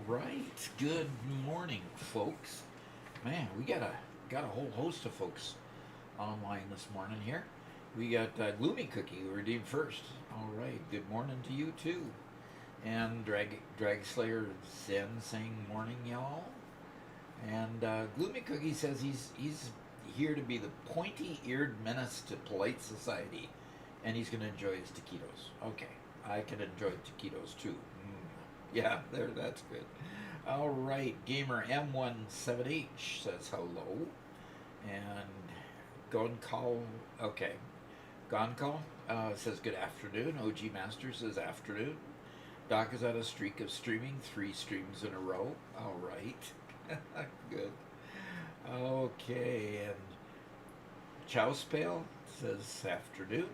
Right. Good morning, folks. Man, we got a whole host of folks online this morning here. We got Gloomy Cookie who redeemed first. All right. Good morning to you too. And Drag Slayer Zen saying morning, y'all. And Gloomy Cookie says he's here to be the pointy-eared menace to polite society, and he's going to enjoy his taquitos. Okay, I can enjoy taquitos too. Yeah, there. That's good. All right, Gamer M17H says hello, and Goncall. Okay, Goncall says good afternoon. OG Master says afternoon. Doc is on a streak of streaming 3 streams in a row. All right, good. Okay, and Chowspale says afternoon,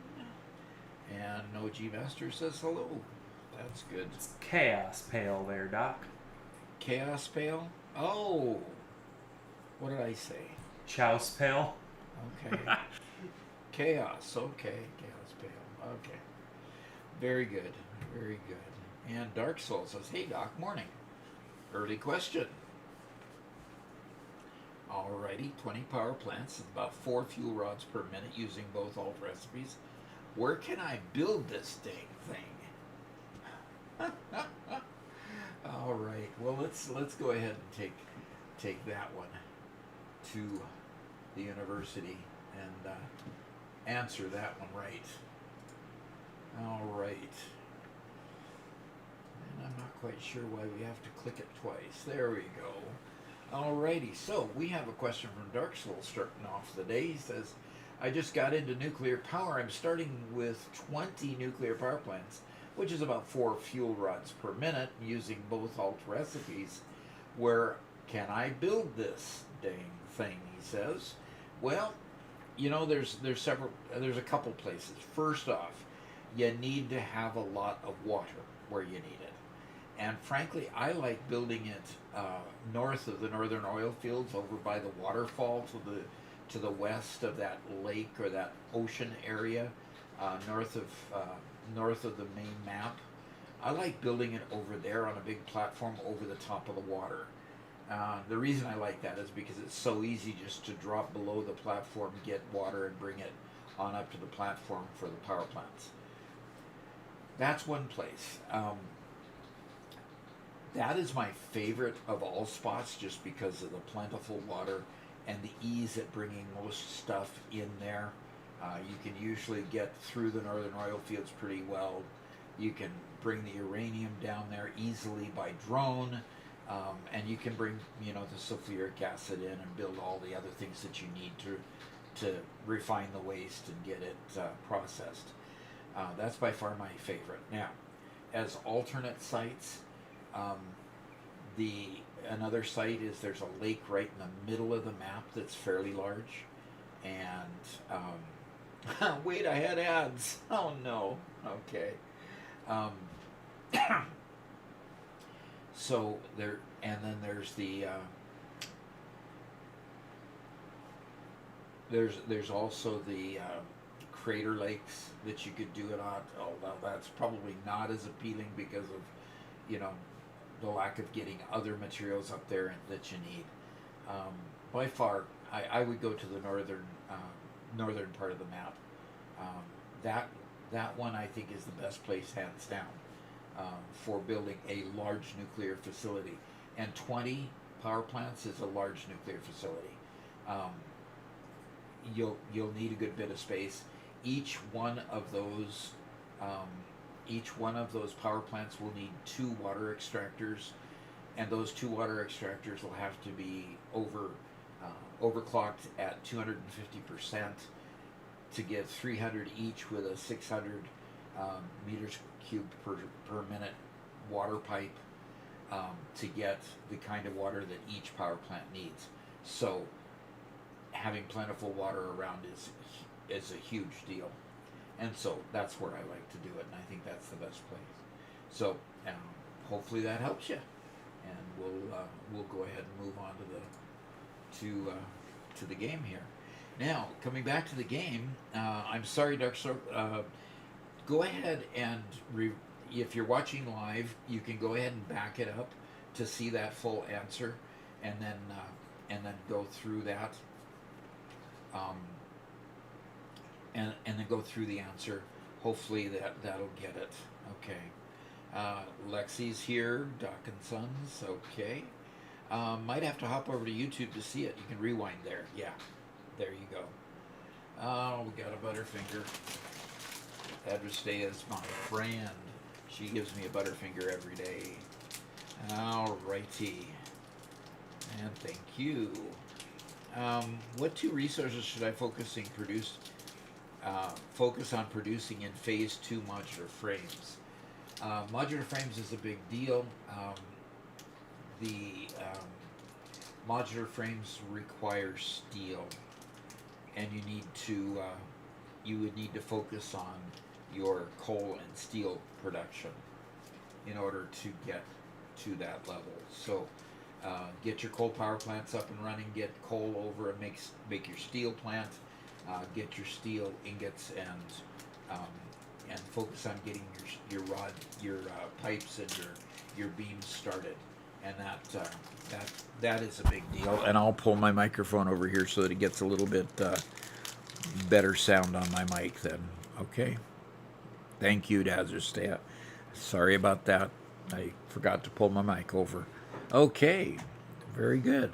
and OG Master says hello. That's good. It's Chaos Pale there, Doc. Chaos Pale? Oh! What did I say? Chouse Pale. Okay. Chaos. Okay. Chaos Pale. Okay. Very good. Very good. And Dark Soul says, hey, Doc, morning. Early question. Alrighty, 20 power plants, about 4 fuel rods per minute using both alt recipes. Where can I build this dang thing? All right. Well, let's go ahead and take that one to the university and answer that one right. All right. And I'm not quite sure why we have to click it twice. There we go. All righty. So we have a question from Dark Soul starting off the day. He says, I just got into nuclear power. I'm starting with 20 nuclear power plants, which is about 4 fuel rods per minute, using both alt recipes. Where can I build this dang thing, he says. Well, you know, there's a couple places. First off, you need to have a lot of water where you need it. And frankly, I like building it north of the northern oil fields, over by the waterfall to the west of that lake or that ocean area, north of the main map. I like building it over there on a big platform over the top of the water. The reason I like that is because it's so easy just to drop below the platform, get water, and bring it on up to the platform for the power plants. That's one place. That is my favorite of all spots, just because of the plentiful water and the ease at bringing most stuff in there. You can usually get through the northern oil fields pretty well. You can bring the uranium down there easily by drone, and you can bring, the sulfuric acid in and build all the other things that you need to refine the waste and get it processed. That's by far my favorite. Now, as alternate sites, another site is there's a lake right in the middle of the map that's fairly large, and wait, I had ads. Oh no. Okay. So there, and then there's the there's also the crater lakes that you could do it on. Oh, well, that's probably not as appealing because of the lack of getting other materials up there that you need. By far, I would go to the northern part of the map. That one I think is the best place, hands down, for building a large nuclear facility. And 20 power plants is a large nuclear facility. You'll need a good bit of space. Each one of those power plants will need 2 water extractors, and those 2 water extractors will have to be overclocked at 250% to give 300 each with a 600 meters cubed per minute water pipe to get the kind of water that each power plant needs. So having plentiful water around is a huge deal, and so that's where I like to do it, and I think that's the best place. So hopefully that helps you, and we'll go ahead and move on to the game here. Now, coming back to the game, I'm sorry, Dark Soul. Go ahead and if you're watching live, you can go ahead and back it up to see that full answer, and then go through that, and then go through the answer. Hopefully that'll get it. Okay. Lexi's here, Doc and Sons. Okay. Might have to hop over to YouTube to see it. You can rewind there. Yeah. There you go. Oh, we got a Butterfinger. Adristea is my friend. She gives me a Butterfinger every day. Alrighty. And thank you. What 2 resources should I focus on producing in Phase 2 modular frames? Modular frames is a big deal. The modular frames require steel, and you would need to focus on your coal and steel production in order to get to that level. So get your coal power plants up and running, get coal over and make your steel plant, get your steel ingots, and focus on getting your pipes and your beams started. And that is a big deal. And I'll pull my microphone over here so that it gets a little bit better sound on my mic then. Okay. Thank you, Dazerstay. Sorry about that. I forgot to pull my mic over. Okay. Very good.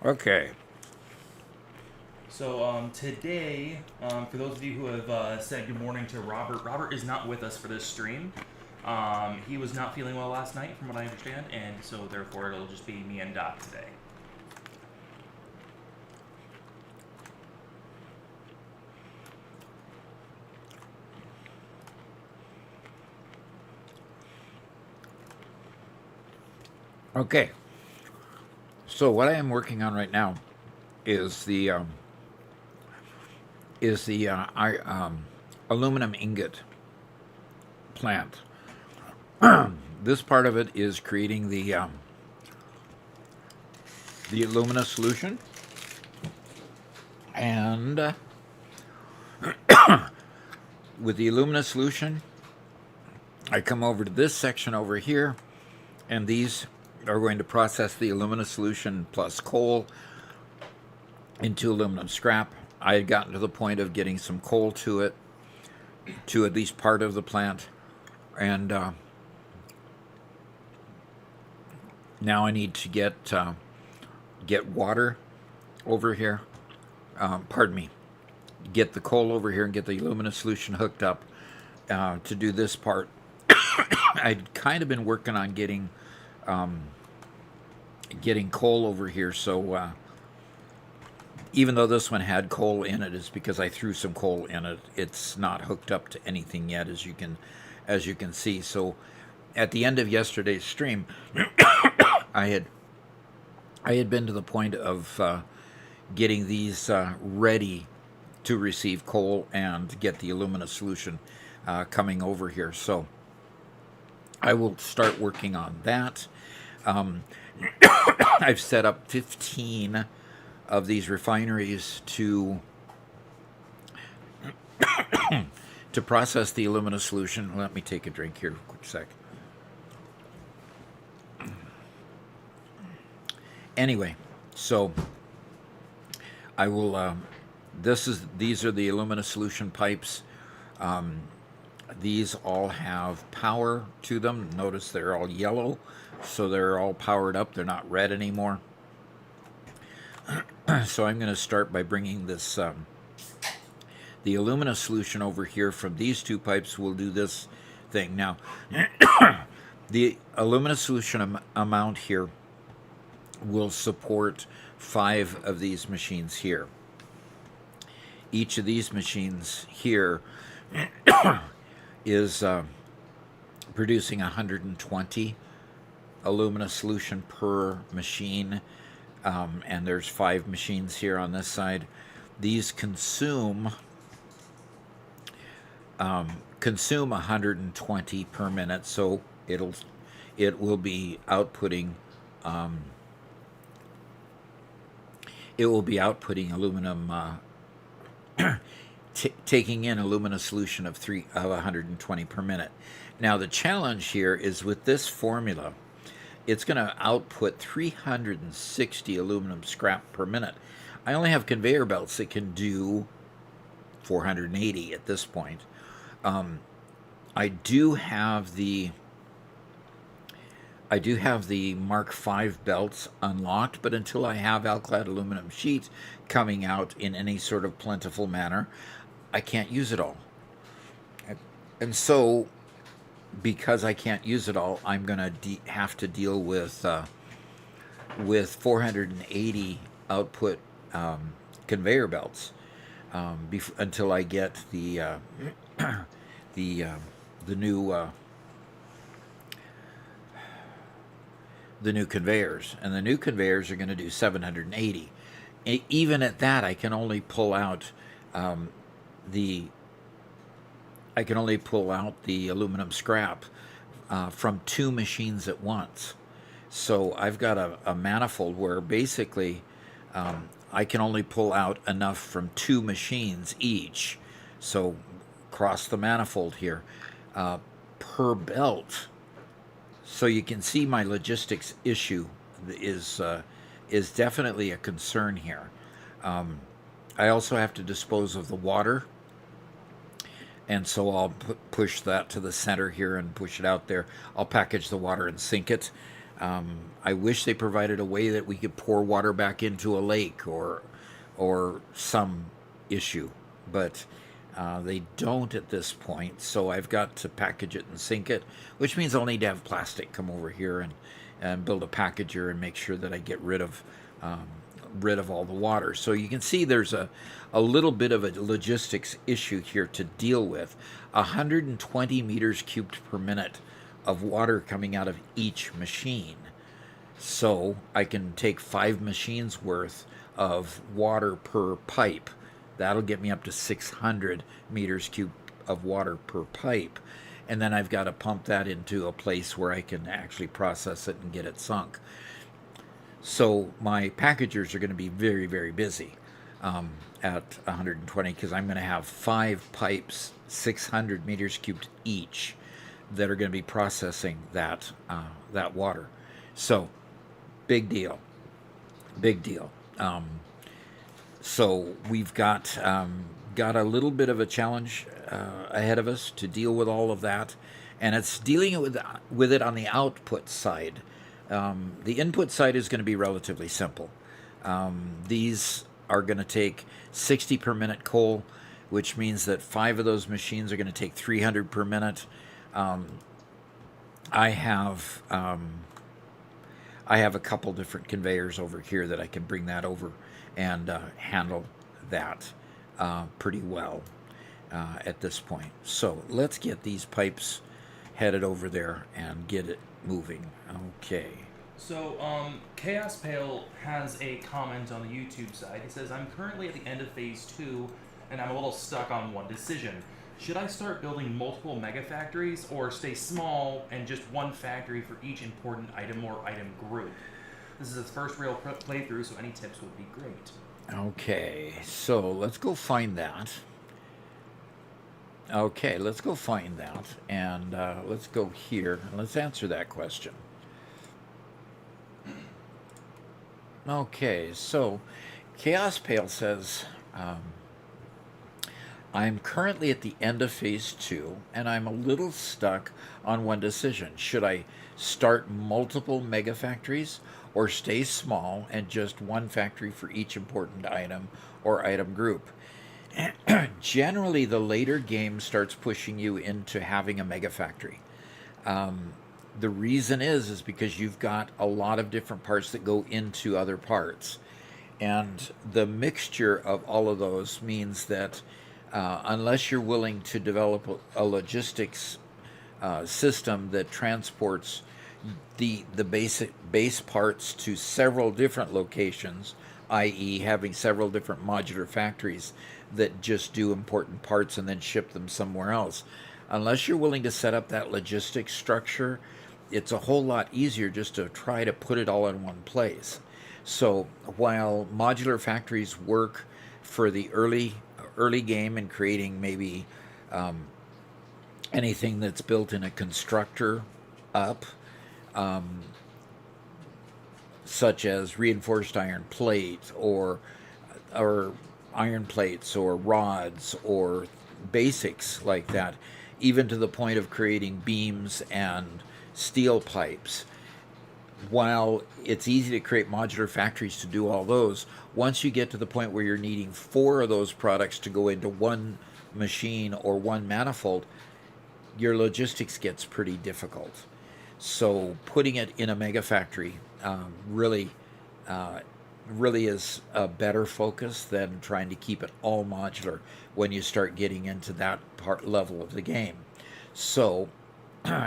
Okay. So today, for those of you who have said good morning to Robert is not with us for this stream. He was not feeling well last night, from what I understand, and so therefore it'll just be me and Doc today. Okay. So what I am working on right now is the aluminum ingot plant. This part of it is creating the alumina solution, and with the alumina solution, I come over to this section over here, and these are going to process the alumina solution plus coal into aluminum scrap. I had gotten to the point of getting some coal to it, to at least part of the plant, and Now I need to get water over here. Pardon me. Get the coal over here and get the aluminum solution hooked up to do this part. I'd kind of been working on getting coal over here, so even though this one had coal in it, is because I threw some coal in it. It's not hooked up to anything yet, as you can see. So at the end of yesterday's stream, I had been to the point of getting these ready to receive coal and get the alumina solution coming over here. So I will start working on that. I've set up 15 of these refineries to process the alumina solution. Let me take a drink here, quick sec. Anyway, so I will. These are the alumina solution pipes. These all have power to them. Notice they're all yellow, so they're all powered up. They're not red anymore. So I'm going to start by bringing this the alumina solution over here from these two pipes. Will do this thing now. The alumina solution amount here will support 5 of these machines here. Each of these machines here is producing 120 alumina solution per machine, and there's 5 machines here on this side. These consume 120 per minute, so it will be outputting aluminum, taking in alumina solution of 120 per minute. Now the challenge here is with this formula, it's going to output 360 aluminum scrap per minute. I only have conveyor belts that can do 480 at this point. I do have the Mark V belts unlocked, but until I have alclad aluminum sheet coming out in any sort of plentiful manner, I can't use it all. And so, because I can't use it all, I'm going to have to deal with 480 output conveyor belts until I get the new conveyors, and the new conveyors are going to do 780. Even at that, I can only pull out the aluminum scrap from 2 machines at once. So I've got a manifold where basically I can only pull out enough from 2 machines each. So across the manifold here per belt. So you can see my logistics issue is definitely a concern here. I also have to dispose of the water, and so I'll push that to the center here and push it out there. I'll package the water and sink it. I wish they provided a way that we could pour water back into a lake or some issue, but they don't at this point, so I've got to package it and sink it, which means I'll need to have plastic come over here and build a packager and make sure that I get rid of all the water. So you can see there's a little bit of a logistics issue here to deal with. 120 meters cubed per minute of water coming out of each machine. So I can take 5 machines worth of water per pipe. That'll get me up to 600 meters cubed of water per pipe. And then I've got to pump that into a place where I can actually process it and get it sunk. So my packagers are going to be very, very busy at 120, because I'm going to have 5 pipes, 600 meters cubed each, that are going to be processing that water. So big deal. So we've got a little bit of a challenge ahead of us to deal with all of that, and it's dealing with it on the output side. The input side is going to be relatively simple. These are going to take 60 per minute coal, which means that 5 of those machines are going to take 300 per minute. I have a couple different conveyors over here that I can bring that over and handle that pretty well at this point. So let's get these pipes headed over there and get it moving. Okay. So, Chaos Pale has a comment on the YouTube side. He says, I'm currently at the end of phase 2, and I'm a little stuck on one decision. Should I start building multiple mega factories, or stay small and just one factory for each important item or item group? This is his first real playthrough, so any tips would be great. Okay, so let's go find that. Okay, let's go find that, and let's go here, and let's answer that question. Okay, so Chaos Pale says, I'm currently at the end of phase 2, and I'm a little stuck on one decision. Should I start multiple mega factories, or stay small and just one factory for each important item or item group? Generally, the later game starts pushing you into having a mega factory. The reason is because you've got a lot of different parts that go into other parts. And the mixture of all of those means that unless you're willing to develop a logistics system that transports the base parts to several different locations, i.e. having several different modular factories that just do important parts and then ship them somewhere else, unless you're willing to set up that logistics structure, it's a whole lot easier just to try to put it all in one place. So while modular factories work for the early game and creating maybe anything that's built in a constructor up, such as reinforced iron plate or iron plates or rods or basics like that, even to the point of creating beams and steel pipes. While it's easy to create modular factories to do all those, once you get to the point where you're needing 4 of those products to go into one machine or one manifold, your logistics gets pretty difficult. So putting it in a mega factory really is a better focus than trying to keep it all modular when you start getting into that level of the game. So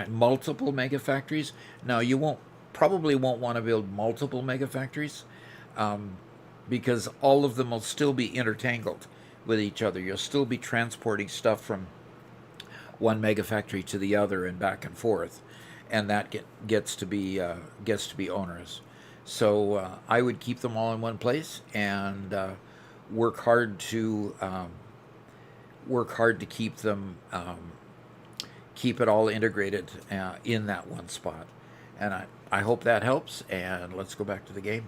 multiple mega factories. Now you probably won't want to build multiple mega factories because all of them will still be intertangled with each other. You'll still be transporting stuff from one mega factory to the other and back and forth, and that gets to be onerous. So I would keep them all in one place and work hard to keep them keep it all integrated in that one spot. And I hope that helps, and let's go back to the game.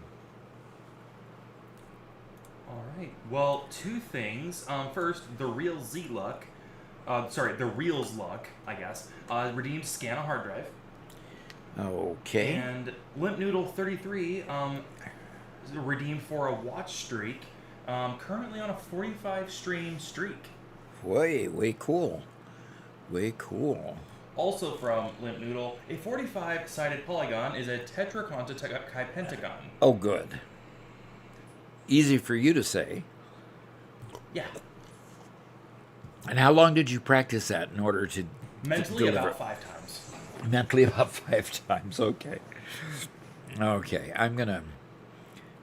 All right. Well, 2 things. First, the Reels luck, I guess, redeemed scan a hard drive. Okay. And Limp Noodle 33 redeemed for a watch streak. Currently on a 45 stream streak. Way cool. Way cool. Also from Limp Noodle, a 45-sided polygon is a tetrapentagon. Oh, good. Easy for you to say. Yeah. And how long did you practice that in order to Mentally deliver? about 5 times. Mentally about 5 times. Okay. Okay. I'm going to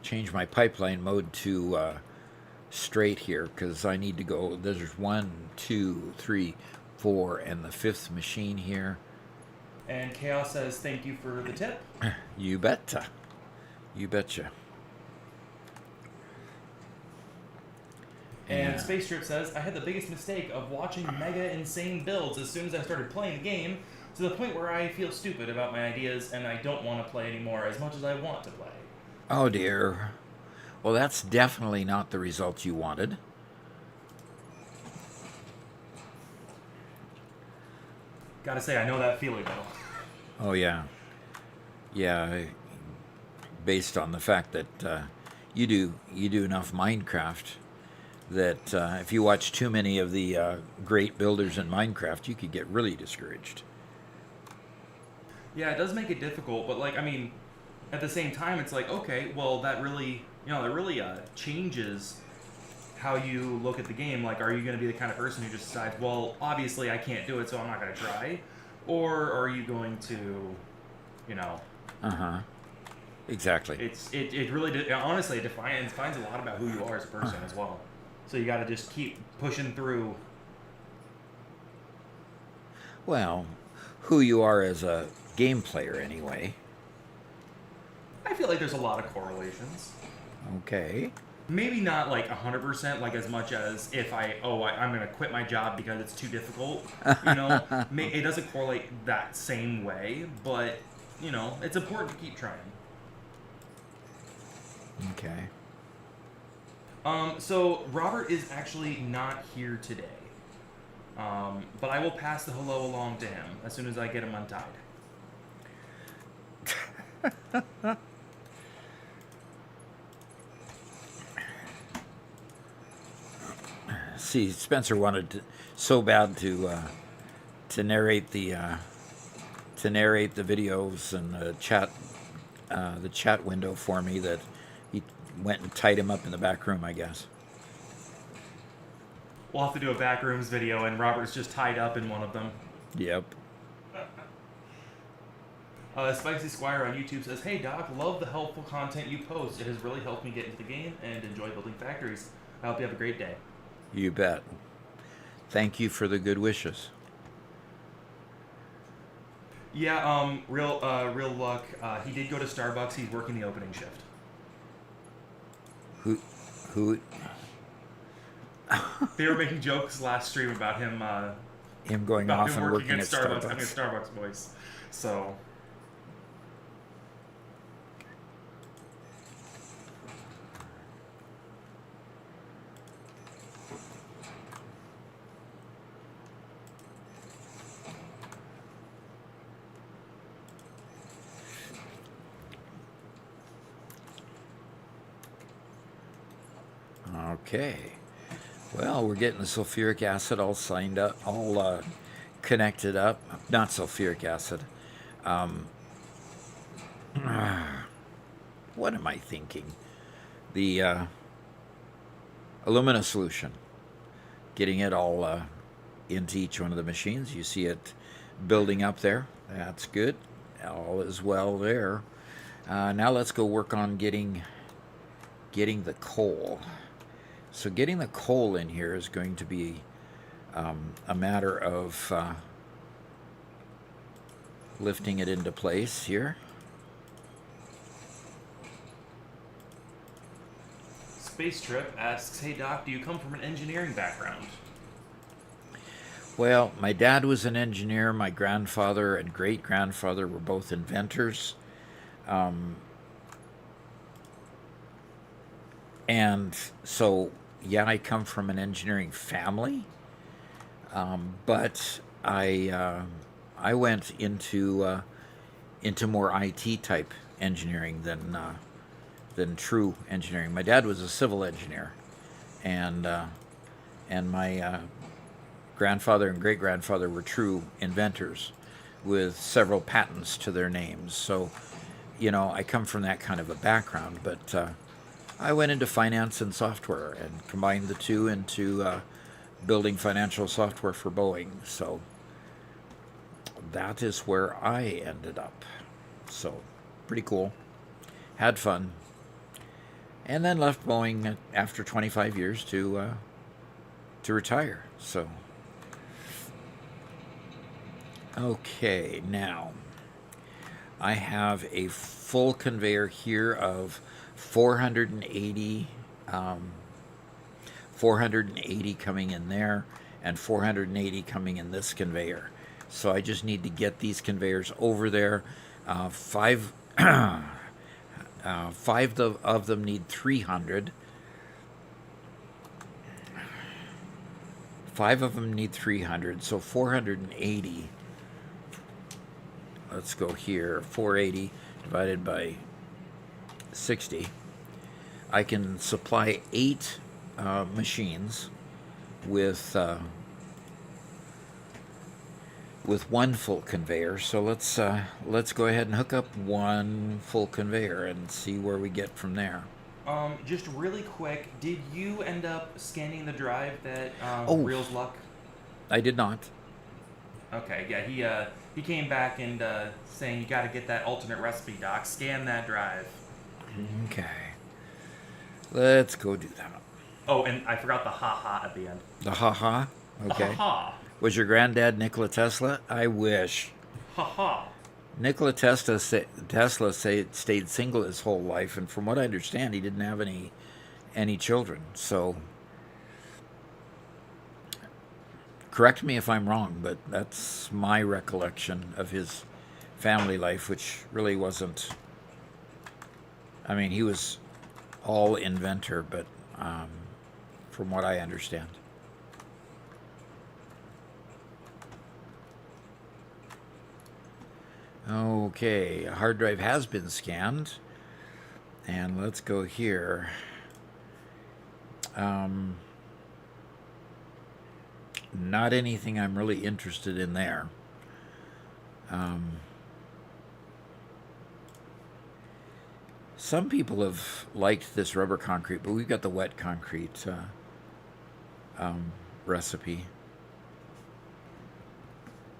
change my pipeline mode to straight here because I need to go. There's 1, 2, 3, 4, and the 5th machine here. And Chaos says, thank you for the tip. You betcha. You betcha. And Space Trip says, I had the biggest mistake of watching mega insane builds as soon as I started playing the game, to the point where I feel stupid about my ideas and I don't want to play anymore as much as I want to play. Oh dear. Well, that's definitely not the result you wanted. Gotta say, I know that feeling though. Oh yeah. Yeah, based on the fact that you do enough Minecraft that if you watch too many of the great builders in Minecraft, you could get really discouraged. Yeah, it does make it difficult, but like I mean, at the same time, it's like okay, well that really changes how you look at the game. Like, are you going to be the kind of person who just decides, well, obviously I can't do it, so I'm not going to try, or are you going to, you know? Exactly. It really honestly it defines a lot about who you are as a person as well. So you got to just keep pushing through. Well, who you are as a game player, anyway. I feel like there's a lot of correlations. Okay. Maybe not like 100%, like as much as if I'm going to quit my job because it's too difficult. You know, it doesn't correlate that same way, but you know, it's important to keep trying. Okay. So Robert is actually not here today. But I will pass the hello along to him as soon as I get him untied. See, Spencer wanted so bad to narrate the videos and the chat window for me that he went and tied him up in the back room, I guess. We'll have to do a backrooms video, and Robert's just tied up in one of them. Yep. Spicy Squire on YouTube says, "Hey Doc, love the helpful content you post. It has really helped me get into the game and enjoy building factories. I hope you have a great day." You bet. Thank you for the good wishes. Yeah, real luck. He did go to Starbucks. He's working the opening shift. Who? They were making jokes last stream about him. Him going about off him and working working at at Starbucks, Starbucks. having a Starbucks voice. So. Okay. Well, we're getting the sulfuric acid all signed up, all connected up. Not sulfuric acid. What am I thinking? The alumina solution. Getting it all into each one of the machines. You see it building up there. That's good. All is well there. Now let's go work on getting the coal. So getting the coal in here is going to be a matter of lifting it into place here. Space Trip asks, "Hey Doc, do you come from an engineering background?" Well, my dad was an engineer. My grandfather and great-grandfather were both inventors. And so, yeah, I come from an engineering family, but I went into more IT type engineering than true engineering. My dad was a civil engineer, and my grandfather and great grandfather were true inventors with several patents to their names. So, you know, I come from that kind of a background, but I went into finance and software and combined the two into building financial software for Boeing. So that is where I ended up. So pretty cool. Had fun. And then left Boeing after 25 years to retire. So okay, now I have a full conveyor here of 480 coming in there and 480 coming in this conveyor. So I just need to get these conveyors over there. Five of them need 300. 5 of them need 300, so 480. Let's go here, 480 divided by 60, I can supply 8 machines with one full conveyor. So let's go ahead and hook up one full conveyor and see where we get from there. Just really quick, did you end up scanning the drive that Reel's Luck? I did not. Okay, yeah, he came back and saying you got to get that alternate recipe, Doc. Scan that drive. Okay. Let's go do that. Oh, and I forgot the ha-ha at the end. The ha-ha? Okay. Ha-ha. Was your granddad Nikola Tesla? I wish. Ha-ha. Nikola Tesla stayed single his whole life, and from what I understand, he didn't have any children. So, correct me if I'm wrong, but that's my recollection of his family life, which really wasn't. I mean, he was all inventor, but from what I understand. Okay, a hard drive has been scanned. And let's go here. Not anything I'm really interested in there. Some people have liked this rubber concrete, but we've got the wet concrete recipe.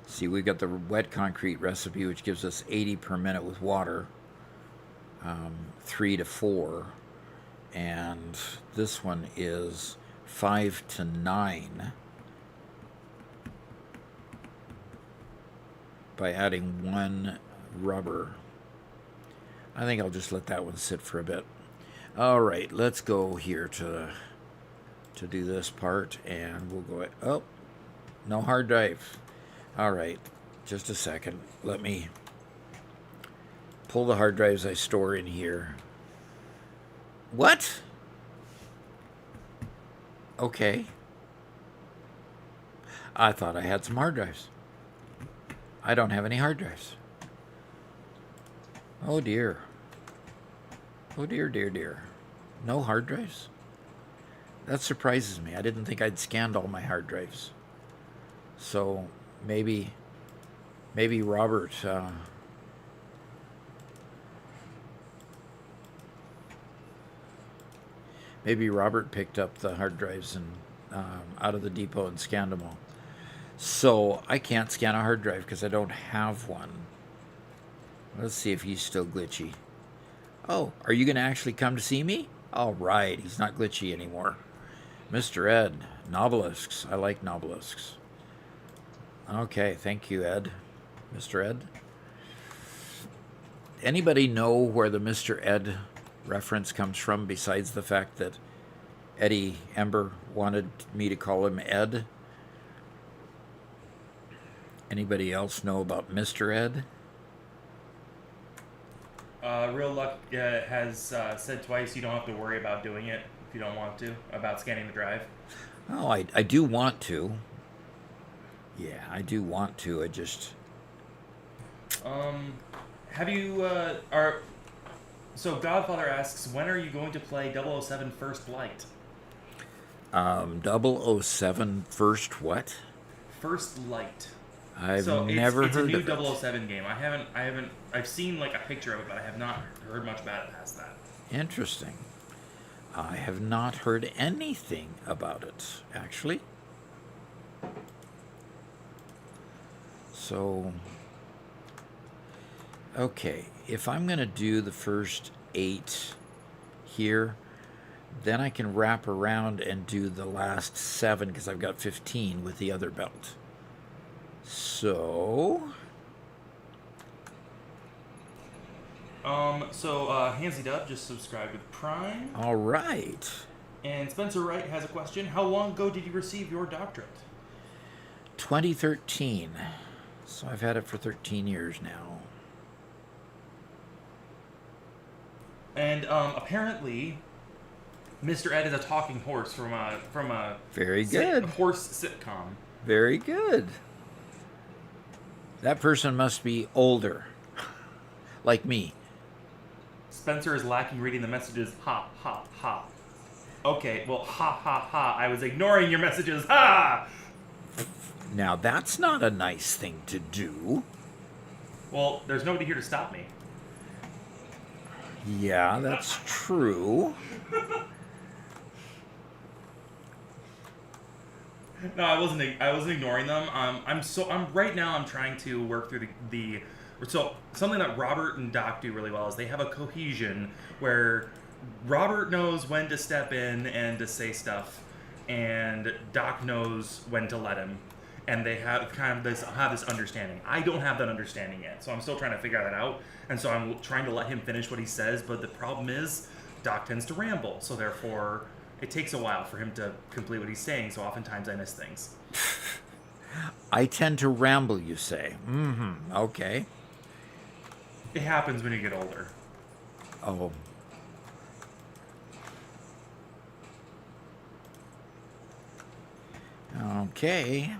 See, we've got the wet concrete recipe, which gives us 80 per minute with water, 3 to 4, and this one is 5 to 9 by adding 1 rubber. I think I'll just let that one sit for a bit. All right, let's go here to do this part, and we'll go. Oh, no hard drive. All right, just a second. Let me pull the hard drives I store in here. What? Okay. I thought I had some hard drives. I don't have any hard drives. Oh dear. Oh dear, dear, dear. No hard drives? That surprises me. I didn't think I'd scanned all my hard drives. So maybe Robert picked up the hard drives and out of the depot and scanned them all. So I can't scan a hard drive because I don't have one. Let's see if he's still glitchy. Oh, are you going to actually come to see me? All right, he's not glitchy anymore. Mr. Ed, nobelisks. I like nobelisks. Okay, thank you, Ed. Mr. Ed. Anybody know where the Mr. Ed reference comes from besides the fact that Eddie Ember wanted me to call him Ed? Anybody else know about Mr. Ed? Real Luck has said twice you don't have to worry about doing it if you don't want to, about scanning the drive. Oh, I do want to. Yeah, I do want to. I just... Have you, So Godfather asks, when are you going to play 007 First Light? 007 First what? First Light. I've never heard of it. It's a new 007 game. I've seen like a picture of it, but I have not heard much about it past that. Interesting. I have not heard anything about it, actually. So, okay, if I'm going to do the first 8 here, then I can wrap around and do the last 7 because I've got 15 with the other belt. So... Hansi Dub just subscribed with Prime. All right. And Spencer Wright has a question. How long ago did you receive your doctorate? 2013. So I've had it for 13 years now. And apparently, Mr. Ed is a talking horse from a very good horse sitcom. Very good. That person must be older, like me. Spencer is lacking reading the messages. Ha, ha, ha. Okay, well, ha, ha, ha. I was ignoring your messages. Ha! Now, that's not a nice thing to do. Well, there's nobody here to stop me. Yeah, that's true. No, I wasn't ignoring them. I'm right now. I'm trying to work through the. So something that Robert and Doc do really well is they have a cohesion where Robert knows when to step in and to say stuff, and Doc knows when to let him, and they have this understanding. I don't have that understanding yet, so I'm still trying to figure that out. And so I'm trying to let him finish what he says, but the problem is Doc tends to ramble, so therefore it takes a while for him to complete what he's saying, so oftentimes I miss things. I tend to ramble, you say. Mm-hmm. Okay. It happens when you get older. Oh. Okay.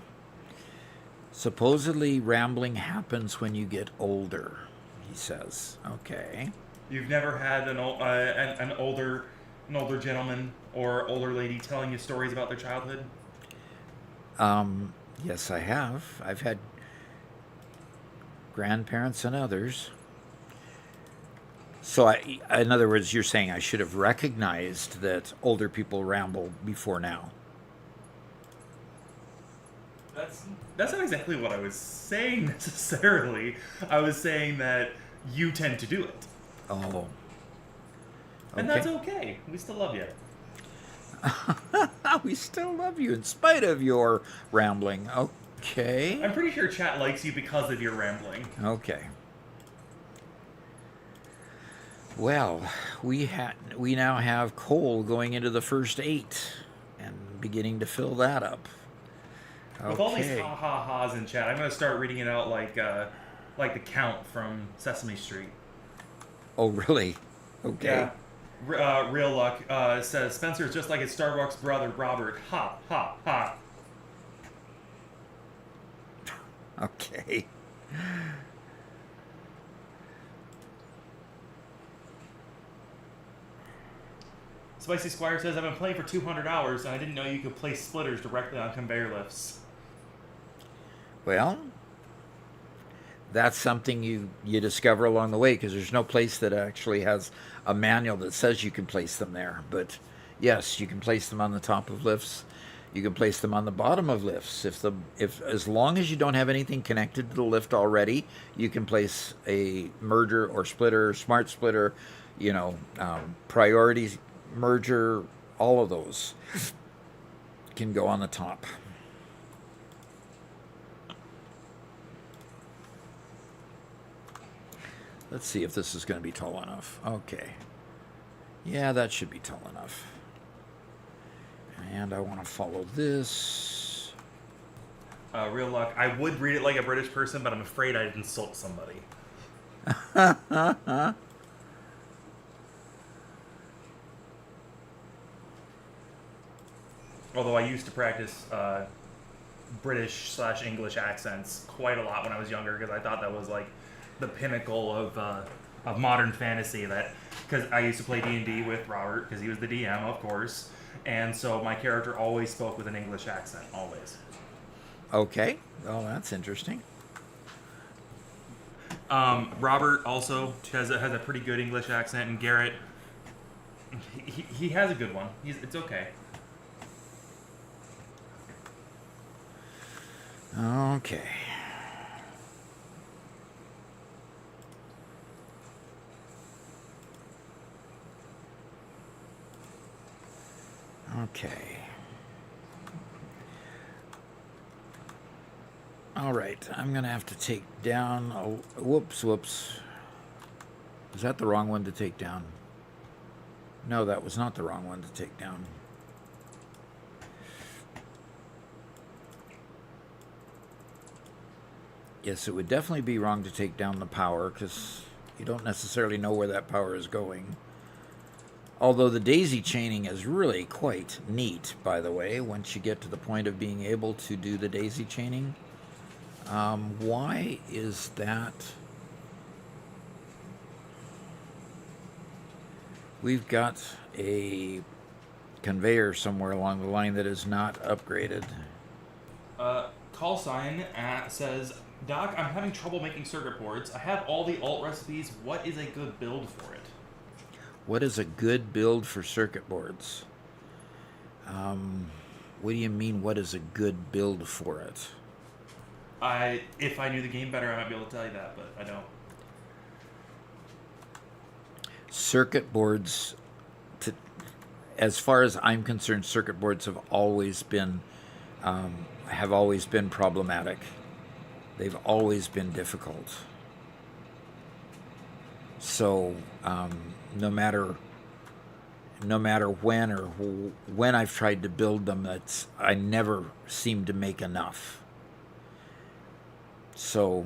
Supposedly rambling happens when you get older, he says. Okay. You've never had an older gentleman or older lady telling you stories about their childhood? Yes, I have. I've had grandparents and others. So, in other words, you're saying I should have recognized that older people ramble before now. That's not exactly what I was saying necessarily. I was saying that you tend to do it. Oh. Okay. And that's okay. We still love you. We still love you in spite of your rambling. Okay. I'm pretty sure chat likes you because of your rambling. Okay. Well, we now have coal going into the first 8 and beginning to fill that up. Okay. With all these ha-ha-ha's in chat, I'm going to start reading it out like the Count from Sesame Street. Oh, really? Okay. Yeah. Real Luck says, Spencer's just like his Starbucks brother, Robert. Ha, ha, ha. Okay. Spicy Squire says, I've been playing for 200 hours, and I didn't know you could place splitters directly on conveyor lifts. Well, that's something you discover along the way, because there's no place that actually has a manual that says you can place them there. But yes, you can place them on the top of lifts. You can place them on the bottom of lifts. If as long as you don't have anything connected to the lift already, you can place a merger or splitter, smart splitter, priority merger, all of those can go on the top. Let's see if this is going to be tall enough. Okay. Yeah, that should be tall enough. And I want to follow this. Real Luck, I would read it like a British person, but I'm afraid I'd insult somebody. Although I used to practice British/English accents quite a lot when I was younger, because I thought that was like the pinnacle of modern fantasy. Because I used to play D&D with Robert, because he was the DM, of course, and so my character always spoke with an English accent, always. Okay, well, that's interesting. Robert also has a pretty good English accent, and Garrett, he has a good one. It's okay. Okay. Okay. All right, I'm going to have to take down... Oh, whoops. Is that the wrong one to take down? No, that was not the wrong one to take down. Yes, it would definitely be wrong to take down the power, because you don't necessarily know where that power is going. Although the daisy chaining is really quite neat, by the way, once you get to the point of being able to do the daisy chaining. Why is that? We've got a conveyor somewhere along the line that is not upgraded. Call sign says, Doc, I'm having trouble making circuit boards. I have all the alt recipes. What is a good build for it? What is a good build for circuit boards? What do you mean, what is a good build for it? If I knew the game better, I might be able to tell you that, but I don't. Circuit boards, as far as I'm concerned, circuit boards have always been problematic. They've always been difficult. So no matter when I've tried to build them, I never seem to make enough. So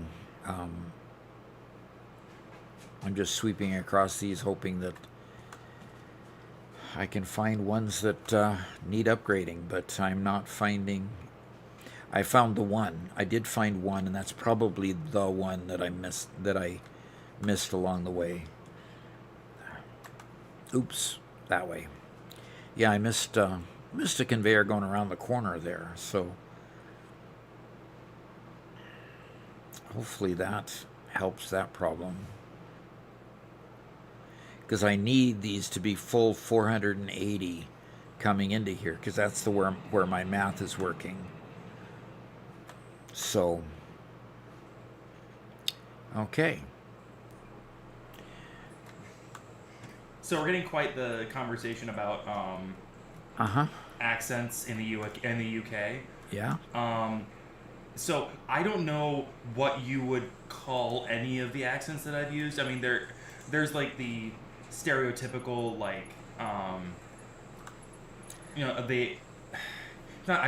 I'm just sweeping across these, hoping that I can find ones that need upgrading, but I'm not finding. I found the one. I did find one, and that's probably the one that I missed along the way. Oops, that way. Yeah, I missed a conveyor going around the corner there. So hopefully that helps that problem. Because I need these to be full 480 coming into here, because that's where my math is working. So, okay. So we're getting quite the conversation about accents in the UK. Yeah. So I don't know what you would call any of the accents that I've used. I mean, there's like the stereotypical, like, I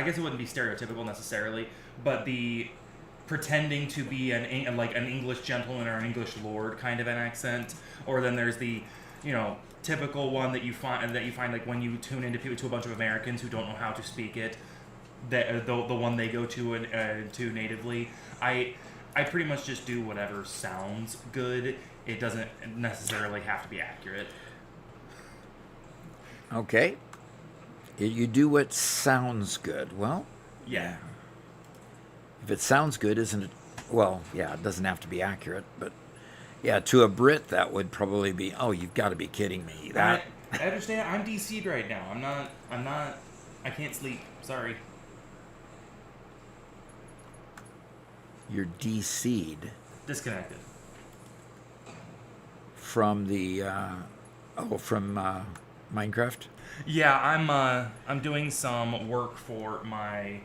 guess it wouldn't be stereotypical necessarily, but the pretending to be an English gentleman or an English lord kind of an accent. Or then there's the, typical one that you find like when you tune into a bunch of Americans who don't know how to speak it, the one they go to natively. I pretty much just do whatever sounds good. It doesn't necessarily have to be accurate. Okay. You do what sounds good. Well, yeah. If it sounds good, isn't it? Well, yeah, it doesn't have to be accurate, but yeah, to a Brit, that would probably be, oh, you've got to be kidding me. That I understand. I'm DC'd right now. I can't sleep. Sorry. You're DC'd. Disconnected. From the, from Minecraft? Yeah, I'm doing some work for my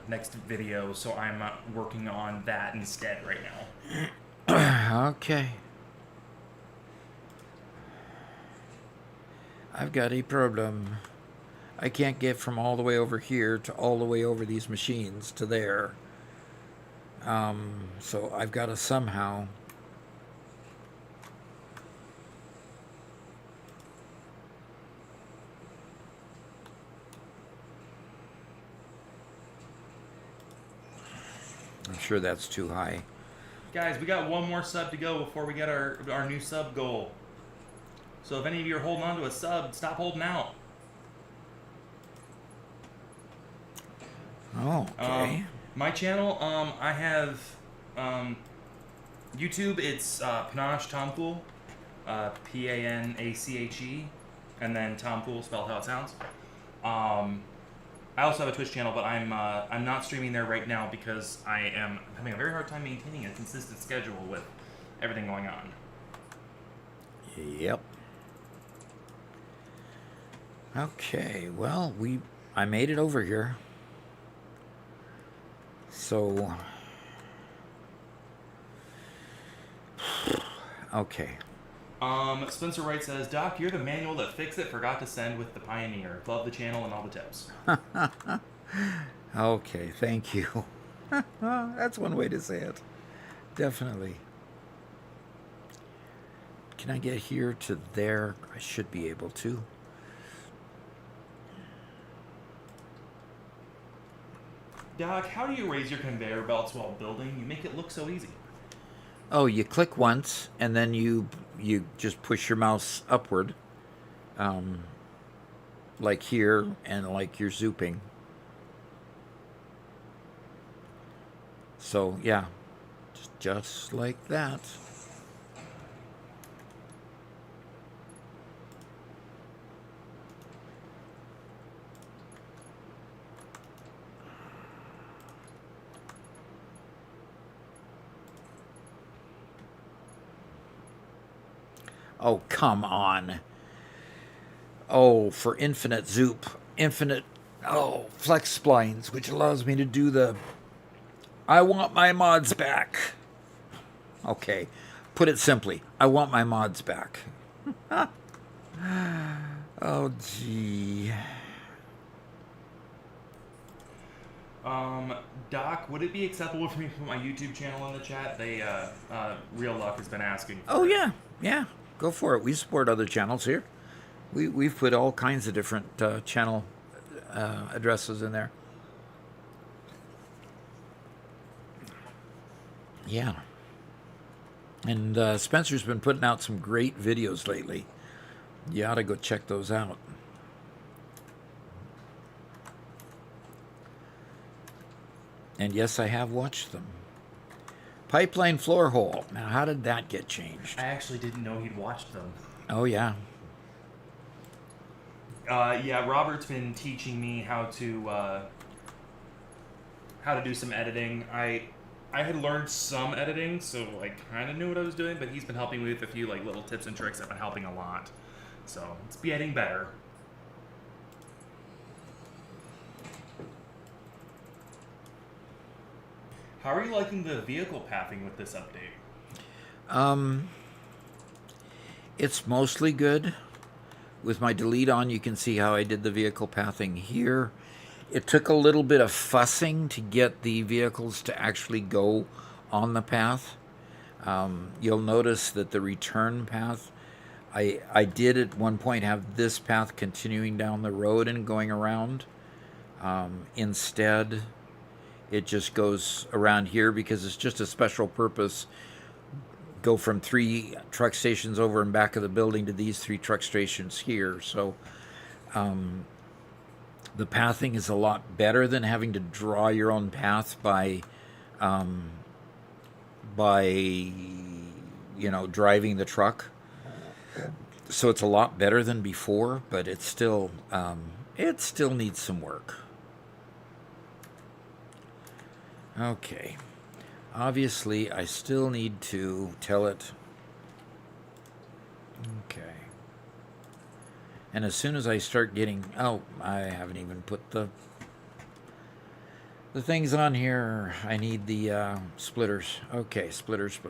next video, so I'm working on that instead right now. Okay. I've got a problem. I can't get from all the way over here to all the way over these machines to there. So I've got to somehow... I'm sure that's too high. Guys, we got one more sub to go before we get our new sub goal. So if any of you are holding on to a sub, stop holding out. Oh, okay. My channel, I have YouTube. It's Panache Tompool, Panache, and then Tompool spelled how it sounds. I also have a Twitch channel, but I'm not streaming there right now because I am having a very hard time maintaining a consistent schedule with everything going on. Yep. Okay, well, I made it over here. So, okay. Spencer Wright says, Doc, you're the manual that fixed it, forgot to send with the Pioneer. Love the channel and all the tips. Okay, thank you. That's one way to say it. Definitely. Can I get here to there? I should be able to. Doc, how do you raise your conveyor belts while building? You make it look so easy. Oh, you click once, and then you you just push your mouse upward, like here, and like you're zooping. So yeah, just like that. Oh, come on. Oh, for infinite zoop. Infinite, flex splines, which allows me to do the... I want my mods back. Okay, put it simply. I want my mods back. Oh, gee. Doc, would it be acceptable for me to put my YouTube channel in the chat? They, Real Luck has been asking. Oh, yeah. Yeah, go for it. We support other channels here. We've put all kinds of different channel addresses in there. Yeah. And Spencer's been putting out some great videos lately. You ought to go check those out. And yes, I have watched them. Pipeline floor hole. Now, how did that get changed? I actually didn't know he'd watched them. Oh, yeah. Yeah, Robert's been teaching me how to do some editing. I had learned some editing, so I kind of knew what I was doing, but he's been helping me with a few like little tips and tricks that have been helping a lot. So it's getting better. How are you liking the vehicle pathing with this update? It's mostly good. With my delete on, you can see how I did the vehicle pathing here. It took a little bit of fussing to get the vehicles to actually go on the path. You'll notice that the return path, I did at one point have this path continuing down the road and going around. Instead, it just goes around here because it's just a special purpose. Go from 3 truck stations over and back of the building to these 3 truck stations here. So the pathing is a lot better than having to draw your own path by driving the truck. So it's a lot better than before, but it still needs some work. Okay. Obviously, I still need to tell it. Okay. And as soon as I start getting... Oh, I haven't even put the things on here. I need the splitters. Okay, splitters.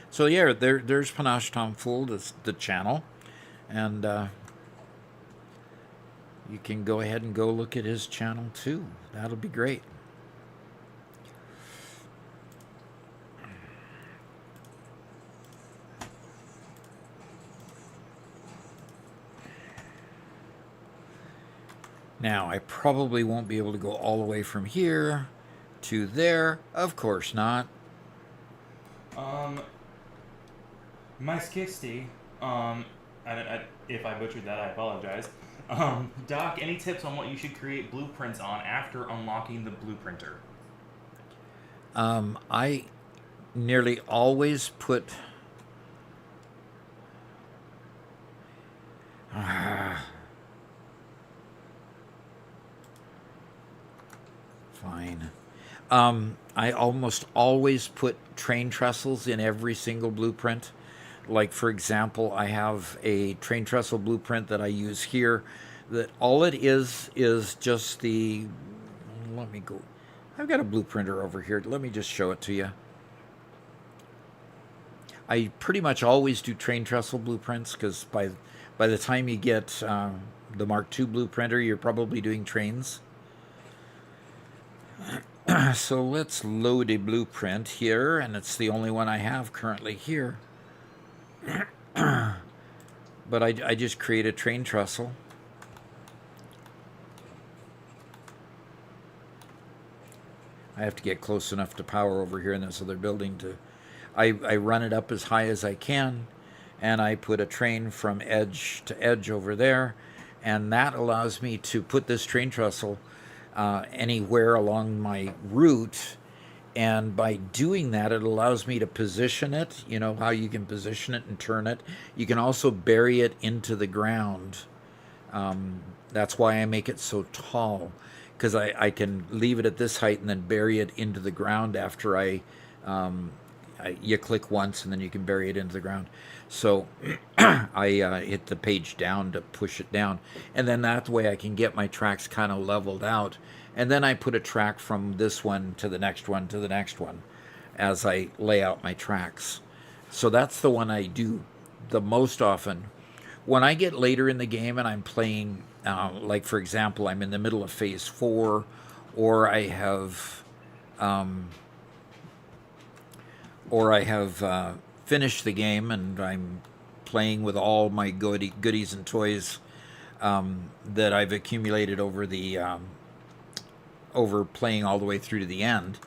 So yeah, there's Panache Tom Fool, the channel. And you can go ahead and go look at his channel too. That'll be great. Now, I probably won't be able to go all the way from here to there. Of course not. My skisty, if I butchered that, I apologize. Doc, any tips on what you should create blueprints on after unlocking the blueprinter? I nearly always put... Fine. I almost always put train trestles in every single blueprint. Like, for example, I have a train trestle blueprint that I use here. That all it is just the... Let me go. I've got a blueprinter over here. Let me just show it to you. I pretty much always do train trestle blueprints because by the time you get the Mark II blueprinter, you're probably doing trains. So let's load a blueprint here, and it's the only one I have currently here. But I just create a train trestle. I have to get close enough to power over here in this other building to... I run it up as high as I can, and I put a train from edge to edge over there, and that allows me to put this train trestle anywhere along my route. And by doing that, it allows me to position it. You know how you can position it and turn it. You can also bury it into the ground. That's why I make it so tall, because I can leave it at this height and then bury it into the ground after you click once and then you can bury it into the ground. So I hit the page down to push it down, and then that way I can get my tracks kind of leveled out, and then I put a track from this one to the next one to the next one as I lay out my tracks. So that's the one I do the most often. When I get later in the game and I'm playing, like for example, I'm in the middle of phase 4, or I have finished the game and I'm playing with all my goodies and toys that I've accumulated over playing all the way through to the end.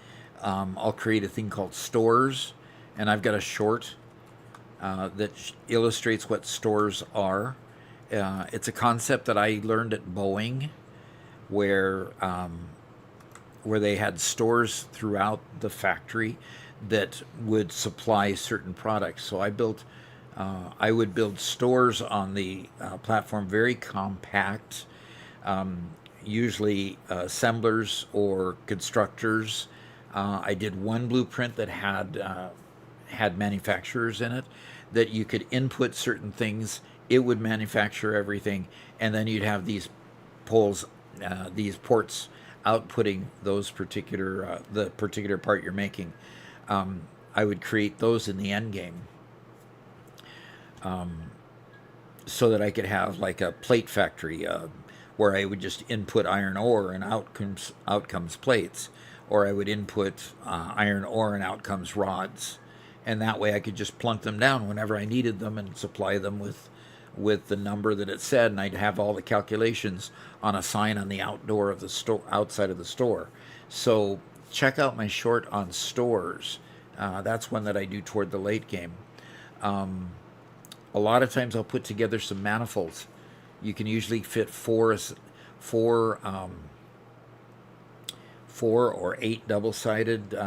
I'll create a thing called stores, and I've got a short that illustrates what stores are. It's a concept that I learned at Boeing, where they had stores throughout the factory that would supply certain products. So I would build stores on the platform, very compact, usually assemblers or constructors. I did one blueprint that had manufacturers in it, that you could input certain things, it would manufacture everything, and then you'd have these ports outputting those the particular part you're making. I would create those in the end game, so that I could have like a plate factory where I would just input iron ore and out comes plates, or I would input iron ore and out comes rods, and that way I could just plunk them down whenever I needed them and supply them with the number that it said, and I'd have all the calculations on a sign on the outside of the store. So check out my short on stores. That's one that I do toward the late game. A lot of times I'll put together some manifolds. You can usually fit four or 8 double-sided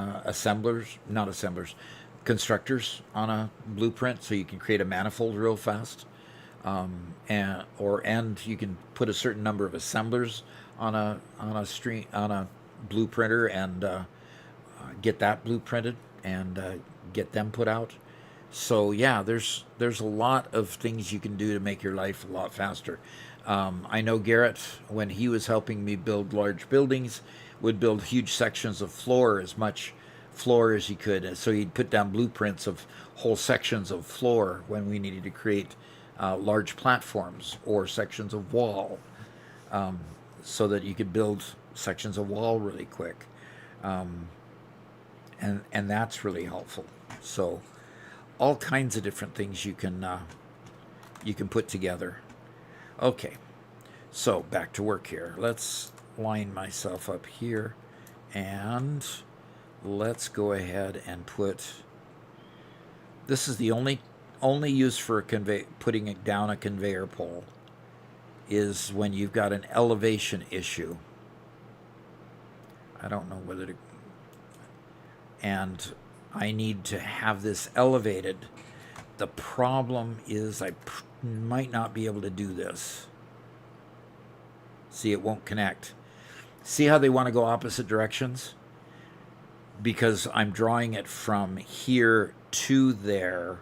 constructors on a blueprint, so you can create a manifold real fast. And you can put a certain number of assemblers on a blueprinter and get that blueprinted and get them put out. So yeah, there's a lot of things you can do to make your life a lot faster. I know Garrett, when he was helping me build large buildings, would build huge sections of as much floor as he could. So he'd put down blueprints of whole sections of floor when we needed to create large platforms or sections of wall, so that you could build sections of wall really quick. And that's really helpful. So all kinds of different things you can put together. Okay, so back to work here. Let's line myself up here, and let's go ahead and put. This is the only use for putting it down a conveyor pole is when you've got an elevation issue. I don't know whether to. And I need to have this elevated. The problem is I might not be able to do this. See, it won't connect. See how they want to go opposite directions? Because I'm drawing it from here to there,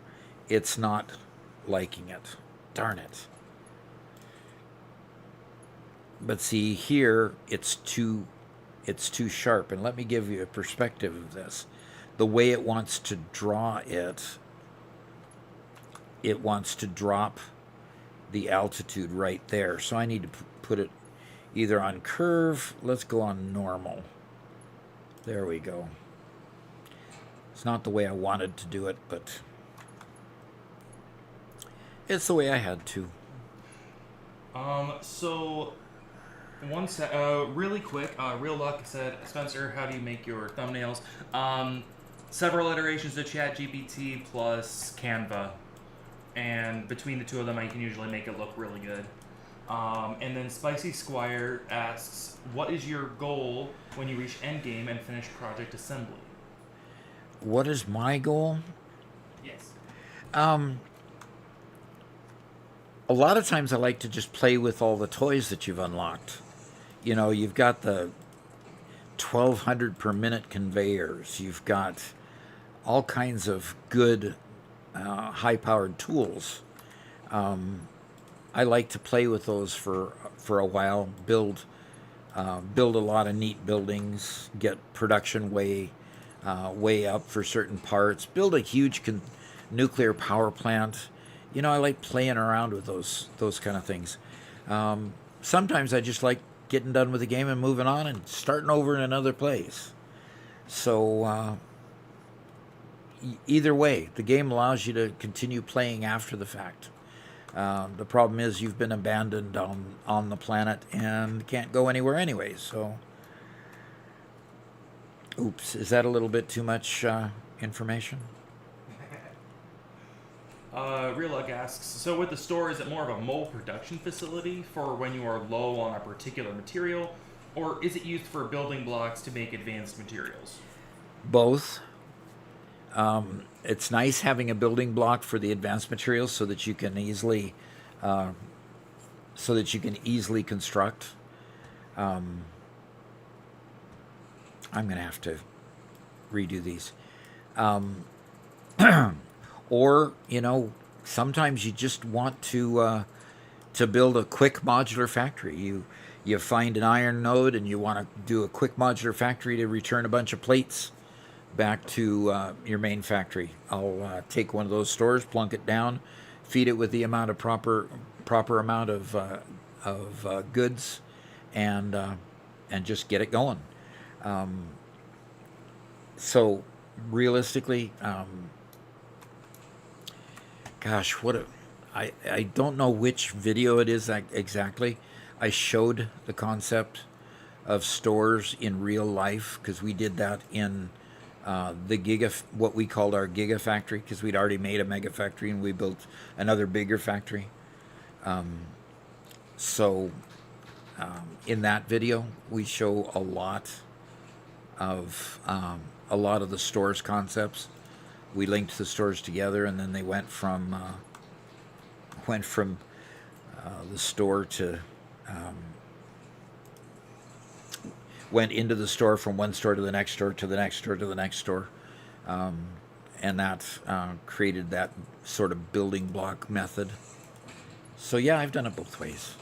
it's not liking it. Darn it. But see, here it's too sharp. And let me give you a perspective of this. The way it wants to draw it wants to drop the altitude right there. So I need to put it either on curve. Let's go on normal. There we go. It's not the way I wanted to do it, but it's the way I had to. So really quick, Real Luck said, Spencer, how do you make your thumbnails? several iterations of ChatGPT plus Canva, and between the two of them, I can usually make it look really good. And then Spicy Squire asks, what is your goal when you reach endgame and finish project assembly? What is my goal? Yes. A lot of times I like to just play with all the toys that you've unlocked. You know, you've got the 1200 per minute conveyors. You've got all kinds of good high-powered tools. I like to play with those for a while, build a lot of neat buildings, get production way up for certain parts, build a huge nuclear power plant. You know, I like playing around with those kind of things. Sometimes I just like getting done with the game and moving on and starting over in another place. So either way, the game allows you to continue playing after the fact. The problem is you've been abandoned on the planet and can't go anywhere anyway. So, oops, is that a little bit too much information? Real Luck asks, so with the store, is it more of a mole production facility for when you are low on a particular material, or is it used for building blocks to make advanced materials? Both. It's nice having a building block for the advanced materials so that you can easily construct. I'm going to have to redo these. Or, you know, sometimes you just want to build a quick modular factory. You find an iron node and you want to do a quick modular factory to return a bunch of plates back to your main factory. I'll take one of those stores, plunk it down, feed it with the proper amount of goods, and just get it going. So realistically, gosh, I don't know which video it is exactly. I showed the concept of stores in real life because we did that in what we called our Gigafactory, because we'd already made a mega factory and we built another bigger factory. So in that video, we show a lot of the stores concepts. We linked the stores together, and then they went from the store to went into the store, from one store to the next store to the next store to the next store, and that created that sort of building block method. So yeah, I've done it both ways.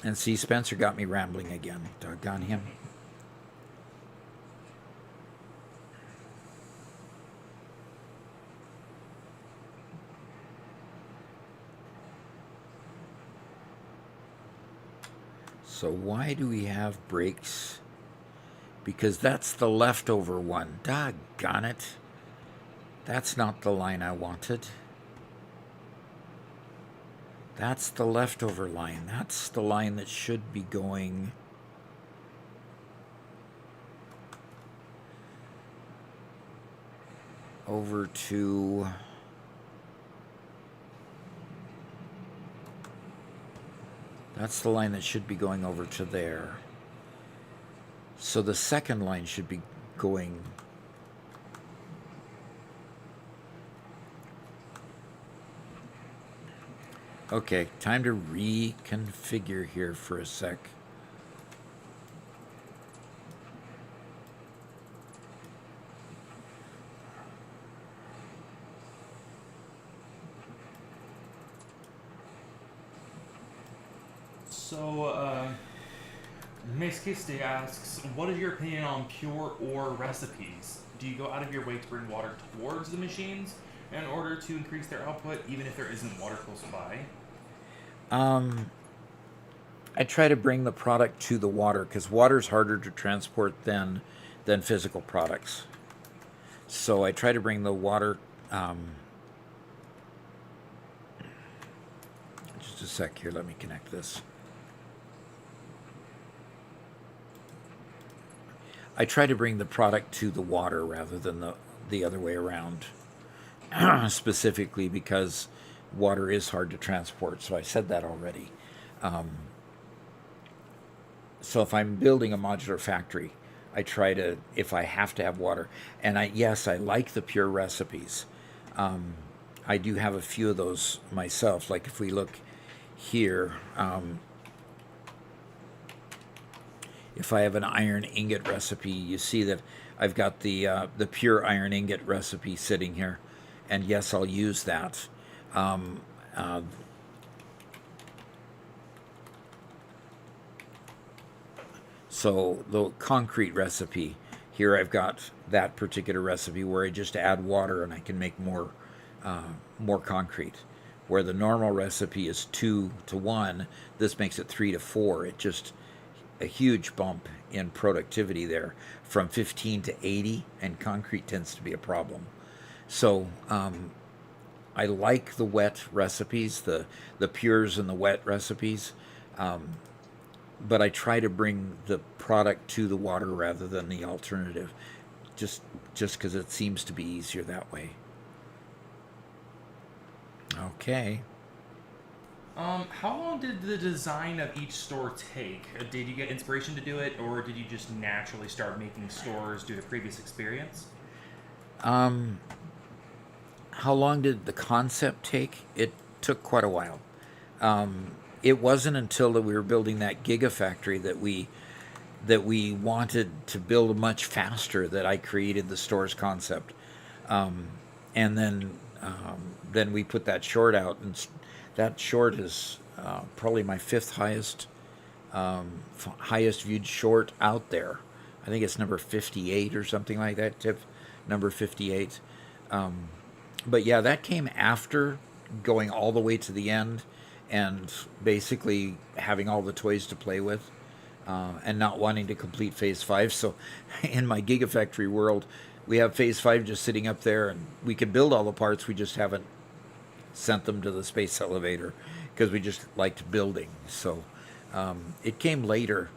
And see, Spencer got me rambling again. Doggone him. So why do we have brakes? Because that's the leftover one. Doggone it. That's not the line I wanted. That's the leftover line. That's the line that should be going over to... That's the line that should be going over to there. So the second line should be going... Okay, time to reconfigure here for a sec. So, Meskiste asks, what is your opinion on pure ore recipes? Do you go out of your way to bring water towards the machines in order to increase their output, even if there isn't water close by? I try to bring the product to the water because water is harder to transport than physical products. So I try to bring the water. Just a sec here. Let me connect this. I try to bring the product to the water rather than the other way around, specifically because water is hard to transport. So I said that already. So if I'm building a modular factory, I try to, if I have to have water, and yes, I like the pure recipes. I do have a few of those myself. Like if we look here, if I have an iron ingot recipe, you see that I've got the pure iron ingot recipe sitting here, and yes, I'll use that. So the concrete recipe, here I've got that particular recipe where I just add water and I can make more concrete. Where the normal recipe is 2 to 1, this makes it 3 to 4. It just a huge bump in productivity there from 15 to 80, and concrete tends to be a problem. So I like the wet recipes, the pures and the wet recipes. But I try to bring the product to the water rather than the alternative, just because it seems to be easier that way. Okay. How long did the design of each store take? Did you get inspiration to do it, or did you just naturally start making stores due to previous experience? How long did the concept take? It took quite a while. It wasn't until that we were building that gigafactory that we wanted to build much faster that I created the stores concept, and then we put that short out, and that short is probably my 5th highest viewed short out there. I think it's number 58 or something like that. Tip number 58. But yeah, that came after going all the way to the end and basically having all the toys to play with, and not wanting to complete Phase 5. So in my Gigafactory world, we have Phase 5 just sitting up there, and we can build all the parts, we just haven't sent them to the space elevator because we just liked building. So it came later,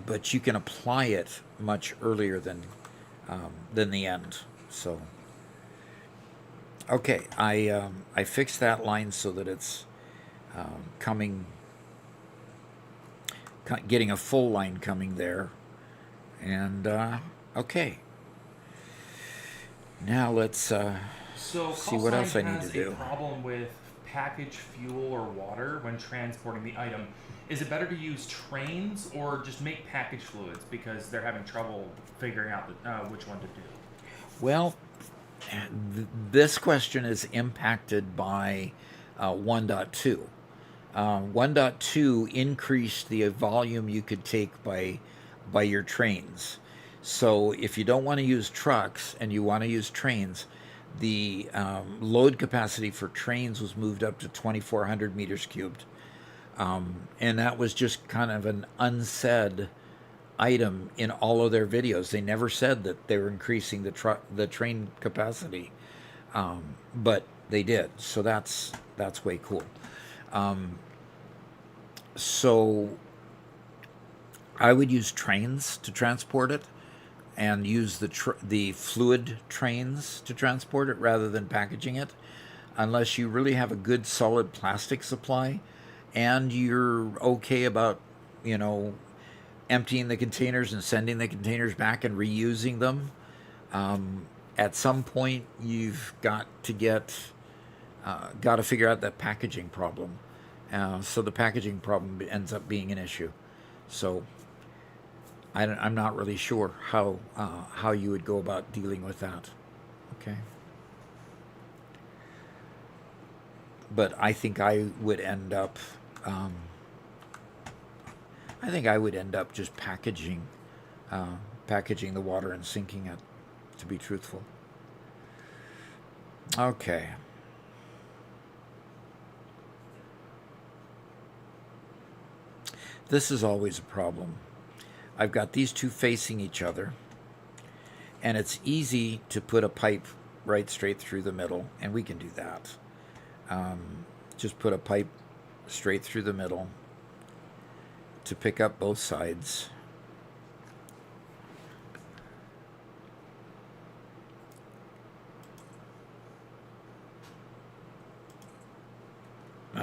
but you can apply it much earlier than the end. So okay, I fixed that line so that it's getting a full line coming there, and okay. Now let's see what else I need to do. Has a problem with packaged fuel or water when transporting the item. Is it better to use trains or just make packaged fluids because they're having trouble figuring out which one to do? Well, this question is impacted by 1.2. 1.2 increased the volume you could take by your trains. So if you don't want to use trucks and you want to use trains, the load capacity for trains was moved up to 2,400 meters cubed. And that was just kind of an unsaid item in all of their videos. They never said that they were increasing the train capacity, but they did. So that's way cool. So I would use trains to transport it, and use the fluid trains to transport it rather than packaging it, unless you really have a good solid plastic supply and you're okay about, emptying the containers and sending the containers back and reusing them. At some point, you've got to figure out that packaging problem. So the packaging problem ends up being an issue. So I'm not really sure how you would go about dealing with that. Okay. But I think I would end up just packaging the water and sinking it, to be truthful. Okay. This is always a problem. I've got these two facing each other, and it's easy to put a pipe right straight through the middle, and we can do that. Just put a pipe straight through the middle to pick up both sides.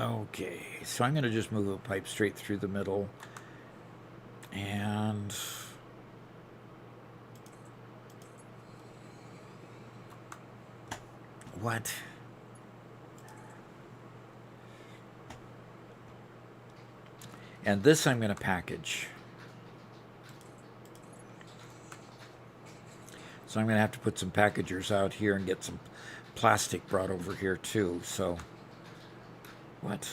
Okay, so I'm going to just move a pipe straight through the middle. And what? And this I'm going to package. So I'm going to have to put some packagers out here and get some plastic brought over here too. So what?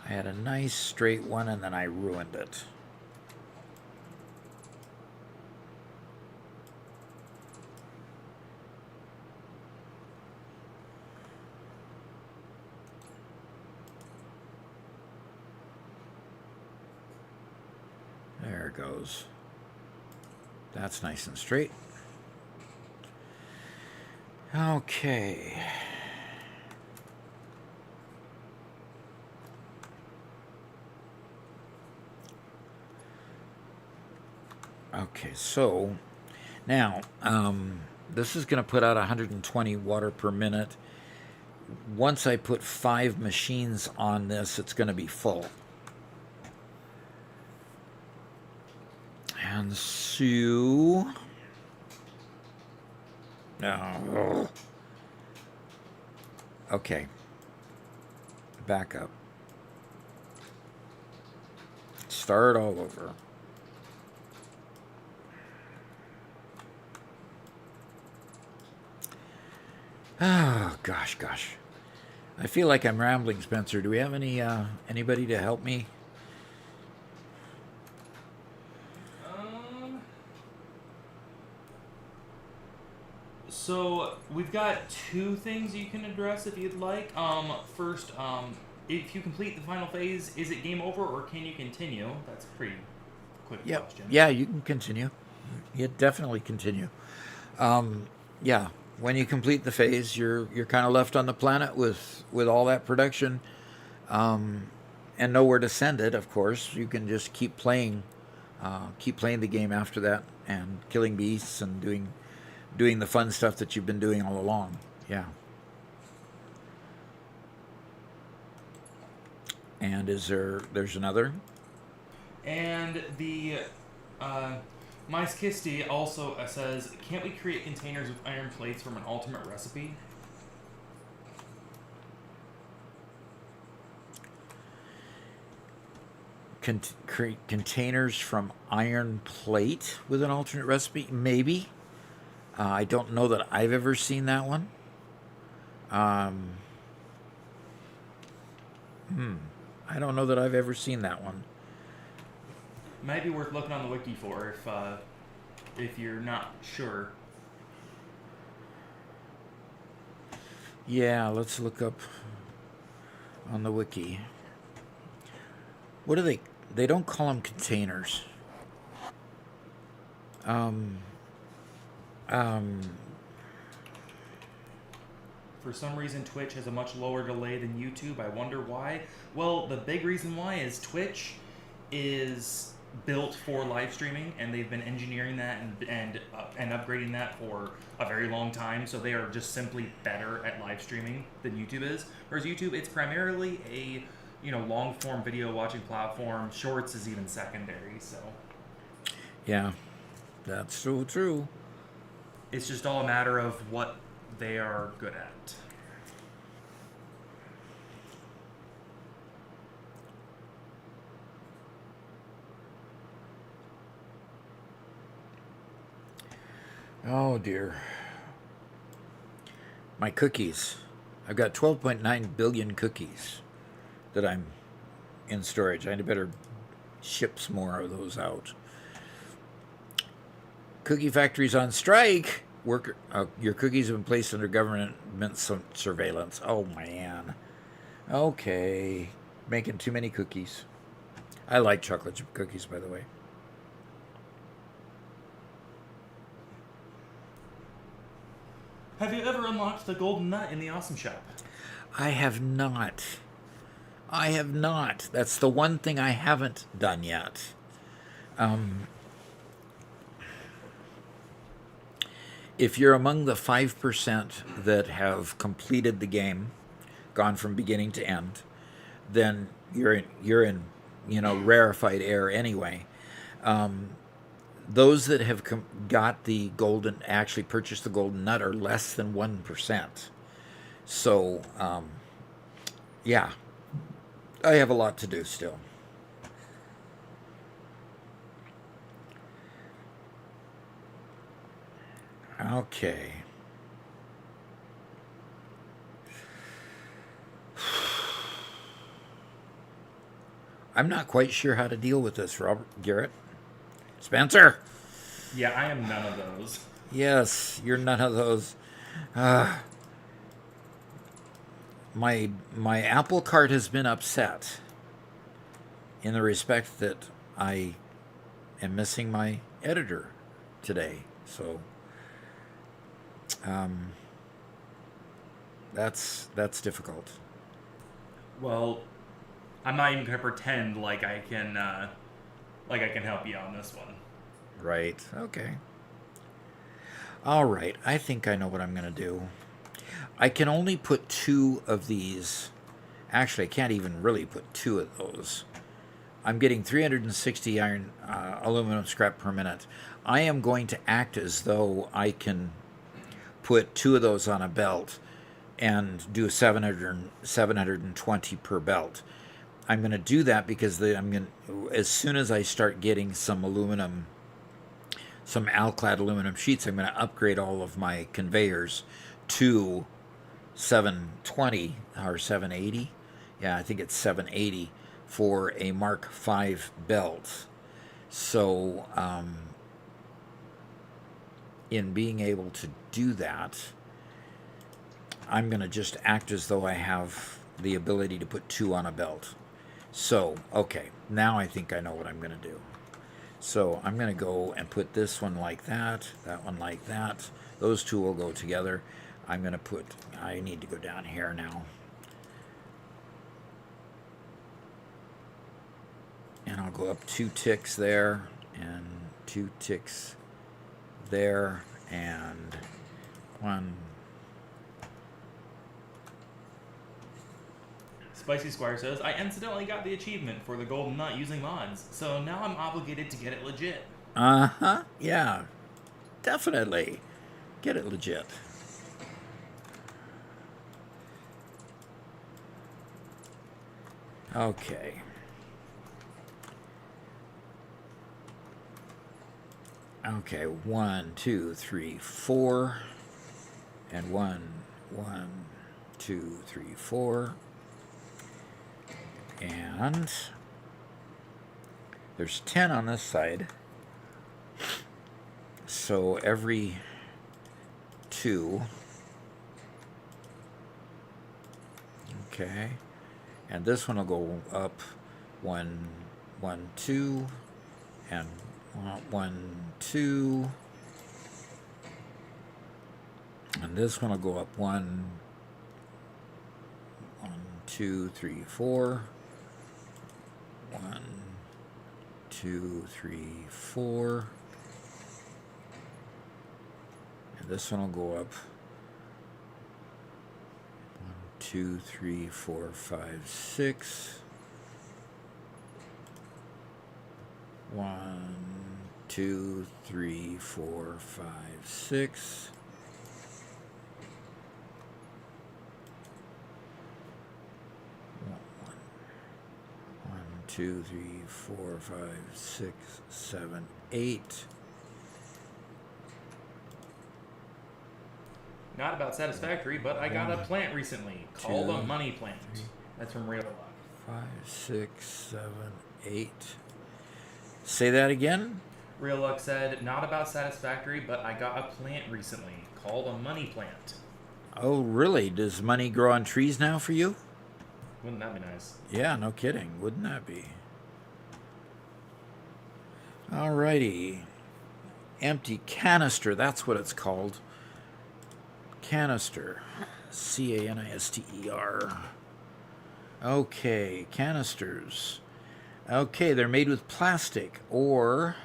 I had a nice straight one and then I ruined it. There it goes. That's nice and straight. Okay. Okay, so now this is going to put out 120 water per minute. Once I put 5 machines on this, it's going to be full. And so... Oh. Okay. Back up. Start all over. Oh, gosh. I feel like I'm rambling, Spencer. Do we have anybody to help me? So we've got 2 things you can address if you'd like. First, if you complete the final phase, is it game over or can you continue? That's a pretty quick question. Yeah, you can continue. You definitely continue. Yeah, when you complete the phase, you're kind of left on the planet with all that production, and nowhere to send it. Of course, you can just keep playing the game after that and killing beasts and doing the fun stuff that you've been doing all along. Yeah. And there's another? And the Mice Kisti also says, can't we create containers with iron plates from an ultimate recipe? Create containers from iron plate with an alternate recipe? Maybe. I don't know that I've ever seen that one. I don't know that I've ever seen that one. Might be worth looking on the wiki for if you're not sure. Yeah, let's look up on the wiki. What do they don't call them containers. For some reason, Twitch has a much lower delay than YouTube. I wonder why. Well, the big reason why is Twitch is built for live streaming, and they've been engineering that and upgrading that for a very long time. So they are just simply better at live streaming than YouTube is. Whereas YouTube, it's primarily a long form video watching platform. Shorts is even secondary. So yeah, that's so true. It's just all a matter of what they are good at. Oh dear. My cookies. I've got 12.9 billion cookies that I'm in storage. I better ship some more of those out. Cookie factories on strike. Your cookies have been placed under government surveillance. Oh, man. Okay. Making too many cookies. I like chocolate chip cookies, by the way. Have you ever unlocked the golden nut in the Awesome Shop? I have not. That's the one thing I haven't done yet. If you're among the 5% that have completed the game, gone from beginning to end, then you're in rarefied air anyway. Those that have got the golden, actually purchased the golden nut, are less than 1%. So, yeah, I have a lot to do still. Okay. I'm not quite sure how to deal with this, Robert Garrett. Spencer! Yeah, I am none of those. Yes, you're none of those. Uh, my apple cart has been upset in the respect that I am missing my editor today. So that's difficult. Well, I'm not even gonna pretend like I can help you on this one. Right. Okay. All right. I think I know what I'm going to do. I can only put 2 of these. Actually, I can't even really put 2 of those. I'm getting 360 aluminum scrap per minute. I am going to act as though I can put 2 of those on a belt and do 720 per belt. I'm going to do that because as soon as I start getting some alclad aluminum sheets, I'm going to upgrade all of my conveyors to 720 or 780. Yeah, I think it's 780 for a Mark V belt. So, in being able to do that, I'm going to just act as though I have the ability to put 2 on a belt. So, okay, now I think I know what I'm going to do. So I'm going to go and put this one like that one like that. Those 2 will go together. I need to go down here now. And I'll go up 2 ticks there, and 2 ticks there, and 1. Spicy Squire says, I incidentally got the achievement for the golden nut using mods, so now I'm obligated to get it legit. Uh-huh. Yeah. Definitely. Get it legit. Okay. Okay, 1, 2, 3, 4. And 1, 2, 3, 4. And there's 10 on this side. So every 2. Okay. And this one will go up 1, 1, 2, and 1, 2. And this one will go up 1, 2, 3, 4. 1, 2, 3, 4. And this one will go up 1, 2, 3, 4, 5, 6. 1, 2, 3, 4, 5, 6. 2, 3, 4, 5, 6, 7, 8. Not about Satisfactory, but I got a plant recently called a money plant. That's from Real Luck. 5, 6, 7, 8. Say that again? Real Luck said, not about Satisfactory, but I got a plant recently called a money plant. Oh, really? Does money grow on trees now for you? Wouldn't that be nice? Yeah, no kidding. Wouldn't that be? Alrighty. Empty canister. That's what it's called. Canister. C-A-N-I-S-T-E-R. Okay, canisters. Okay, they're made with plastic or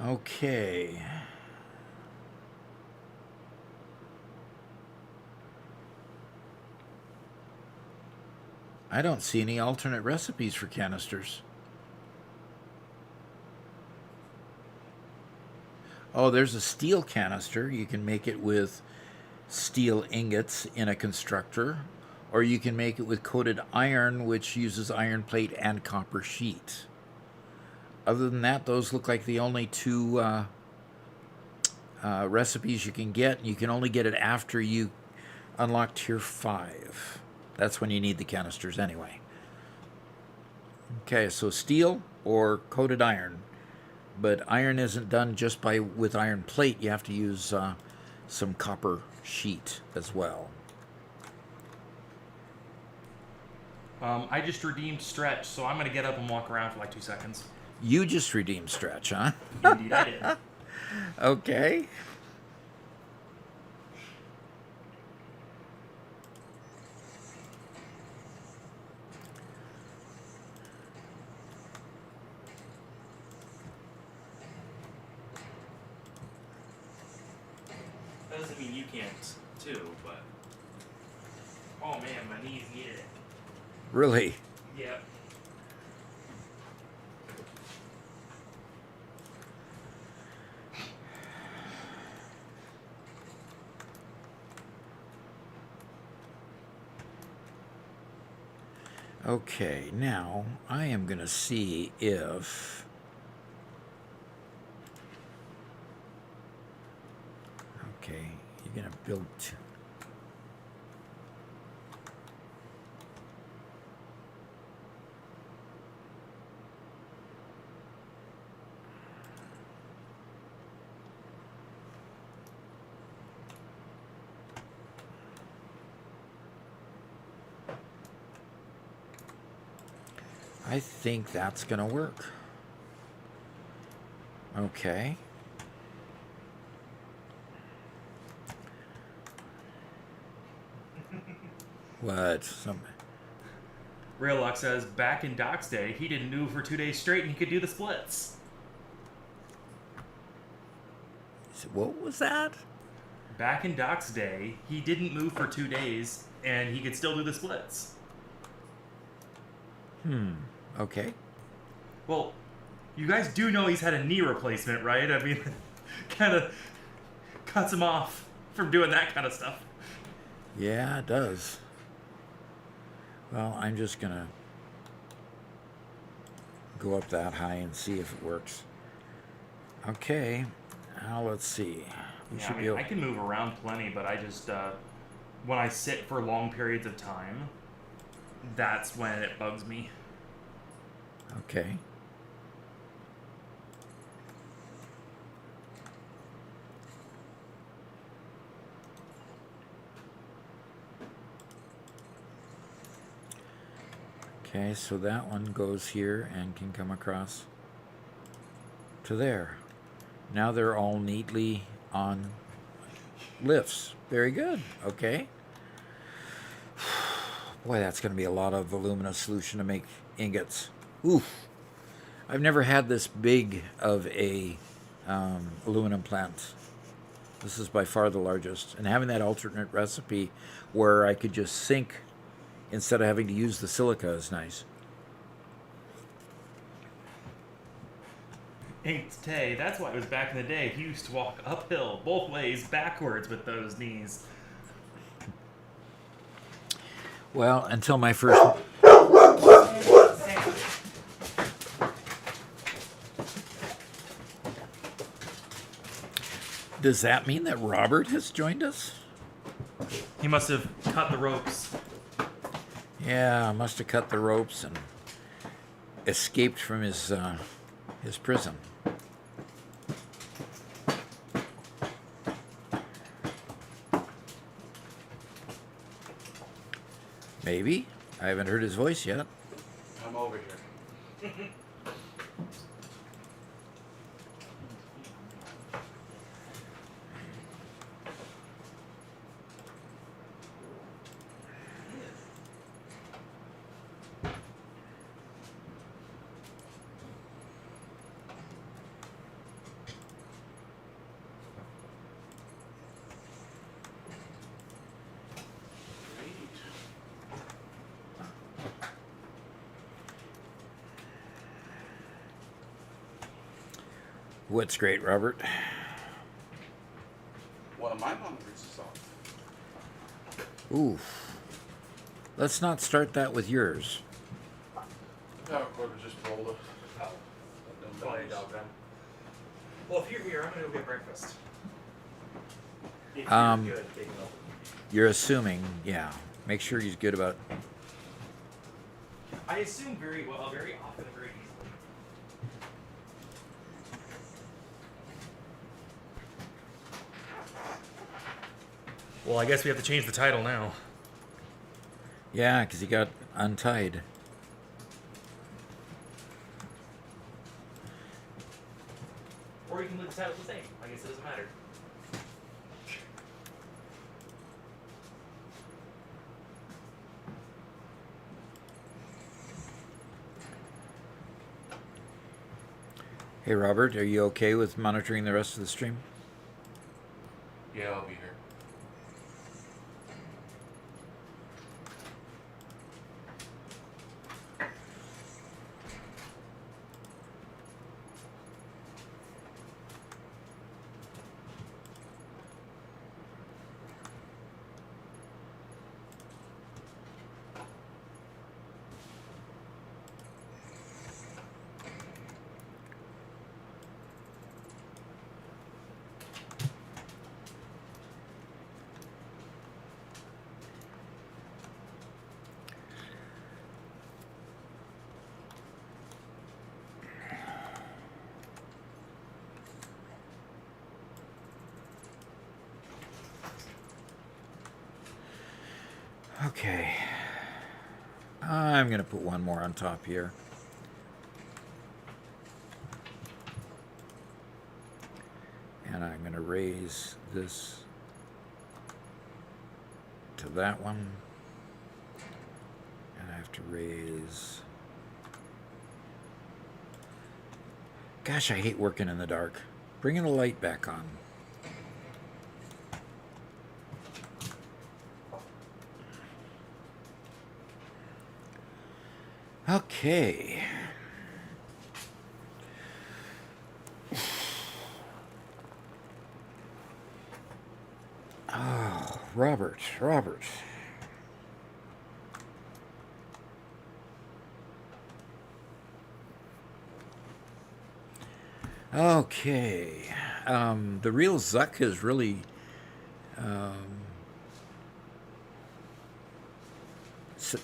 Okay. I don't see any alternate recipes for canisters. Oh, there's a steel canister. You can make it with steel ingots in a constructor, or you can make it with coated iron, which uses iron plate and copper sheet. Other than that, those look like the only two recipes you can get. You can only get it after you unlock tier 5. That's when you need the canisters anyway. Okay, so steel or coated iron. But iron isn't done just with iron plate. You have to use some copper sheet as well. I just redeemed Stretch, so I'm going to get up and walk around for like 2 seconds. You just redeemed Stretch, huh? Indeed, I did. Okay. That doesn't mean you can't, too, but... Oh man, my knees needed it. Really? Yep. Okay, now I am going to see if... Okay, you're going to build... I think that's going to work. Okay. What? Raillock says, back in Doc's day, he didn't move for 2 days straight and he could do the splits. What was that? Back in Doc's day, he didn't move for 2 days and he could still do the splits. Okay. Well, you guys do know he's had a knee replacement, right? I mean, kind of cuts him off from doing that kind of stuff. Yeah, it does. Well, I'm just going to go up that high and see if it works. Okay. Now let's see. I can move around plenty, but I just, when I sit for long periods of time, that's when it bugs me. Okay. Okay, so that one goes here and can come across to there. Now they're all neatly on lifts. Very good. Okay. Boy, that's going to be a lot of voluminous solution to make ingots. Oof. I've never had this big of a aluminum plant. This is by far the largest. And having that alternate recipe where I could just sink instead of having to use the silica is nice. Ain't Tay, that's why it was back in the day. He used to walk uphill, both ways, backwards with those knees. Well, until my first... Does that mean that Robert has joined us? He must have cut the ropes. Yeah, must have cut the ropes and escaped from his prison. Maybe. I haven't heard his voice yet. I'm over here. What's great, Robert? One of my monitors is off. Oof. Let's not start that with yours. Power cord was just rolled. Oh. Probably a dog then. Well, if you're here, I'm gonna go get breakfast. If Um, you're good, big milk. You're assuming, yeah. Make sure he's good about. I assume very well, very often, and very easily. Well, I guess we have to change the title now. Yeah, because he got untied. Or you can leave the title the same. I guess it doesn't matter. Hey, Robert, are you okay with monitoring the rest of the stream? Yeah, I'll be here. Okay. I'm going to put one more on top here. And I'm going to raise this to that one. And I have to raise... Gosh, I hate working in the dark. Bringing the light back on. Okay. Oh, Robert. Okay. The real Zuck has really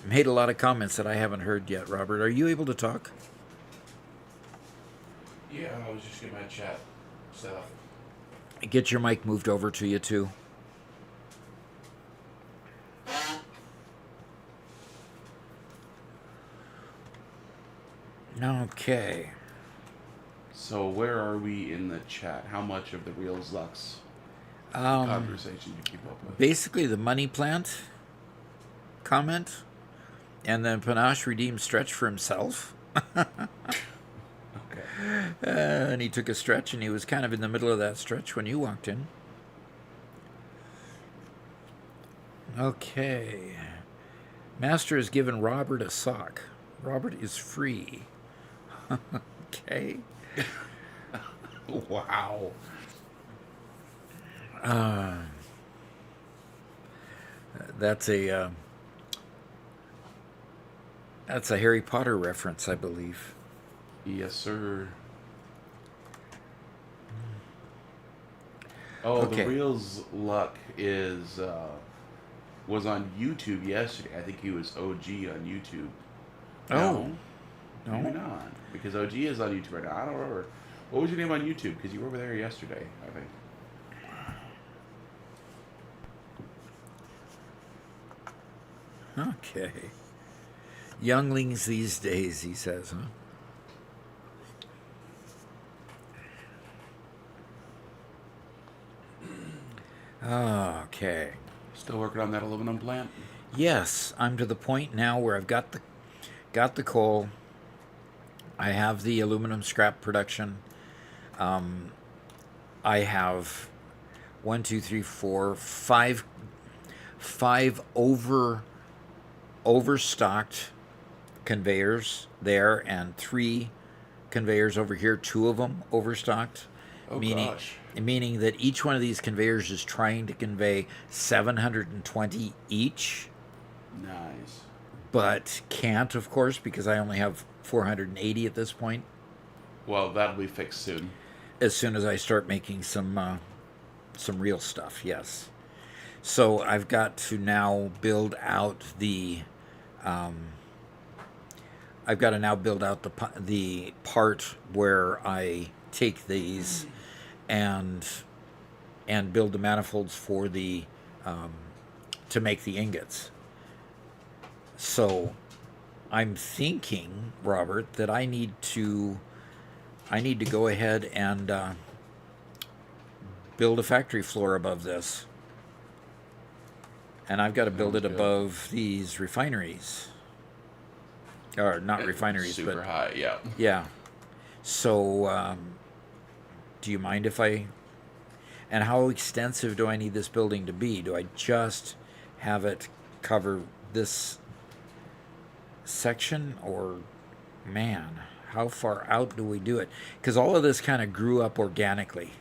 made a lot of comments that I haven't heard yet, Robert. Are you able to talk? Yeah, I was just getting my chat set up. Get your mic moved over to you, too. Okay. So where are we in the chat? How much of the real Zucks conversation you keep up with? Basically, the money plant comment, and then Panache redeemed stretch for himself. Okay. And he took a stretch, and he was kind of in the middle of that stretch when you walked in. Okay. Master has given Robert a sock. Robert is free. Okay. Wow. That's a Harry Potter reference, I believe. Yes, sir. Oh, Okay. the Reels Luck is was on YouTube yesterday. I think he was OG on YouTube. Oh. No, maybe No? not. Because OG is on YouTube right now. I don't remember. What was your name on YouTube? Because you were over there yesterday, I think. Okay. Younglings these days, he says, huh? Okay. Still working on that aluminum plant? Yes, I'm to the point now where I've got the coal. I have the aluminum scrap production. I have 1, 2, 3, 4, 5 overstocked conveyors there, and 3 conveyors over here. 2 of them overstocked. Oh meaning, gosh. meaning that each one of these conveyors is trying to convey 720 each, Nice. but can't, of course, because I only have 480 at this point. Well, that'll be fixed soon. As soon as I start making some real stuff, yes. So I've got to now build out the. I've got to now build out the part where I take these and build the manifolds for the to make the ingots. So I'm thinking, Robert, that I need to go ahead and build a factory floor above this. And I've got to build Sounds it good. above these refineries. Or not refineries, Super but high, yeah. yeah. So, do you mind if I... And how extensive do I need this building to be? Do I just have it cover this section? Or, man, how far out do we do it? Because all of this kind of grew up organically.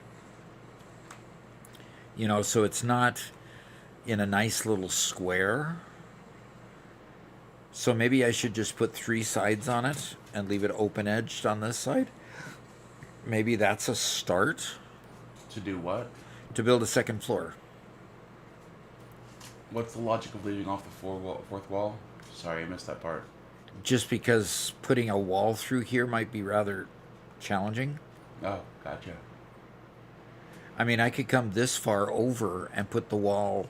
You know, so it's not in a nice little square. So maybe I should just put 3 sides on it and leave it open-edged on this side. Maybe that's a start. To do what? To build a second floor. What's the logic of leaving off the fourth wall? Sorry, I missed that part. Just because putting a wall through here might be rather challenging. Oh, gotcha. I mean, I could come this far over and put the wall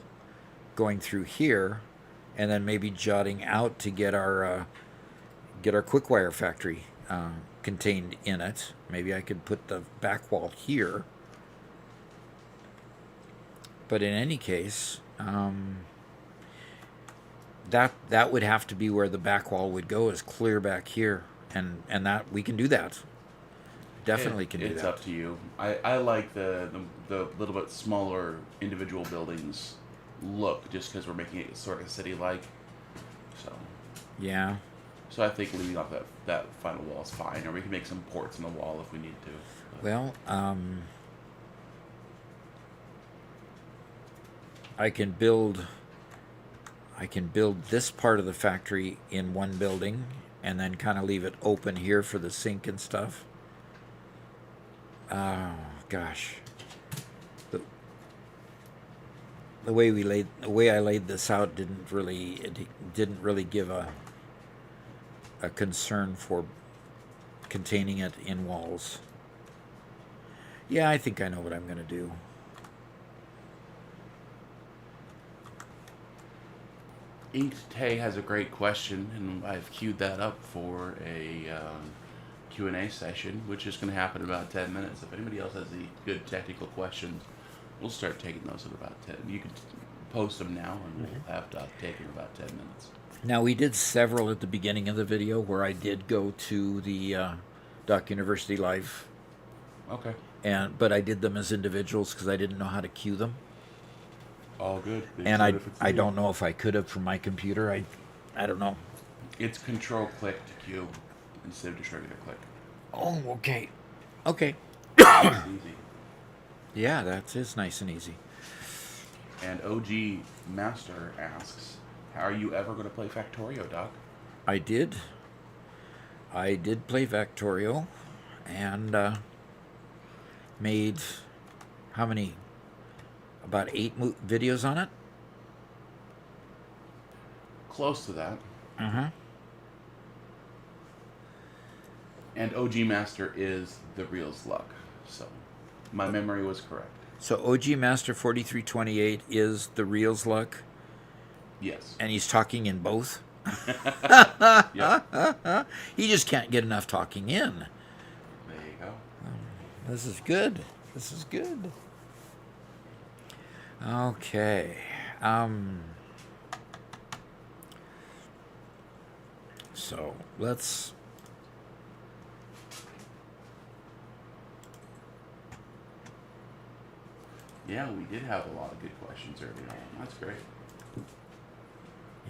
going through here, and then maybe jutting out to get our quick wire factory contained in it. Maybe I could put the back wall here. But in any case, that would have to be where the back wall would go, is clear back here, and that we can do that. Definitely can do that. It's up to you. I like the little bit smaller individual buildings look, just because we're making it sort of city-like. So Yeah. so I think leaving off that final wall is fine, or we can make some ports on the wall if we need to. But Well, I can build this part of the factory in one building, and then kind of leave it open here for the sink and stuff. Oh gosh, the way I laid this out didn't really give a concern for containing it in walls. Yeah, I think I know what I'm going to do. Inked Tay has a great question, and I've queued that up for a Q&A session, which is going to happen in about 10 minutes. If anybody else has any good technical questions, we'll start taking those in about 10. You can post them now, and we'll have to take in about 10 minutes. Now, we did several at the beginning of the video where I did go to the Duck University Live, Okay. but I did them as individuals because I didn't know how to queue them. All good. And I don't know if I could have from my computer. I don't know. It's Control-click to queue instead of just regular click. Oh, okay. Okay. It's easy. Yeah, that is nice and easy. And OG Master asks, are you ever going to play Factorio, Doc? I did play Factorio, and made how many? About 8 videos on it. Close to that. Uh-huh. And OG Master is the Reels Luck. So my memory was correct. So OG Master 4328 is the Reels Luck, Yes. and he's talking in both. Yep. He just can't get enough talking in. There you go. This is good. This is good. Okay. So let's. Yeah, we did have a lot of good questions early on. That's great.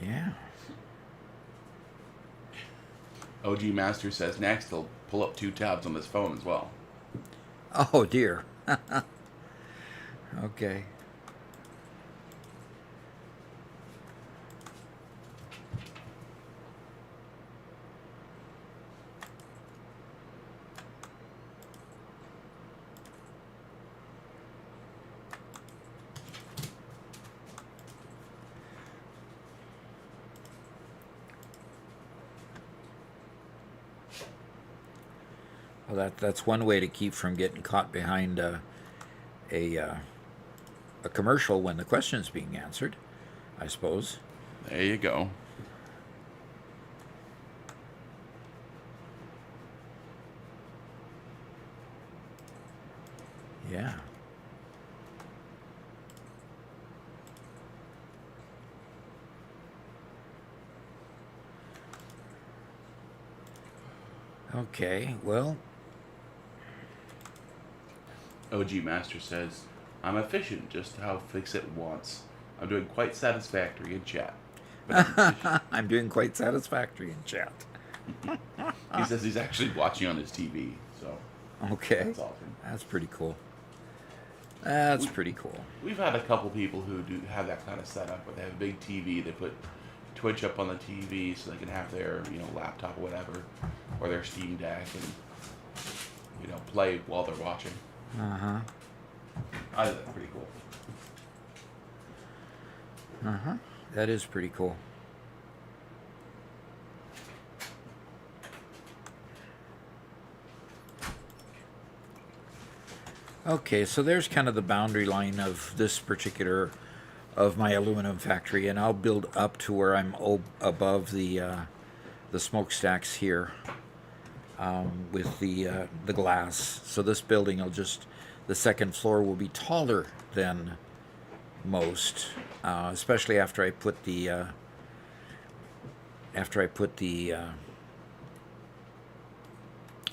Yeah. OG Master says next he'll pull up 2 tabs on his phone as well. Oh dear. Okay. Well, that's one way to keep from getting caught behind a commercial when the question is being answered, I suppose. There you go. Yeah. Okay, well, OG Master says, I'm efficient just how Fix-It wants. I'm doing quite satisfactory in chat. But I'm efficient. I'm doing quite satisfactory in chat. He says he's actually watching on his TV, so Okay. that's awesome. That's pretty cool. That's pretty cool. We've had a couple people who do have that kind of setup where they have a big TV, they put Twitch up on the TV so they can have their, laptop or whatever, or their Steam Deck and, play while they're watching. Uh-huh. I think that's pretty cool. Uh-huh. That is pretty cool. Okay, so there's kind of the boundary line of this particular, of my aluminum factory, and I'll build up to where I'm above the smokestacks here, with the glass. So this building will the second floor will be taller than most, especially after I put the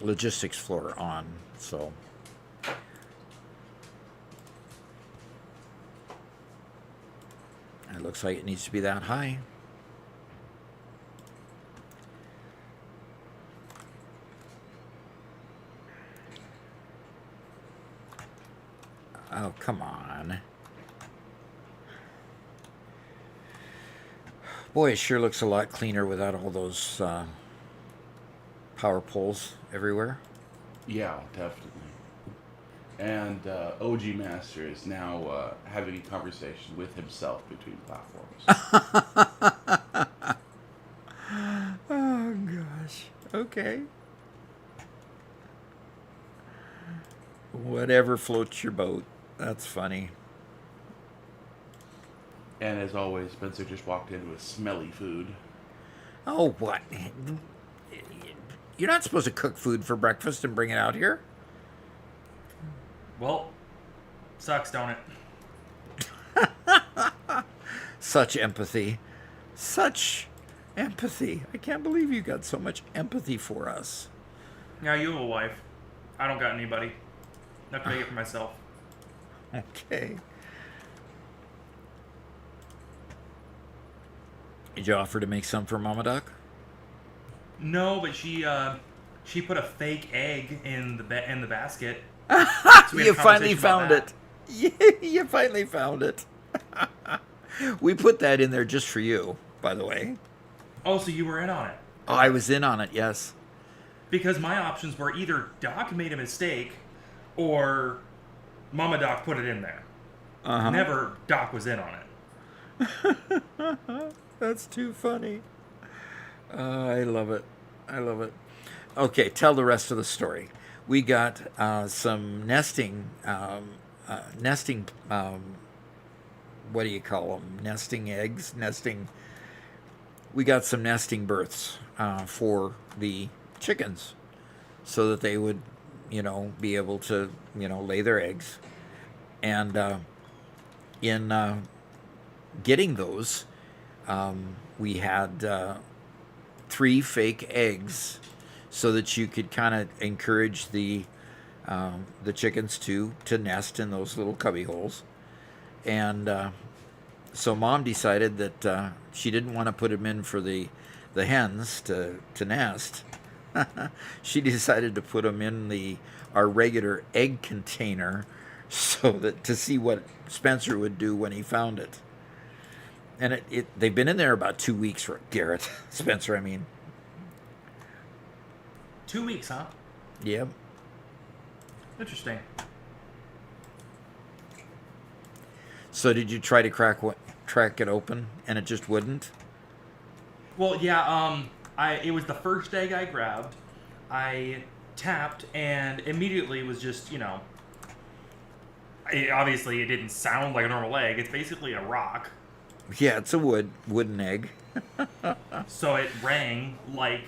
logistics floor on. So. It looks like it needs to be that high. Oh, come on. Boy, it sure looks a lot cleaner without all those power poles everywhere. Yeah, definitely. And OG Master is now having a conversation with himself between platforms. Oh, gosh. Okay. Whatever floats your boat. That's funny. And as always, Spencer just walked in with smelly food. Oh, what? You're not supposed to cook food for breakfast and bring it out here. Well, sucks, don't it? Such empathy. Such empathy. I can't believe you got so much empathy for us. Yeah, you have a wife. I don't got anybody. Not gonna make it for myself. Okay. Did you offer to make some for Mama Duck? No, but she put a fake egg in the basket. So You finally found it. You finally found it. We put that in there just for you, by the way. Oh, so you were in on it? Oh, I was in on it, yes. Because my options were either Doc made a mistake, or Mama Doc put it in there. Uh-huh. Never Doc was in on it. That's too funny. I love it. I love it. Okay, tell the rest of the story. We got some nesting, what do you call them? Nesting eggs? We got some nesting berths for the chickens so that they would, be able to, lay their eggs. And in getting those, we had 3 fake eggs so that you could kind of encourage the chickens to nest in those little cubby holes. And so Mom decided that she didn't want to put them in for the hens to nest. She decided to put them in our regular egg container so that to see what Spencer would do when he found it. And they've been in there about 2 weeks for Garrett. Spencer, I mean. 2 weeks, huh? Yep. Interesting. So did you try to crack it open and it just wouldn't? Well, yeah, it was the first egg I grabbed. I tapped and immediately was just, obviously it didn't sound like a normal egg. It's basically a rock. Yeah, it's a wooden egg. So it rang like,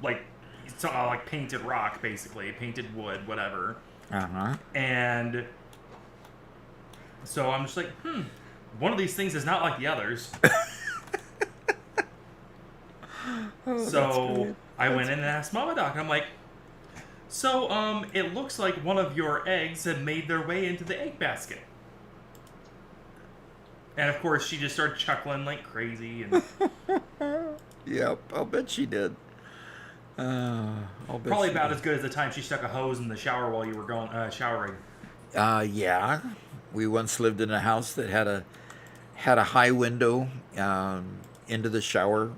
like painted rock, basically. Painted wood, whatever. Uh-huh. And so I'm just like, one of these things is not like the others. So I went in and asked Mama Doc, and I'm like, so, it looks like one of your eggs have made their way into the egg basket. And of course, she just started chuckling like crazy. And Yep, I'll bet she did. probably about as good as the time she stuck a hose in the shower while you were going showering. Yeah. We once lived in a house that had a high window into the shower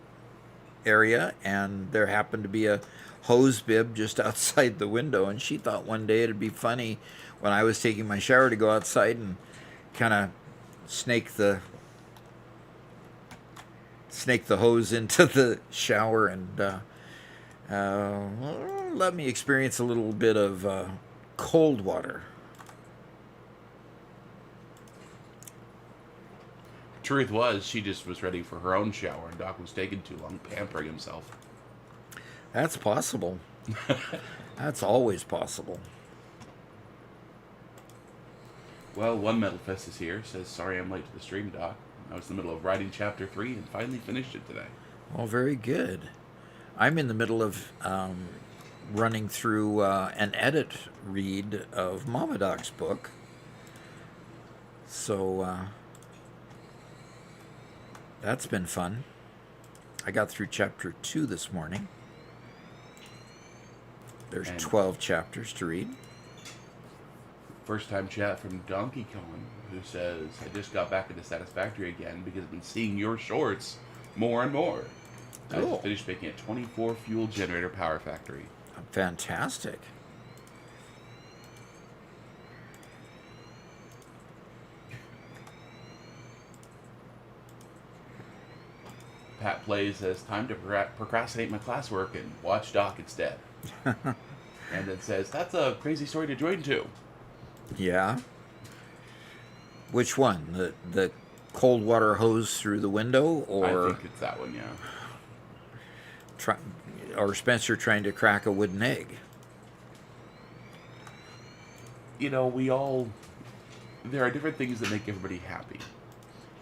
area, and there happened to be a hose bib just outside the window, and she thought one day it'd be funny when I was taking my shower to go outside and kind of snake the hose into the shower and let me experience a little bit of cold water. Truth was, she just was ready for her own shower, and Doc was taking too long pampering himself. That's possible. That's always possible. Well, one Metal Fest is here. Says, sorry I'm late to the stream, Doc. I was in the middle of writing Chapter 3 and finally finished it today. Well, very good. I'm in the middle of running through an edit read of Mama Doc's book. So that's been fun. I got through Chapter 2 this morning. There's 12 chapters to read. First time chat from Donkey Kong, who says, I just got back into Satisfactory again because I've been seeing your shorts more and more. I Cool. just finished making a 24 fuel generator power factory. Fantastic. Pat Plays says, time to procrastinate my classwork and watch Doc instead. And then says, that's a crazy story to join to. Yeah. Which one? The cold water hose through the window, or I think it's that one, yeah. or Spencer trying to crack a wooden egg? There are different things that make everybody happy.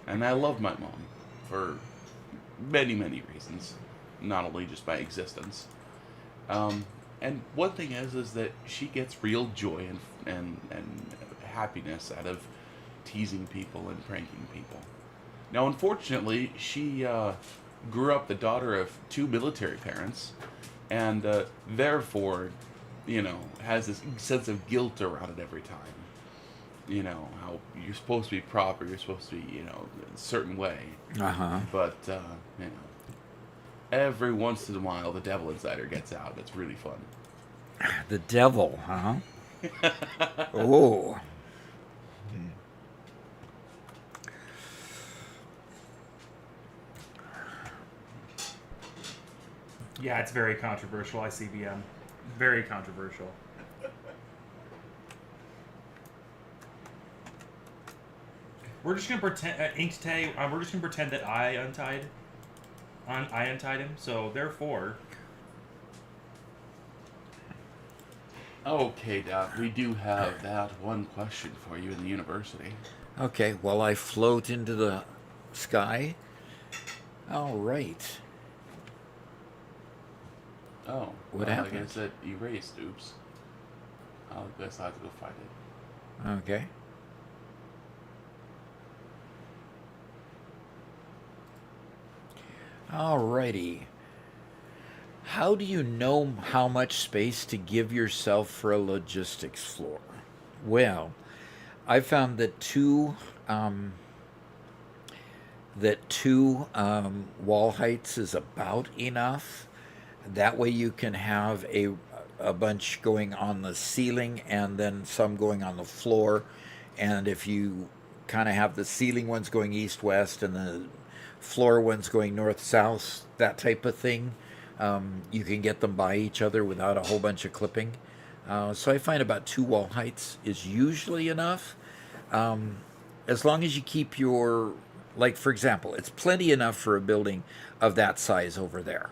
And I love my mom for many, many reasons. Not only just by existence. And one thing is that she gets real joy and happiness out of teasing people and pranking people. Now, unfortunately, she grew up the daughter of 2 military parents, and therefore, has this sense of guilt around it every time. How you're supposed to be proper, you're supposed to be, a certain way. Uh-huh. But, every once in a while, the devil inside her gets out. It's really fun. The devil, huh? Oh. Yeah, it's very controversial, ICBM. Very controversial. We're just gonna pretend, Inkstay, we're just gonna pretend that I untied him, so therefore... Okay, Doc, we do have that one question for you in the university. Okay, while I float into the sky. All right. Oh, What well, happened? I guess it erased. Oops. I guess I have to go find it. Okay. Alrighty. How do you know how much space to give yourself for a logistics floor? Well, I found that two wall heights is about enough. That way you can have a bunch going on the ceiling and then some going on the floor. And if you kind of have the ceiling ones going east west and the floor ones going north south, that type of thing, you can get them by each other without a whole bunch of clipping. So I find about 2 wall heights is usually enough. As long as you keep your, like for example, it's plenty enough for a building of that size over there.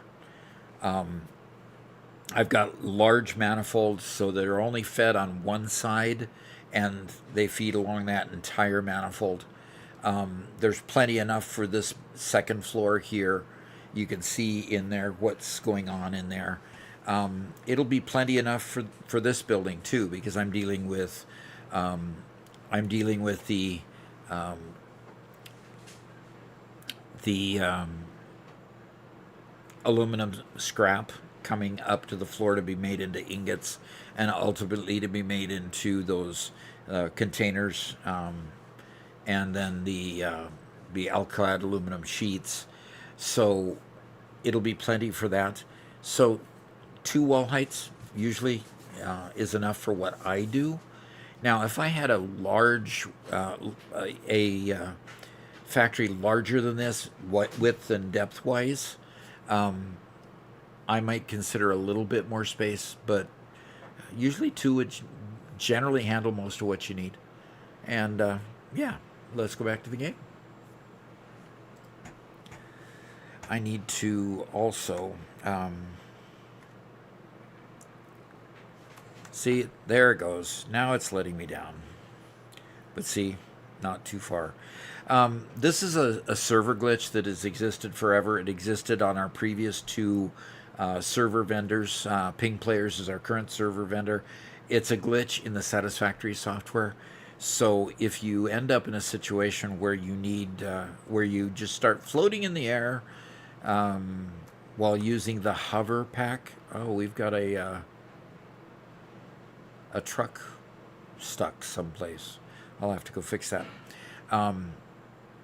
I've got large manifolds, so they're only fed on one side, and they feed along that entire manifold. There's plenty enough for this second floor here. You can see in there what's going on in there. It'll be plenty enough for this building too, because I'm dealing with the aluminum scrap coming up to the floor to be made into ingots and ultimately to be made into those containers, and then the alclad aluminum sheets. So it'll be plenty for that. So 2 wall heights usually is enough for what I do. Now, if I had a large factory larger than this, what width and depth wise, I might consider a little bit more space, but usually 2 would generally handle most of what you need. And yeah, let's go back to the game. I need to also see, there it goes. Now it's letting me down. But see, not too far. This is a server glitch that has existed forever. It existed on our previous 2 server vendors. Ping Players is our current server vendor. It's a glitch in the Satisfactory software. So if you end up in a situation where you need, where you just start floating in the air while using the hover pack. Oh, we've got a truck stuck someplace. I'll have to go fix that.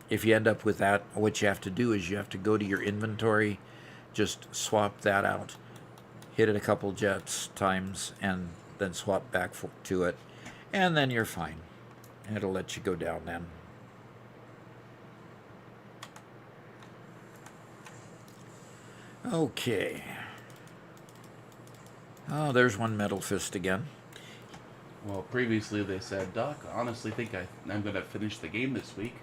If you end up with that, what you have to do is you have to go to your inventory, just swap that out, hit it a couple times, and then swap back to it, and then you're fine. It'll let you go down then. Okay. Oh, there's one metal fist again. Well, previously they said, Doc, I honestly think I'm going to finish the game this week.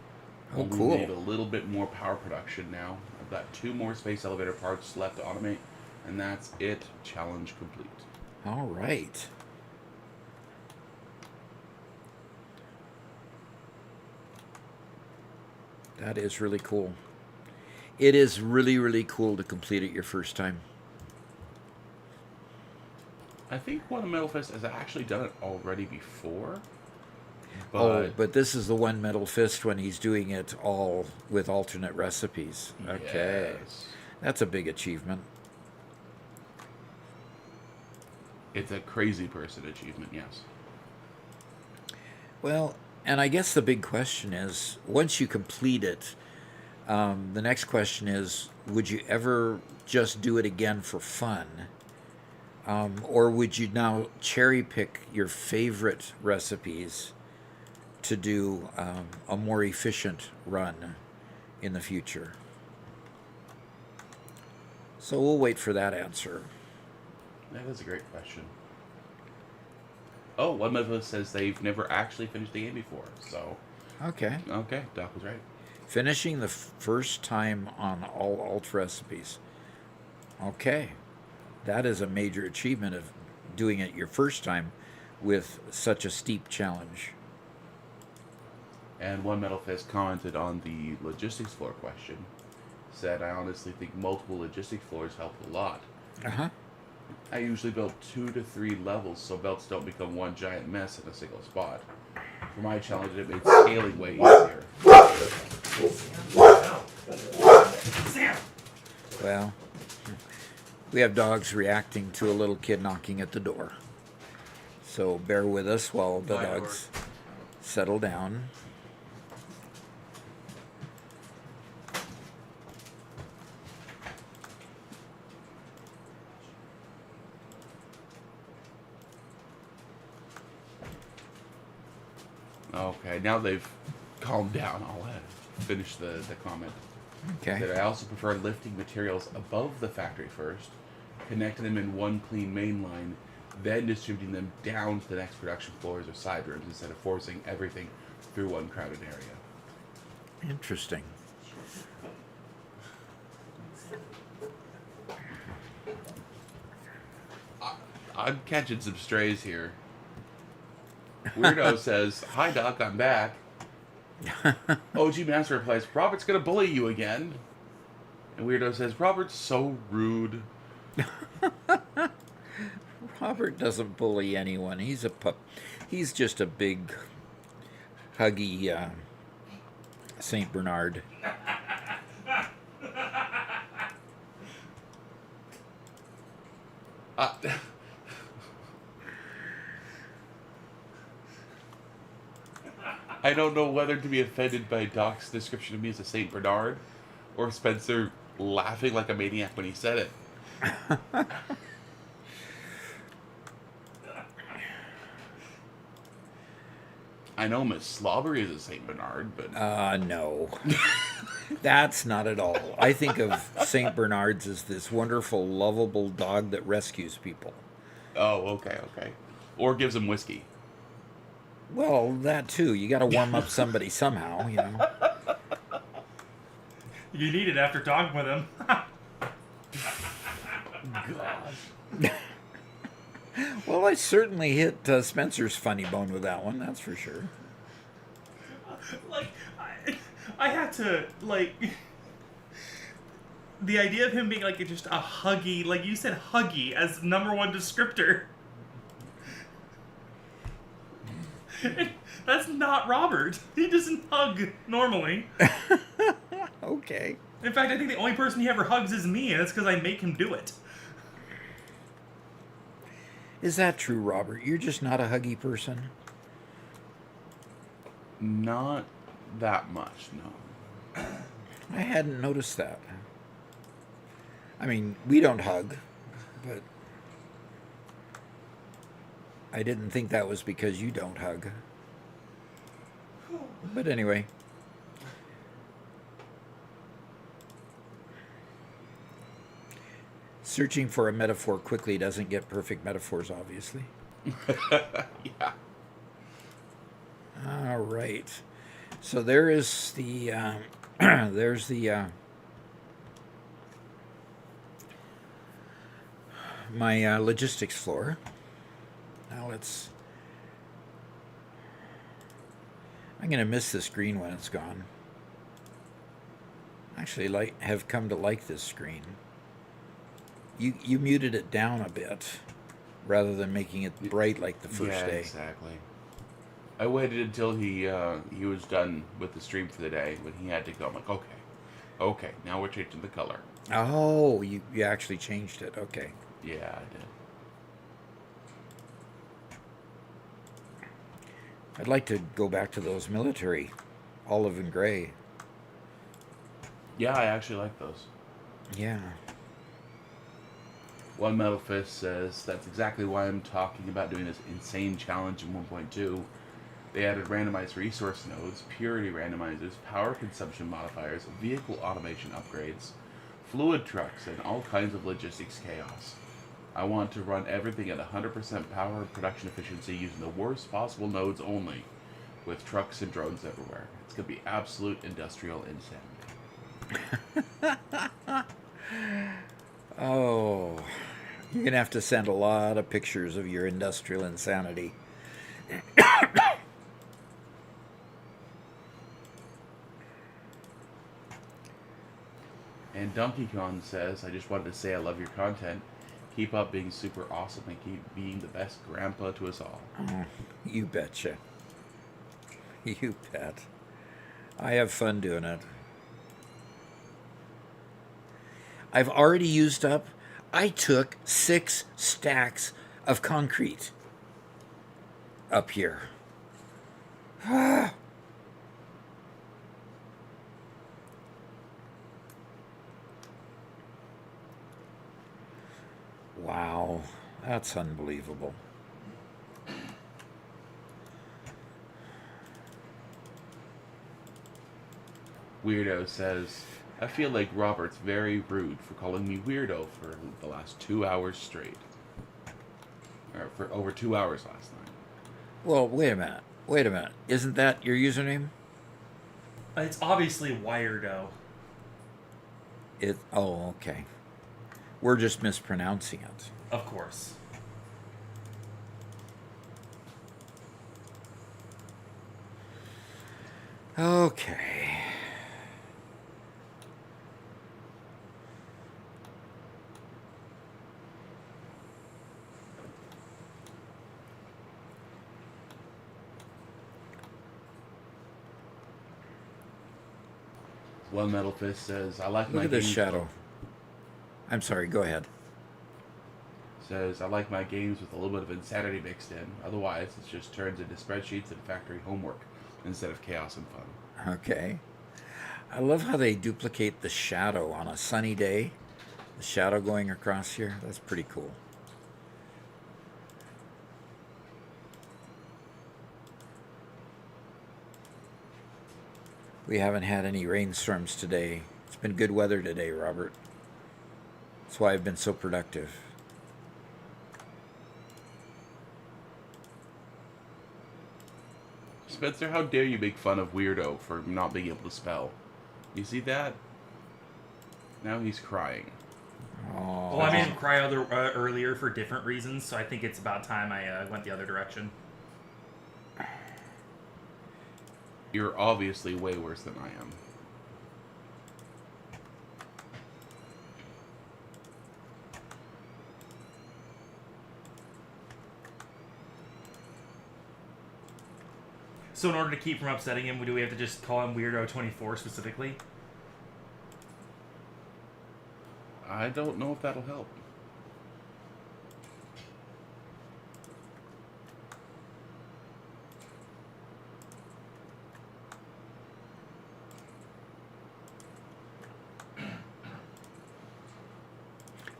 Oh, We cool. need a little bit more power production now. I've got 2 more space elevator parts left to automate, and that's it. Challenge complete. All right. That is really cool. It is really, really cool to complete it your first time. I think one of Metal Fist has actually done it already before. But this is the one metal fist when he's doing it all with alternate recipes. Okay. Yes. That's a big achievement. It's a crazy person achievement, yes. Well, and I guess the big question is, once you complete it, the next question is, would you ever just do it again for fun? Or would you now cherry pick your favorite recipes to do a more efficient run in the future? So we'll wait for that answer. That is a great question. Oh, one of us says they've never actually finished the game before, so... Okay. Okay, Doc was right. Finishing the first time on all alt recipes. Okay. That is a major achievement of doing it your first time with such a steep challenge. And one Metal Fist commented on the logistics floor question. Said, I honestly think multiple logistics floors help a lot. Uh-huh. I usually build 2 to 3 levels so belts don't become one giant mess in a single spot. For my challenge, it made scaling way easier. Well, we have dogs reacting to a little kid knocking at the door. So bear with us while the dogs settle down. Okay, now they've calmed down. I'll finish the comment. Okay. That I also prefer lifting materials above the factory first, connecting them in one clean main line, then distributing them down to the next production floors or side rooms instead of forcing everything through one crowded area. Interesting. I'm catching some strays here. Weirdo says, "Hi Doc, I'm back." OG Master replies, "Robert's gonna bully you again." And Weirdo says, "Robert's so rude." Robert doesn't bully anyone. He's a pup. He's just a big, huggy Saint Bernard. I don't know whether to be offended by Doc's description of me as a Saint Bernard, or Spencer laughing like a maniac when he said it. I know Miss Slobbery is a Saint Bernard, but No. That's not at all. I think of Saint Bernards as this wonderful, lovable dog that rescues people. oh, okay. Or gives him whiskey. Well, that too. You got to warm up somebody somehow, you know. You need it after talking with him. Gosh. Well, I certainly hit Spencer's funny bone with that one, that's for sure. Like, I had to, like, the idea of him being, like, just a huggy, like you said, huggy as number one descriptor. That's not Robert. He doesn't hug normally. Okay. In fact, I think the only person he ever hugs is me, and it's because I make him do it. Is that true, Robert? You're just not a huggy person? Not that much, no. I hadn't noticed that. I mean, we don't hug, but I didn't think that was because you don't hug. But anyway. Searching for a metaphor quickly doesn't get perfect metaphors, obviously. Yeah. All right. So there is the there's the my logistics floor. Now I'm gonna miss this screen when it's gone. Actually, have come to like this screen. You muted it down a bit, rather than making it bright like the first day. Exactly. I waited until he was done with the stream for the day when he had to go. I'm like, okay, now we're changing the color. Oh, you actually changed it. Okay. Yeah, I did. I'd like to go back to those military, olive and gray. Yeah, I actually like those. Yeah. One Metal Fist says, "That's exactly why I'm talking about doing this insane challenge in 1.2. They added randomized resource nodes, purity randomizers, power consumption modifiers, vehicle automation upgrades, fluid trucks, and all kinds of logistics chaos. I want to run everything at 100% power and production efficiency using the worst possible nodes only, with trucks and drones everywhere. It's going to be absolute industrial insanity." Oh, you're going to have to send a lot of pictures of your industrial insanity. And Donkey Kong says, "I just wanted to say I love your content. Keep up being super awesome and keep being the best grandpa to us all." Oh, you betcha. You bet. I have fun doing it. I've already used up, I took 6 stacks of concrete up here. Wow, that's unbelievable. Weirdo says, I feel like Robert's very rude for calling me weirdo for the last 2 hours straight. Or for over 2 hours last night. Well, wait a minute. Wait a minute. Isn't that your username? It's obviously Wirdo. Oh, okay. We're just mispronouncing it. Of course. Okay. One Metal Fist says, I like Look my at this games. shadow. I'm sorry, go ahead. Says, I like my games with a little bit of insanity mixed in. Otherwise, it just turns into spreadsheets and factory homework instead of chaos and fun. Okay. I love how they duplicate the shadow on a sunny day. The shadow going across here. That's pretty cool. We haven't had any rainstorms today. It's been good weather today, Robert. That's why I've been so productive. Spencer, how dare you make fun of Weirdo for not being able to spell? You see that? Now he's crying. Oh, Well, I made him cry earlier for different reasons, so I think it's about time I went the other direction. You're obviously way worse than I am. So in order to keep from upsetting him, do we have to just call him Weirdo24 specifically? I don't know if that'll help.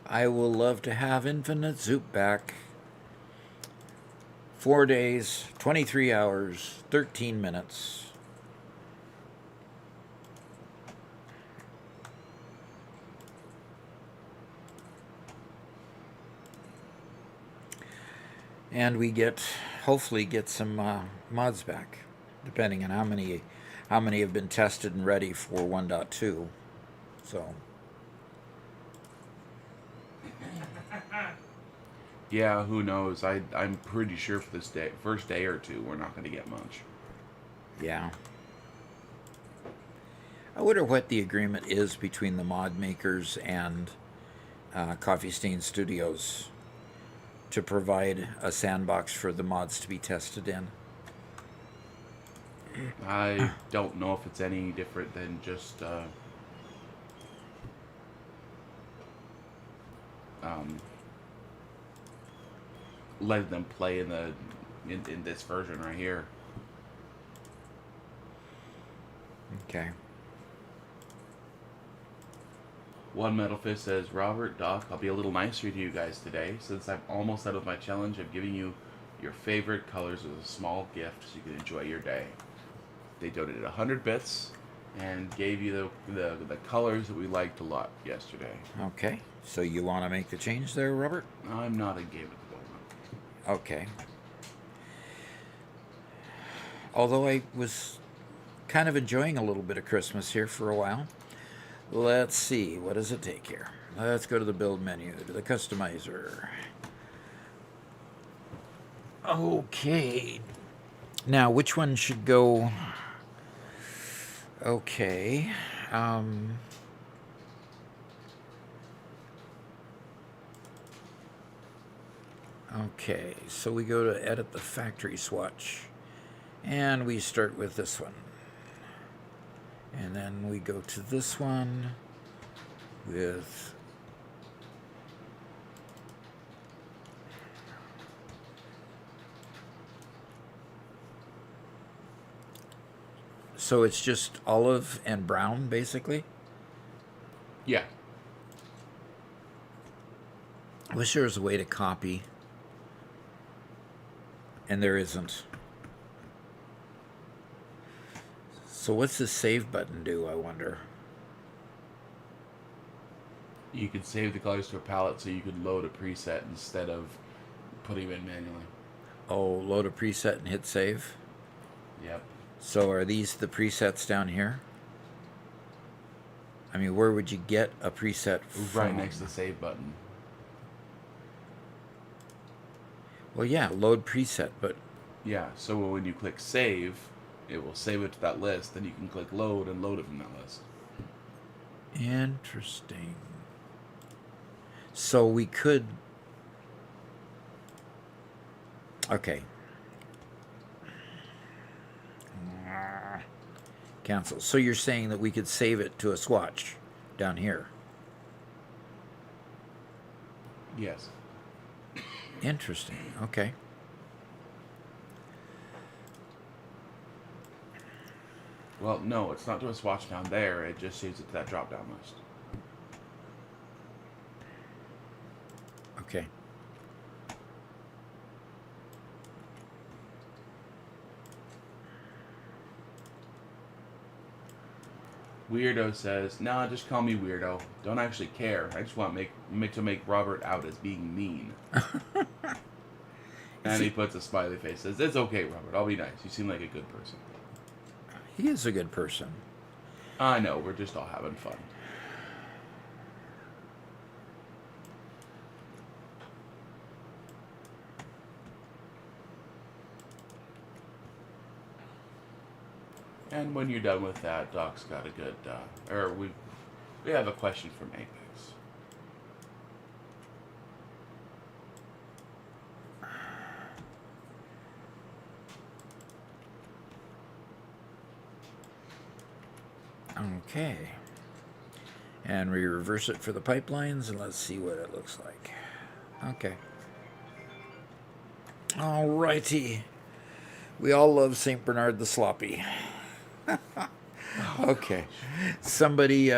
I will love to have Infinite Zoop back. 4 days, 23 hours, 13 minutes. And we hopefully get some mods back, depending on how many have been tested and ready for 1.2. So. Yeah, who knows? I'm pretty sure for this first day or two, we're not going to get much. Yeah. I wonder what the agreement is between the mod makers and Coffee Stain Studios to provide a sandbox for the mods to be tested in. I don't know if it's any different than just letting them play in this version right here. Okay. One Metal Fist says, Robert, Doc, I'll be a little nicer to you guys today. Since I'm almost out of my challenge, I'm giving you your favorite colors as a small gift so you can enjoy your day. They donated 100 bits and gave you the colors that we liked a lot yesterday. Okay. So you want to make the change there, Robert? I'm not in game at the moment. Okay. Although I was kind of enjoying a little bit of Christmas here for a while. Let's see, what does it take here? Let's go to the build menu, to the customizer. Okay. Now, which one should go? Okay. Okay, so we go to edit the factory swatch. And we start with this one. And then we go to this one with So it's just olive and brown, basically? Yeah. I wish there was a way to copy. And there isn't. So what's the save button do, I wonder? You could save the colors to a palette so you could load a preset instead of putting them in manually. Oh, load a preset and hit save? Yep. So are these the presets down here? I mean, where would you get a preset from? Right next to the save button. Well, yeah, load preset, but... Yeah, so when you click save, it will save it to that list. Then you can click load and load it from that list. Interesting. So we could... Okay. Cancel. So you're saying that we could save it to a swatch down here? Yes. Interesting. Okay. Well, no, it's not to a swatch down there. It just saves it to that drop-down list. Okay. Weirdo says, "Nah, just call me Weirdo. Don't actually care. I just want to make Robert out as being mean." And he puts a smiley face. Says, "It's okay, Robert. I'll be nice. You seem like a good person." He is a good person. I know. We're just all having fun. And when you're done with that, Doc's got a good, we have a question from Apex. Okay. And we reverse it for the pipelines, and let's see what it looks like. Okay. Alrighty. We all love St. Bernard the Sloppy. Okay. Somebody,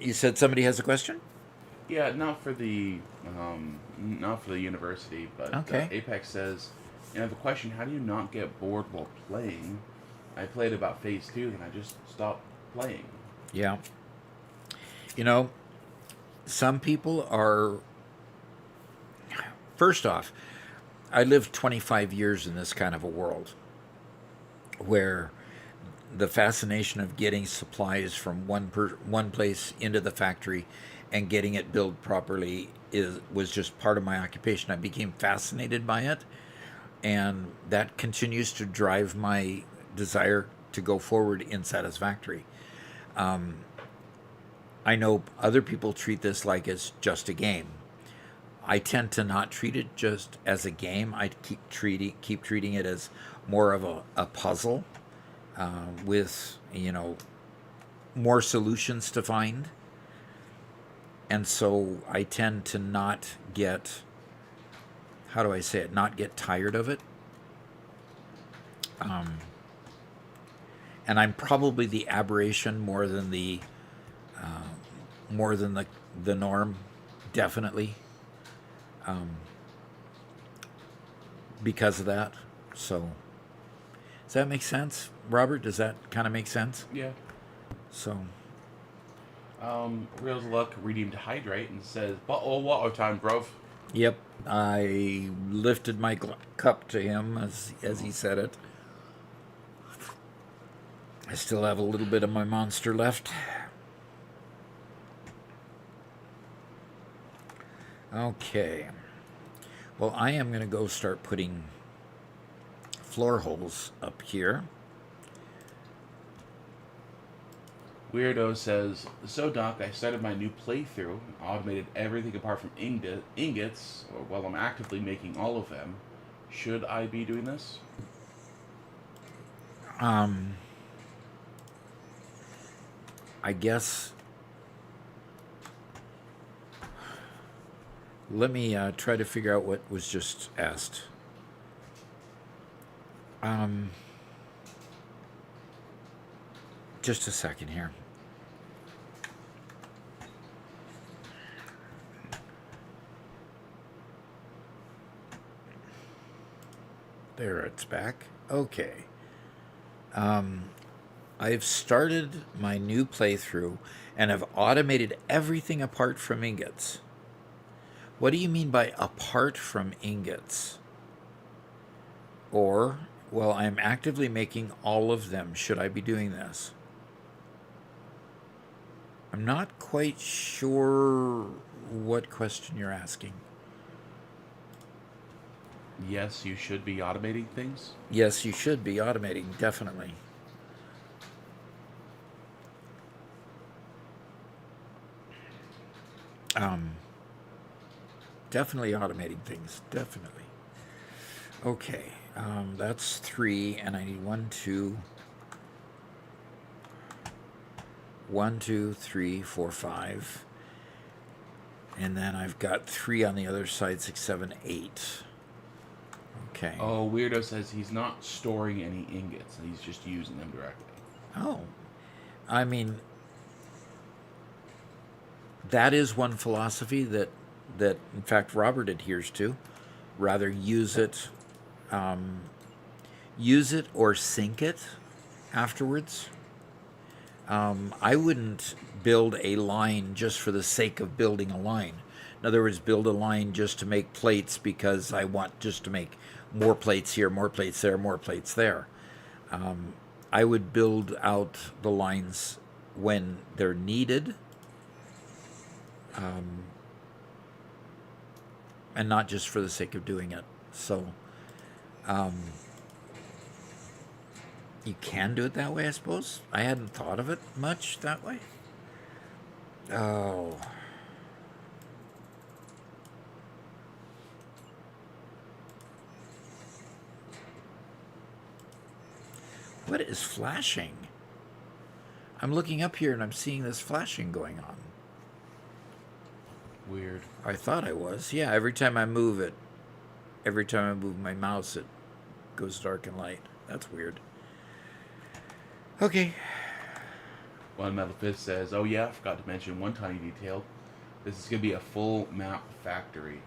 you said somebody has a question? Yeah, not for the university, but Okay. Apex says, "I have a question. How do you not get bored while playing? I played about phase 2, and I just stopped playing." Yeah. You know, some people are... First off, I lived 25 years in this kind of a world where the fascination of getting supplies from one place into the factory and getting it built properly was just part of my occupation. I became fascinated by it, and that continues to drive my desire to go forward in Satisfactory. I know other people treat this like it's just a game. I tend to not treat it just as a game. I keep treating it as more of a puzzle with, more solutions to find. And so I tend to not get, how do I say it, not get tired of it. And I'm probably the aberration more than the norm, definitely. Because of that. So, does that make sense, Robert? Does that kind of make sense? Yeah. So, Reels of Luck redeemed Hydrate and says, "Bottle of water time, bruv." yep, I lifted my cup to him as he said it. I still have a little bit of my monster left. Okay. Well, I am going to go start putting floor holes up here. Weirdo says, "So Doc, I started my new playthrough, automated everything apart from ingots, while I'm actively making all of them. Should I be doing this?" I guess... Let me try to figure out what was just asked. Just a second here. There, it's back. Okay. I've started my new playthrough and have automated everything apart from ingots. What do you mean by apart from ingots? Or, well, I'm actively making all of them. Should I be doing this? I'm not quite sure what question you're asking. Yes, you should be automating things. Yes, you should be automating, definitely. Definitely automating things, definitely. Okay, that's 3, and I need 1, 2, 1, 2, 3, 4, 5. And then I've got 3 on the other side, 6, 7, 8. Okay. Oh, Weirdo says he's not storing any ingots. He's just using them directly. Oh. I mean, that is one philosophy that in fact, Robert adheres to. Rather use it or sink it afterwards. I wouldn't build a line just for the sake of building a line. In other words, build a line just to make plates because I want just to make more plates here, more plates there, more plates there. I would build out the lines when they're needed, and not just for the sake of doing it. So you can do it that way, I suppose. I hadn't thought of it much that way. Oh. What is flashing? I'm looking up here and I'm seeing this flashing going on. Weird. I thought I was. Yeah, every time I move it, every time I move my mouse, it goes dark and light. That's weird. Okay. One Metal Fist says, oh yeah, I forgot to mention one tiny detail. This is going to be a full map factory.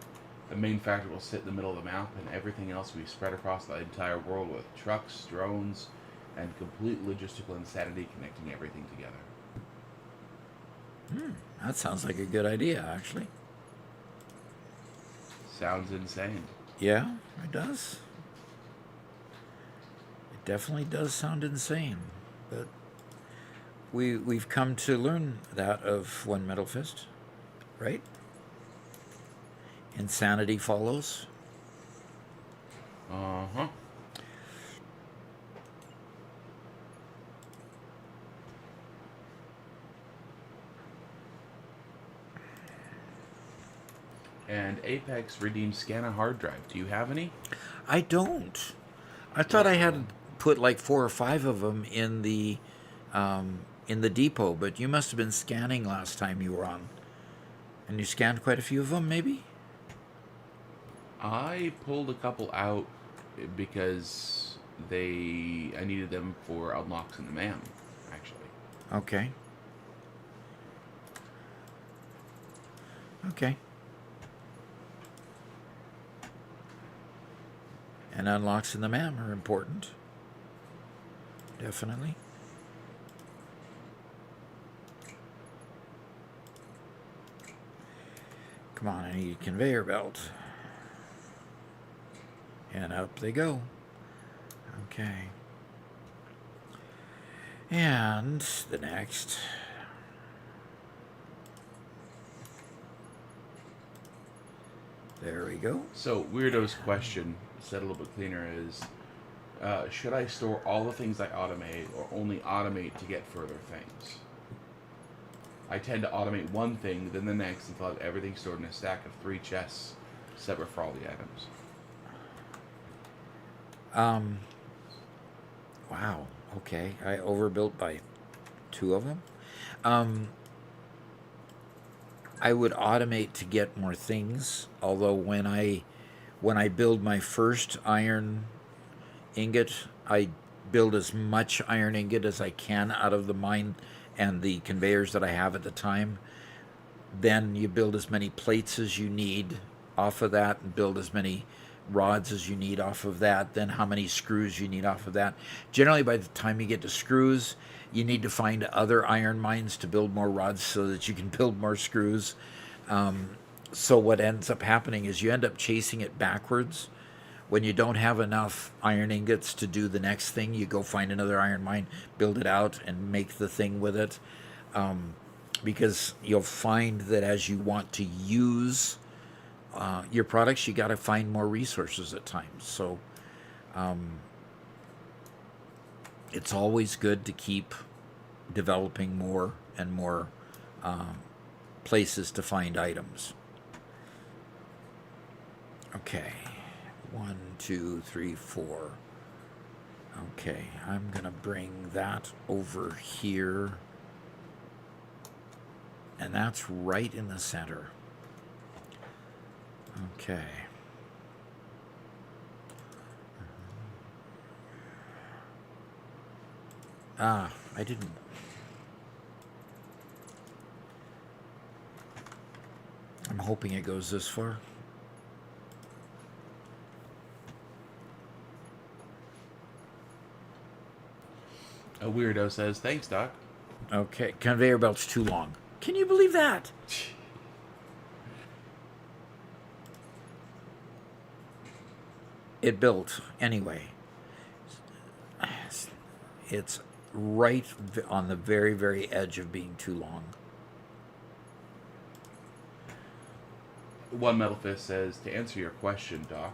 The main factory will sit in the middle of the map, and everything else will be spread across the entire world with trucks, drones, and complete logistical insanity connecting everything together. That sounds like a good idea, actually. Sounds insane. Yeah, it does. It definitely does sound insane, but we've come to learn that of One Metal Fist, right? Insanity follows. Uh-huh. And Apex redeemed scan a hard drive. Do you have any? I don't. I thought I had put like 4 or 5 of them in the depot, but you must have been scanning last time you were on. And you scanned quite a few of them, maybe? I pulled a couple out because I needed them for unlocks in the MAM, actually. Okay. Okay. And unlocks in the MAM are important. Definitely. Come on, I need a conveyor belt. And up they go. Okay. And the next. There we go. So, Weirdo's question, said a little bit cleaner, is should I store all the things I automate or only automate to get further things? I tend to automate one thing, then the next, until I have everything stored in a stack of 3 chests, separate for all the items. Wow. Okay. I overbuilt by 2 of them. I would automate to get more things, although when I build my first iron ingot, I build as much iron ingot as I can out of the mine and the conveyors that I have at the time. Then you build as many plates as you need off of that, and build as many rods as you need off of that, then how many screws you need off of that. Generally, by the time you get to screws, you need to find other iron mines to build more rods so that you can build more screws. So what ends up happening is you end up chasing it backwards. When you don't have enough iron ingots to do the next thing, you go find another iron mine, build it out, and make the thing with it. Because you'll find that as you want to use your products, you got to find more resources at times. So it's always good to keep developing more and more places to find items. Okay, 1, 2, 3, 4. Okay, I'm gonna bring that over here, and that's right in the center. Okay. I didn't. I'm hoping it goes this far. A weirdo says, "Thanks, Doc." Okay, conveyor belt's too long. Can you believe that? It built anyway. It's right on the very, very edge of being too long. One Metal Fist says, "To answer your question, Doc,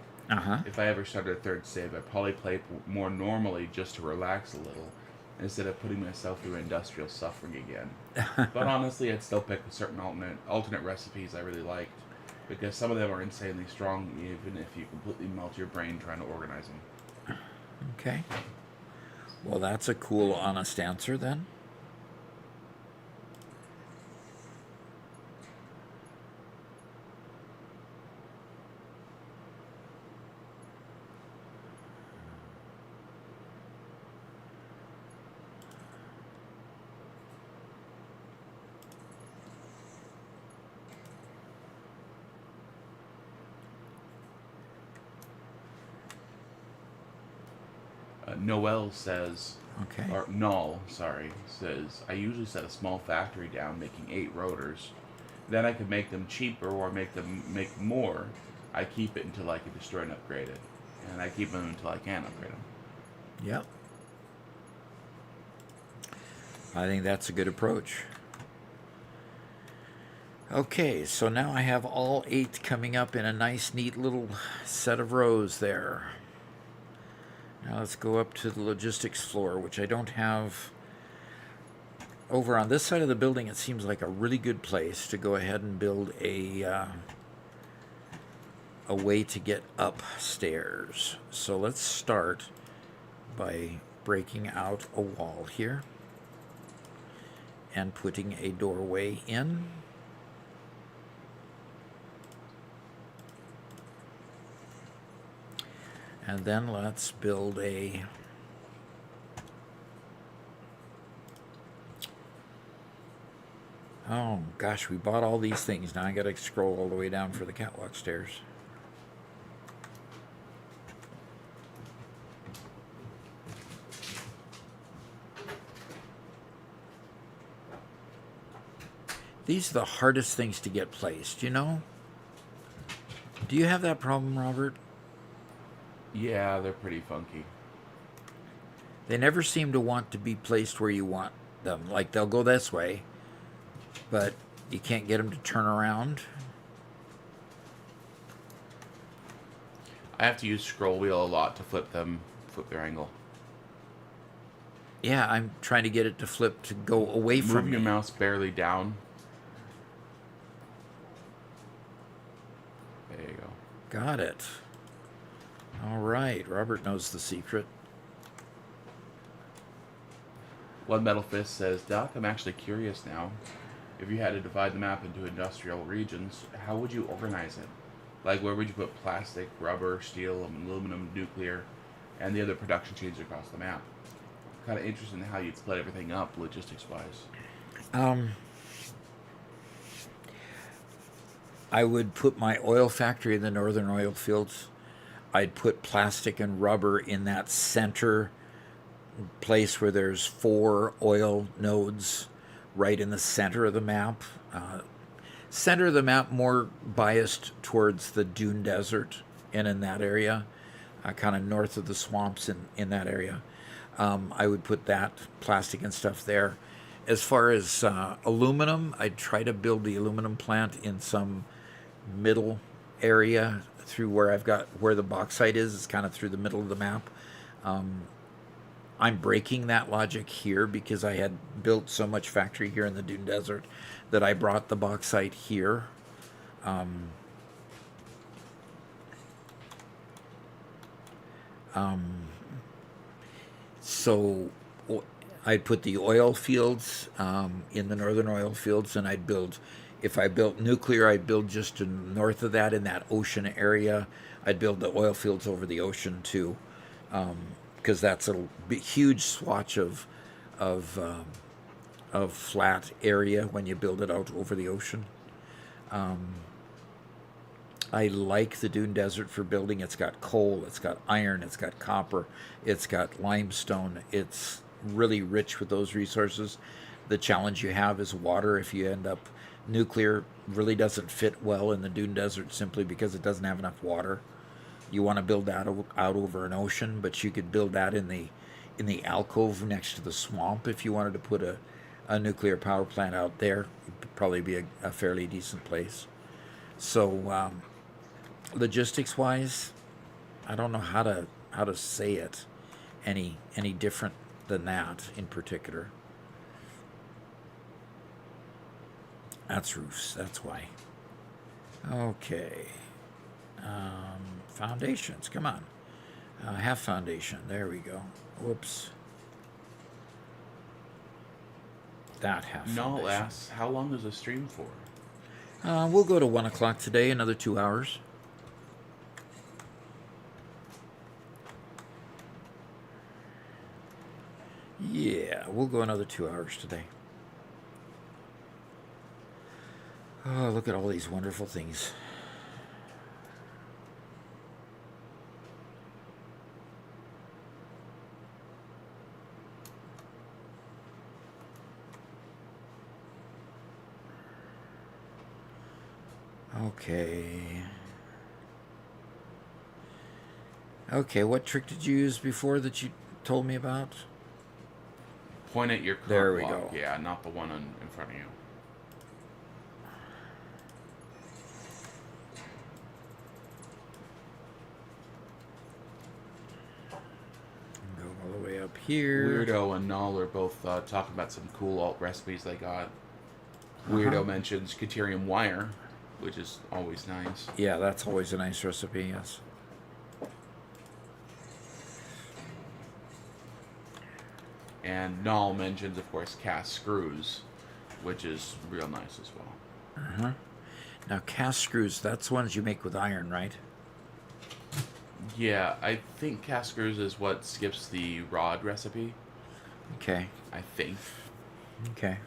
if I ever started a third save, I'd probably play more normally just to relax a little, instead of putting myself through industrial suffering again. But honestly, I'd still pick certain alternate recipes I really liked, because some of them are insanely strong, even if you completely melt your brain trying to organize them." Okay. Well, that's a cool, honest answer then. Noel says, Okay. or Null, sorry, says, "I usually set a small factory down making 8 rotors. Then I could make them cheaper or make them make more. I keep it until I can destroy and upgrade it. And I keep them until I can upgrade them." Yep. I think that's a good approach. Okay, so now I have all 8 coming up in a nice, neat little set of rows there. Now let's go up to the logistics floor, which I don't have. Over on this side of the building, it seems like a really good place to go ahead and build a way to get upstairs. So let's start by breaking out a wall here and putting a doorway in. And then let's build a oh gosh, we bought all these things. Now I gotta scroll all the way down for the catwalk stairs. These are the hardest things to get placed, you know? Do you have that problem, Robert? Yeah, they're pretty funky. They never seem to want to be placed where you want them. Like, they'll go this way, but you can't get them to turn around. I have to use scroll wheel a lot to flip their angle. Yeah, I'm trying to get it to flip to go away from Move me. your mouse barely down. There you go. Got it. All right, Robert knows the secret. One Metal Fist says, "Doc, I'm actually curious now. If you had to divide the map into industrial regions, how would you organize it? Like, where would you put plastic, rubber, steel, aluminum, nuclear? and the other production chains across the map. Kind of interesting how you'd split everything up logistics-wise. I would put my oil factory in the northern oil fields. I'd put plastic and rubber in that center place where there's 4 oil nodes right in the center of the map. Center of the map more biased towards the dune desert and in that area, kind of north of the swamps in that area. I would put that plastic and stuff there. As far as aluminum, I'd try to build the aluminum plant in some middle area through where where the bauxite is. It's kind of through the middle of the map. I'm breaking that logic here because I had built so much factory here in the dune desert that I brought the bauxite here. So I'd put the oil fields in the northern oil fields, and if I built nuclear, I'd build just to north of that in that ocean area. I'd build the oil fields over the ocean too, because that's a huge swatch of flat area when you build it out over the ocean. I like the dune desert for building. It's got coal, it's got iron, it's got copper, it's got limestone. It's really rich with those resources. The challenge you have is water. If you end up nuclear really doesn't fit well in the dune desert simply because it doesn't have enough water. You want to build that out over an ocean, but you could build that in the alcove next to the swamp if you wanted to put a nuclear power plant out there. It'd probably be a fairly decent place. So logistics wise, I don't know how to say it any different than that in particular. That's roofs, that's why. Okay. Foundations, come on. Half foundation, there we go. Whoops. That half foundation. No, asks, how long is the stream for? We'll go to 1 o'clock today, another 2 hours. Yeah, we'll go another 2 hours today. Oh, look at all these wonderful things. Okay, what trick did you use before that you told me about? Point at your There we block. go. Yeah, not the one in front of you. Go all the way up here. Weirdo and Null are both talking about some cool alt recipes they got. Weirdo mentions Caterium wire, which is always nice. Yeah, that's always a nice recipe, yes. And Null mentions, of course, cast screws, which is real nice as well. Now, cast screws, that's ones you make with iron, right? Yeah, I think cast screws is what skips the rod recipe. Okay. I think. Okay.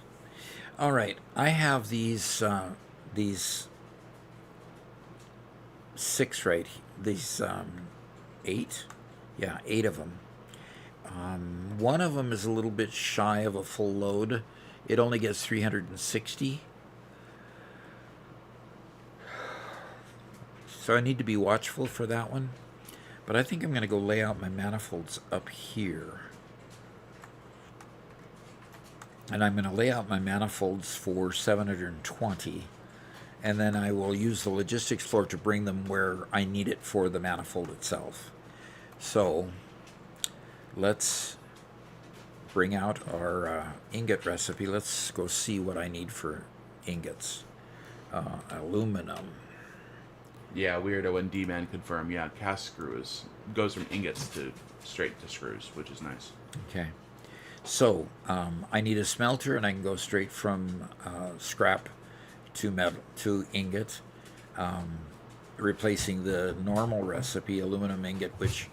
All right. I have these 6 right. These 8. Yeah, 8 of them. One of them is a little bit shy of a full load. It only gets 360. So I need to be watchful for that one. But I think I'm going to go lay out my manifolds up here. And I'm going to lay out my manifolds for 720. And then I will use the logistics floor to bring them where I need it for the manifold itself. So let's bring out our ingot recipe. Let's go see what I need for ingots. Aluminum. Yeah, Weirdo and D-Man confirm. Yeah, cast screws goes from ingots to straight to screws, which is nice. Okay. So I need a smelter, and I can go straight from scrap to metal to ingot, replacing the normal recipe, aluminum ingot, which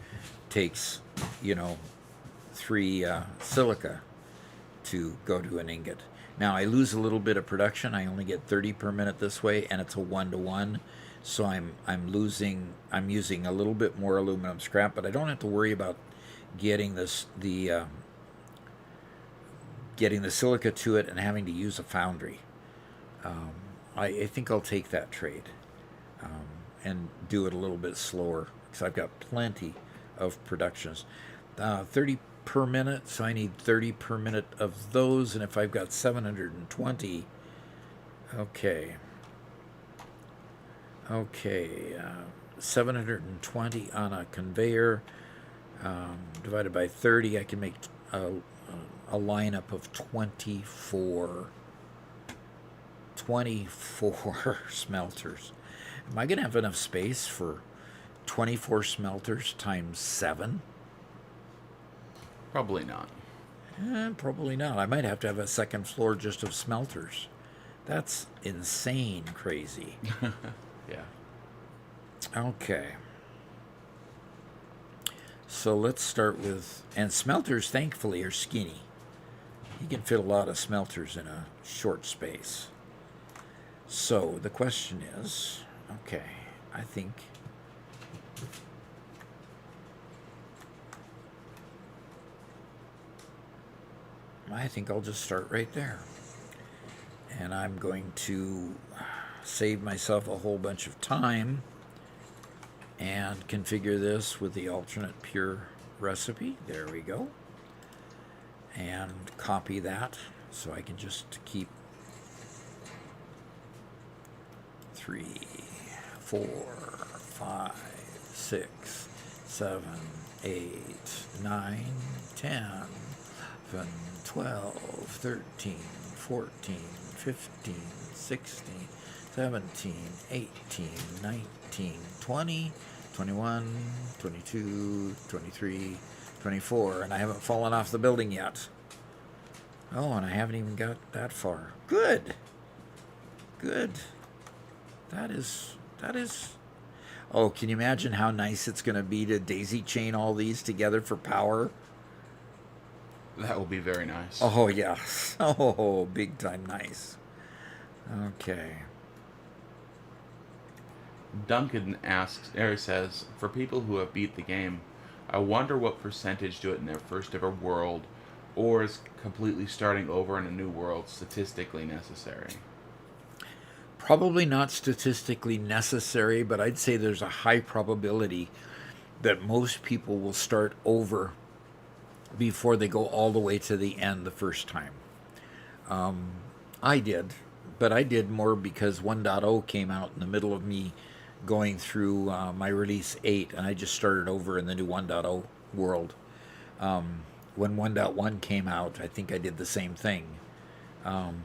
takes 3 silica to go to an ingot. Now I lose a little bit of production. I only get 30 per minute this way, and it's a 1-to-1. So I'm using a little bit more aluminum scrap, but I don't have to worry about getting the silica to it and having to use a foundry. I think I'll take that trade and do it a little bit slower because I've got plenty of productions. 30 per minute, so I need 30 per minute of those, and if I've got 720, okay, 720 on a conveyor divided by 30, I can make a lineup of 24 smelters. Am I going to have enough space for 24 smelters times 7? Probably not. Probably not. I might have to have a second floor just of smelters. That's insane crazy. Yeah. Okay. So let's start with... And smelters, thankfully, are skinny. You can fit a lot of smelters in a short space. So the question is... Okay, I think... I'll just start right there. And I'm going to save myself a whole bunch of time and configure this with the alternate pure recipe. There we go. And copy that so I can just keep 3, 4, 5, 6, 7, 8, 9, 10, 11, 12, 13, 14, 15, 16, 17, 18, 19, 20, 21, 22, 23, 24, and I haven't fallen off the building yet. Oh, and I haven't even got that far. Good. Good. That is... Oh, can you imagine how nice it's going to be to daisy chain all these together for power? That will be very nice. Oh, yeah. Oh, big time nice. Okay. Duncan says, for people who have beat the game, I wonder what percentage do it in their first ever world, or is completely starting over in a new world statistically necessary? Probably not statistically necessary, but I'd say there's a high probability that most people will start over before they go all the way to the end the first time. I did, but I did more because 1.0 came out in the middle of me going through my release 8, and I just started over in the new 1.0 world. When 1.1 came out, I think I did the same thing. And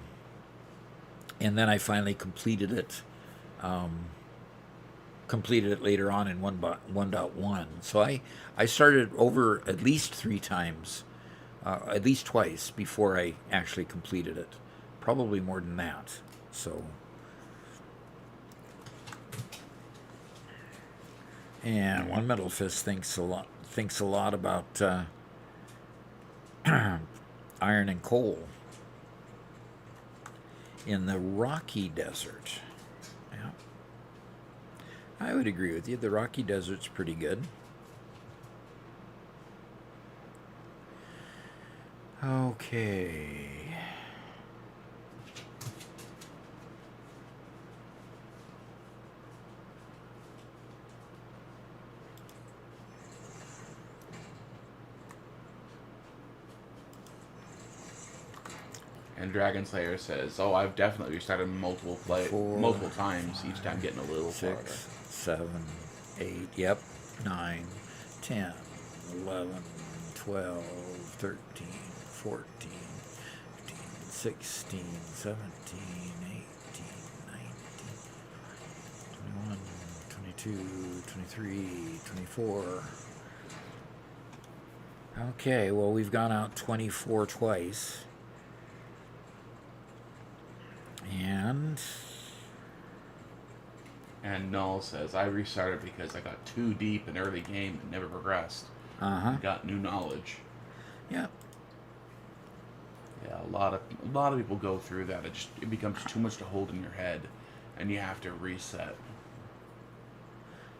then I finally completed it later on in 1.1. So I started over at least 3 times, at least twice before I actually completed it. Probably more than that. So, and One Metal Fist thinks a lot about iron and coal in the Rocky Desert. Yeah, I would agree with you. The Rocky Desert's pretty good. Okay. And Dragon Slayer says, "Oh, I've definitely restarted multiple times, each time getting a little 6, farther." 7, 8, yep, 9, 10, 11, 12, 13, 14, 15, 16, 17, 18, 19, 21, 22, 23, 24. Okay, well, we've gone out 24 twice. And Null says, "I restarted because I got too deep in early game and never progressed. Uh-huh. got new knowledge. Yeah. Yeah, a lot of people go through that. It becomes too much to hold in your head, and you have to reset.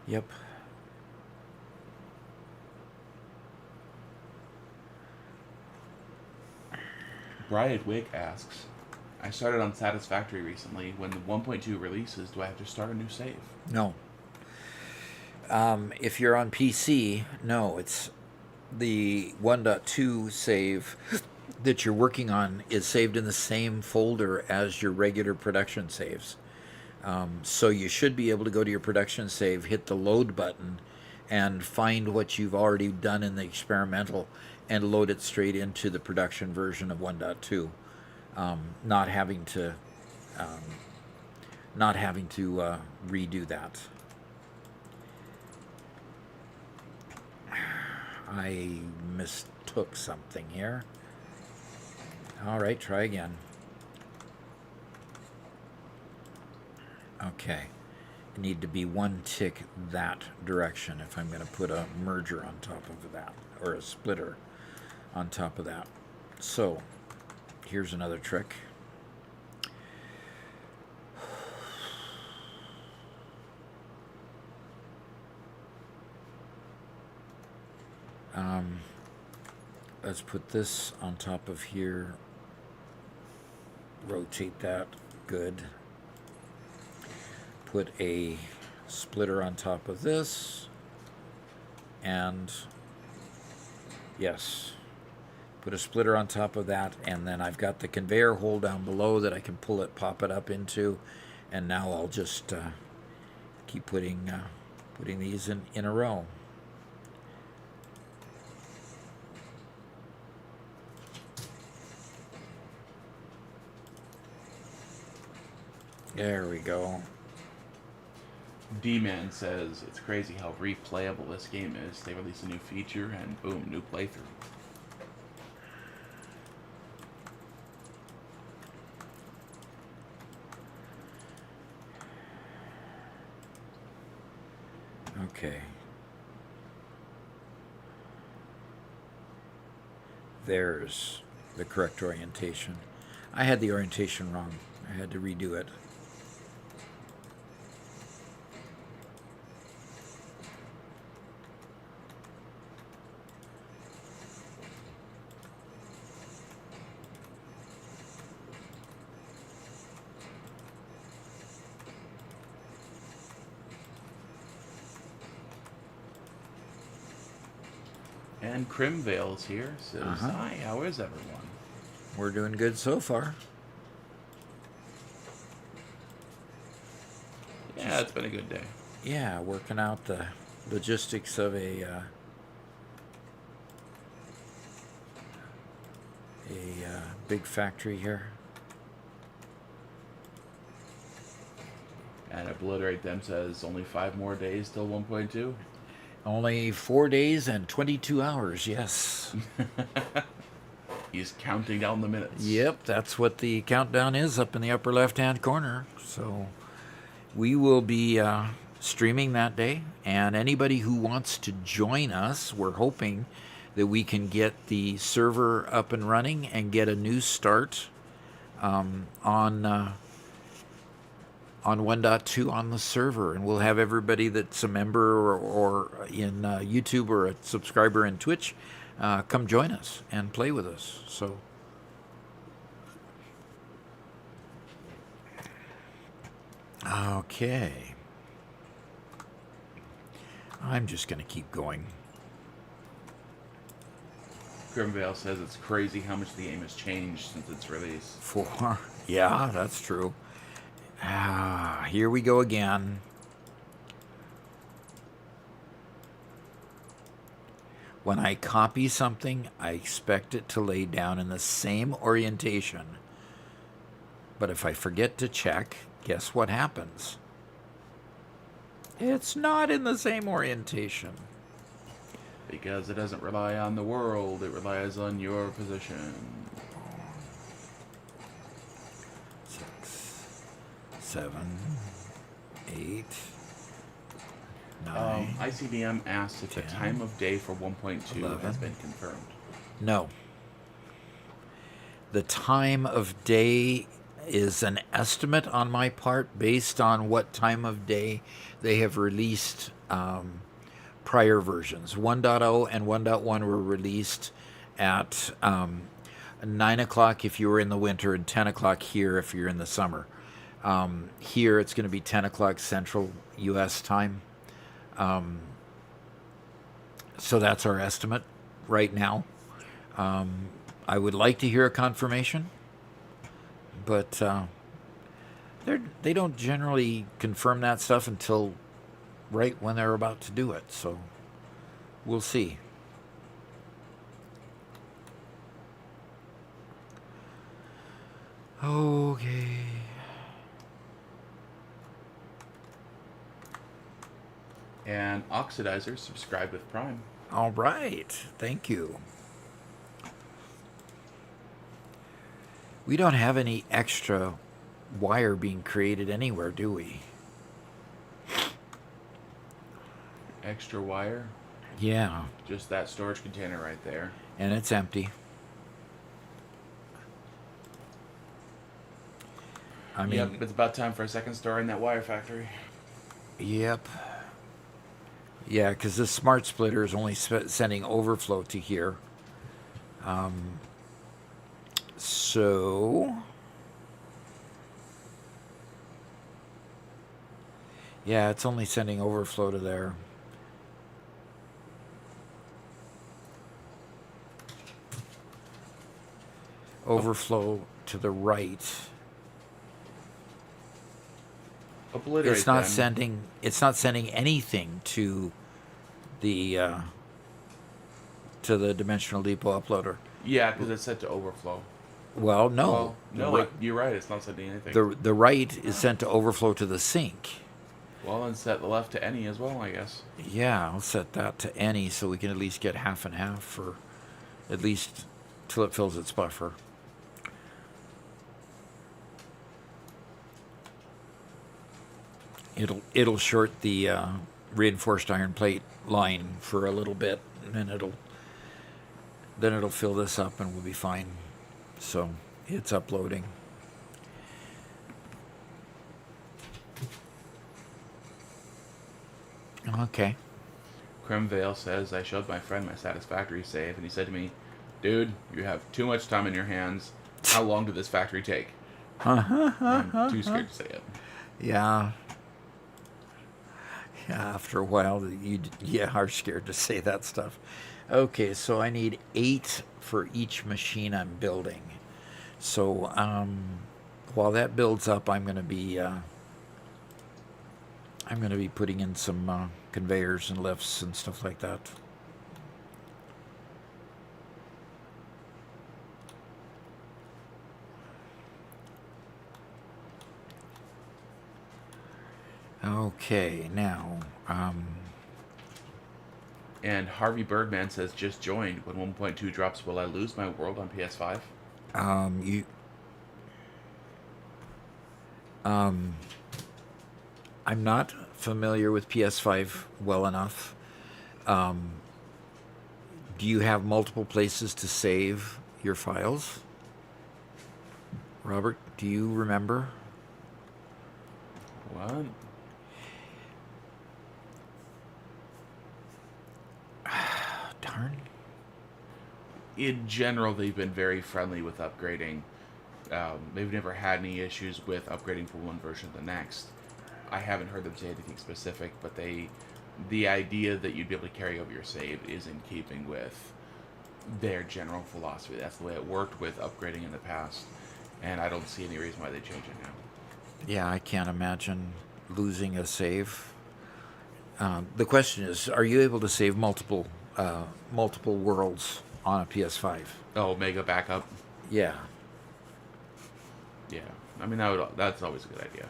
Yep. Brian Wick asks, I started on Satisfactory recently. When the 1.2 releases, do I have to start a new save? No. If you're on PC, no, it's the 1.2 save that you're working on is saved in the same folder as your regular production saves. So you should be able to go to your production save, hit the load button, and find what you've already done in the experimental and load it straight into the production version of 1.2. Not having to redo that. I mistook something here. All right, try again. Okay. Need to be one tick that direction if I'm going to put a merger on top of that, or a splitter on top of that. So, here's another trick. Let's put this on top of here. Rotate that. Good. Put a splitter on top of this. And yes. Put a splitter on top of that, and then I've got the conveyor hole down below that I can pull it, pop it up into, and now I'll just keep putting these in a row. There we go. D-Man says, it's crazy how replayable this game is. They release a new feature and boom, new playthrough. Okay. There's the correct orientation. I had the orientation wrong. I had to redo it. And Crimvale's here. Says, hi, how is everyone? We're doing good so far. Yeah, it's been a good day. Yeah, working out the logistics of a big factory here. And Obliterate Them says, only 5 more days till 1.2? Only 4 days and 22 hours, yes. He's counting down the minutes. Yep, that's what the countdown is up in the upper left-hand corner. So we will be streaming that day, and anybody who wants to join us, we're hoping that we can get the server up and running and get a new start on 1.2 on the server, and we'll have everybody that's a member or in YouTube or a subscriber in Twitch come join us and play with us. So okay, I'm just gonna keep going. Grimvale says it's crazy how much the game has changed since its release. Yeah, that's true. Here we go again. When I copy something, I expect it to lay down in the same orientation. But if I forget to check, guess what happens? It's not in the same orientation. Because it doesn't rely on the world, it relies on your position. 6, 7, 8. 9. ICDM asks if the 10, time of day for 1.2 has 11. been confirmed. No. The time of day is an estimate on my part based on what time of day they have released prior versions. 1.0 and 1.1 were released at 9 o'clock if you were in the winter and 10 o'clock here if you're in the summer. Here it's going to be 10 o'clock Central U.S. time. So that's our estimate right now. I would like to hear a confirmation, but they don't generally confirm that stuff until right when they're about to do it. So we'll see. Okay. And Oxidizer subscribed with Prime. All right. Thank you. We don't have any extra wire being created anywhere, do we? Extra wire. Yeah. Just that storage container right there. And it's empty. I mean, yep, it's about time for a second story in that wire factory. Yep. Yeah, because this smart splitter is only sending overflow to here. So, yeah, it's only sending overflow to there. Overflow to the right. Obliterate It's not them. sending. It's not sending anything to the dimensional depot uploader. Yeah, because it's set to overflow. Well, no. Well, no, you're right. It's not sending anything. The right is sent to overflow to the sink. Well, and set the left to any as well, I guess. Yeah, I'll set that to any so we can at least get half and half for at least till it fills its buffer. It'll short the reinforced iron plate line for a little bit, and then it'll fill this up and we'll be fine. So it's uploading. Okay. Cremvale says, I showed my friend my Satisfactory save, and he said to me, dude, you have too much time in your hands. How long did this factory take? I'm too scared to say it. Yeah. Yeah, after a while, you are scared to say that stuff. Okay, so I need 8 for each machine I'm building. So while that builds up, I'm going to be putting in some conveyors and lifts and stuff like that. Okay, now, And Harvey Birdman says, just joined. When 1.2 drops, will I lose my world on PS5? I'm not familiar with PS5 well enough. Do you have multiple places to save your files? Robert, do you remember? What? Darn. In general, they've been very friendly with upgrading. They've never had any issues with upgrading from one version to the next. I haven't heard them say anything specific, but the idea that you'd be able to carry over your save is in keeping with their general philosophy. That's the way it worked with upgrading in the past, and I don't see any reason why they change it now. Yeah, I can't imagine losing a save. The question is, are you able to save multiple worlds on a PS5? Oh, mega backup? Yeah. Yeah. I mean, that's always a good idea.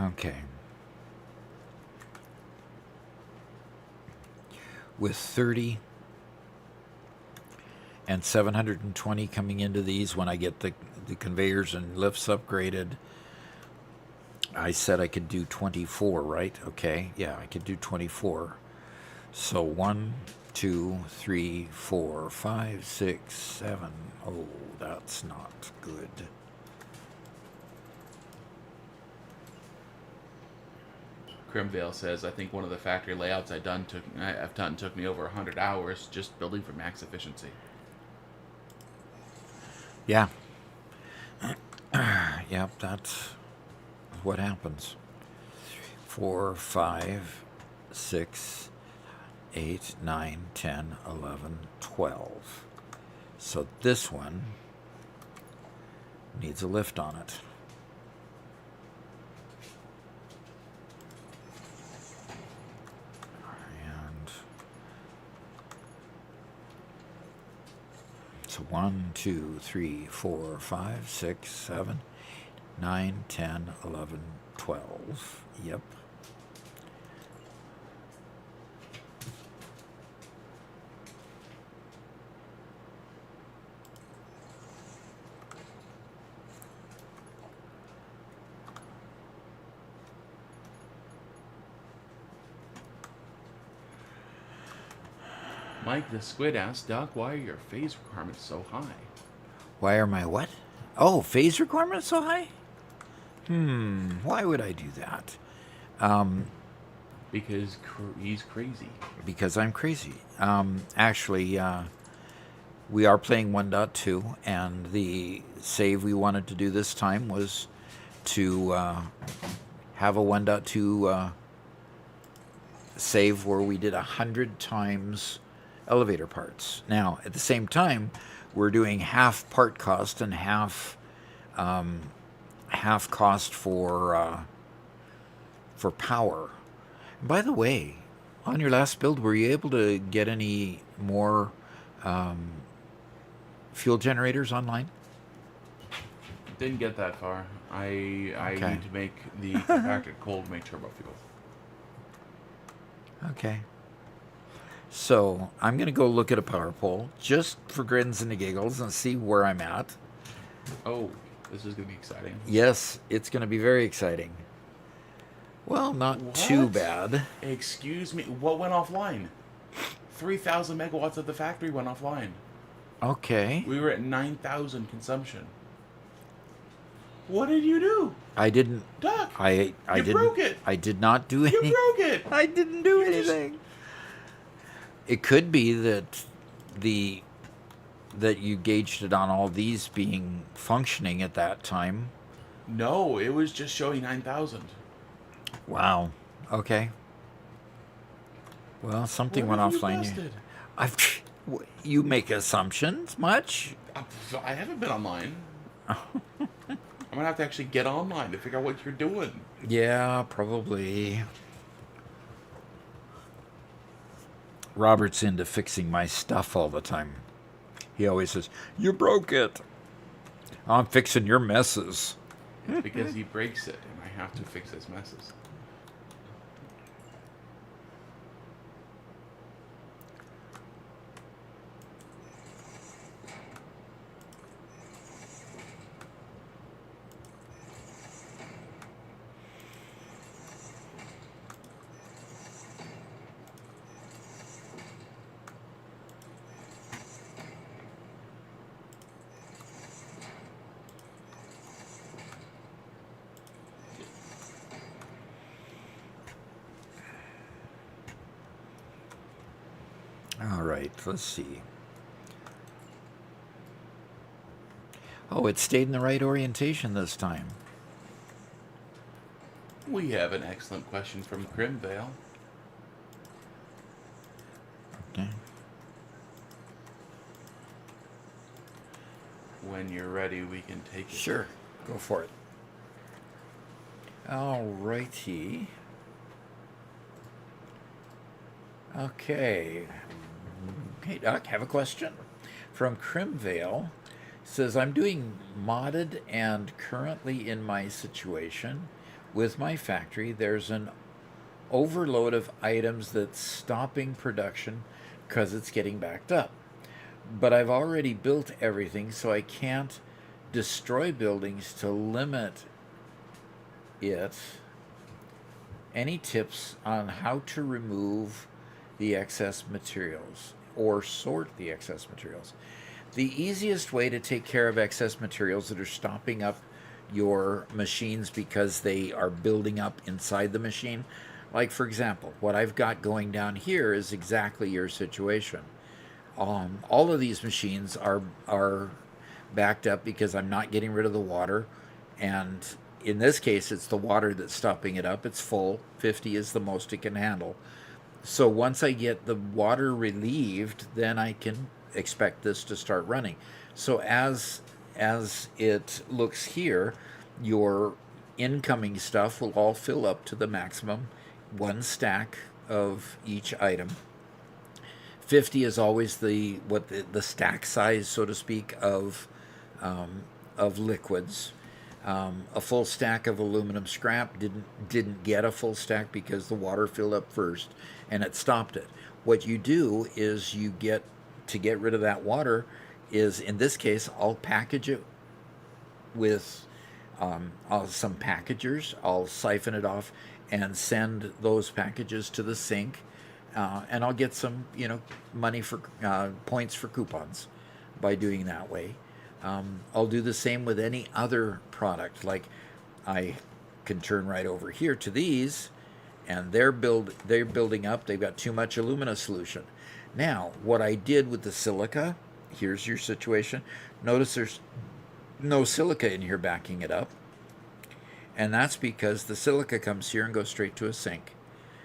Okay. With 30 and 720 coming into these when I get the the conveyors and lifts upgraded. I said I could do 24, right? Okay, yeah, I could do 24. So 1, 2, 3, 4, 5, 6, 7. Oh, that's not good. Crimvale says, I think one of the factory layouts I've done took me over 100 hours just building for max efficiency. Yeah. Yep, that's what happens. 4, 5, 6, 8, 9, 10, 11, 12. So this one needs a lift on it. And so 1, 2, 3, 4, 5, 6, 7, 9, 10, 11, 12. Yep. Mike the Squid asks, Doc, why are your phase requirements so high? Why are my what? Oh, phase requirements so high? Why would I do that? Because he's crazy. Because I'm crazy. Actually, we are playing 1.2, and the save we wanted to do this time was to have a 1.2 save where we did 100 times elevator parts. Now, at the same time, we're doing half part cost and half cost for power. By the way, on your last build, were you able to get any more fuel generators online? Didn't get that far. I Okay. need to make the compacted coal to make turbo fuel. Okay. So I'm going to go look at a power pole just for grins and giggles and see where I'm at. Oh, this is going to be exciting. Yes, it's going to be very exciting. Well, not too What? bad. Excuse me, what went offline? 3,000 megawatts of the factory went offline. Okay. We were at 9,000 consumption. What did you do? I didn't. Doc, I you didn't. broke it. I did not do You anything. broke it. I didn't do You just- anything. It could be that that you gauged it on all these being functioning at that time. No, it was just showing 9,000. Wow. Okay. Well, something What went have you offline. busted? You make assumptions much? I haven't been online. I'm gonna have to actually get online to figure out what you're doing. Yeah, probably. Robert's into fixing my stuff all the time. He always says, "You broke it." I'm fixing your messes. It's because he breaks it, and I have to fix his messes. All right, let's see. Oh, it stayed in the right orientation this time. We have an excellent question from Crimvale. Okay. When you're ready, we can take it. Sure, go for it. All righty. Okay. Hey, Doc, have a question from Crimvale. Says, I'm doing modded and currently in my situation with my factory, there's an overload of items that's stopping production because it's getting backed up. But I've already built everything, so I can't destroy buildings to limit it. Any tips on how to remove the excess materials or sort the excess materials? The easiest way to take care of excess materials that are stopping up your machines because they are building up inside the machine, like for example, what I've got going down here is exactly your situation. All of these machines are backed up because I'm not getting rid of the water, and in this case it's the water that's stopping it up. It's full. 50 is the most it can handle. So once I get the water relieved, then I can expect this to start running. So as it looks here, your incoming stuff will all fill up to the maximum, one stack of each item. 50 is always the stack size, so to speak, of liquids. A full stack of aluminum scrap didn't get a full stack because the water filled up first and it stopped it. What you do is you get to get rid of that water is, in this case, I'll package it with some packagers. I'll siphon it off and send those packages to the sink, and I'll get some money for points for coupons by doing that way. I'll do the same with any other product. Like I can turn right over here to these, and they're building up. They've got too much alumina solution. Now, what I did with the silica, here's your situation. Notice there's no silica in here backing it up, and that's because the silica comes here and goes straight to a sink.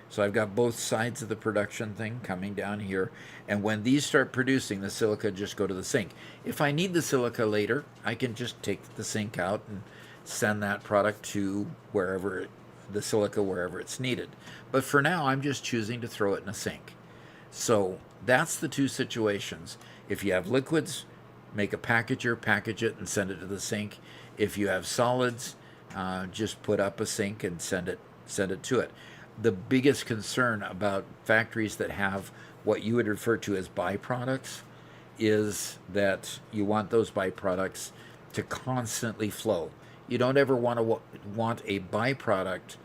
So I've got both sides of the production thing coming down here, and when these start producing, the silica just go to the sink. If I need the silica later, I can just take the sink out and send that product to wherever it's needed. But for now, I'm just choosing to throw it in a sink. So that's the two situations. If you have liquids, make a packager, package it, and send it to the sink. If you have solids, just put up a sink and send it to it. The biggest concern about factories that have what you would refer to as byproducts is that you want those byproducts to constantly flow. You don't ever want a byproduct,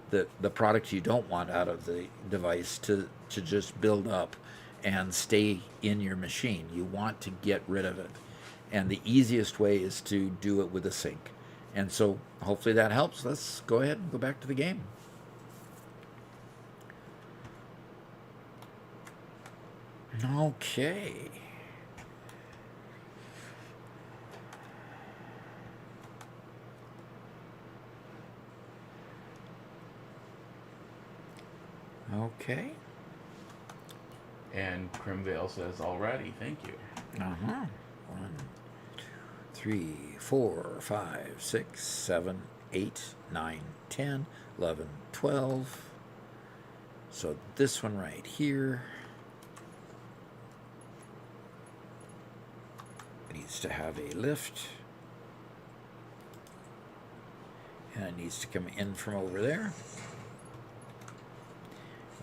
the product you don't want out of the device, to just build up and stay in your machine. You want to get rid of it. And the easiest way is to do it with a sink. And so hopefully that helps. Let's go ahead and go back to the game. Okay. Okay. And Crimvale says, alrighty, thank you. 1, 2, 3, 4, 5, 6, 7, 8, 9, 10, 11, 12. So this one right here needs to have a lift, and it needs to come in from over there.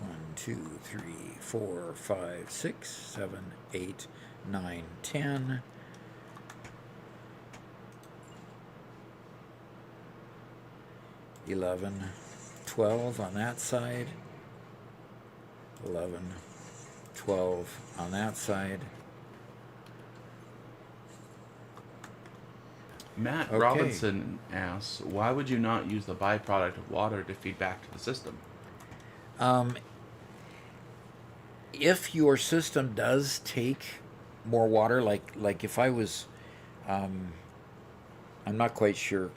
1, 2, 3, 4, 5, 6, 7, 8, 9, 10. 11, 12 on that side. 11, 12 on that side. Matt Okay. Robinson asks, why would you not use the byproduct of water to feed back to the system? If your system does take more water, like if I was, I'm not quite sure.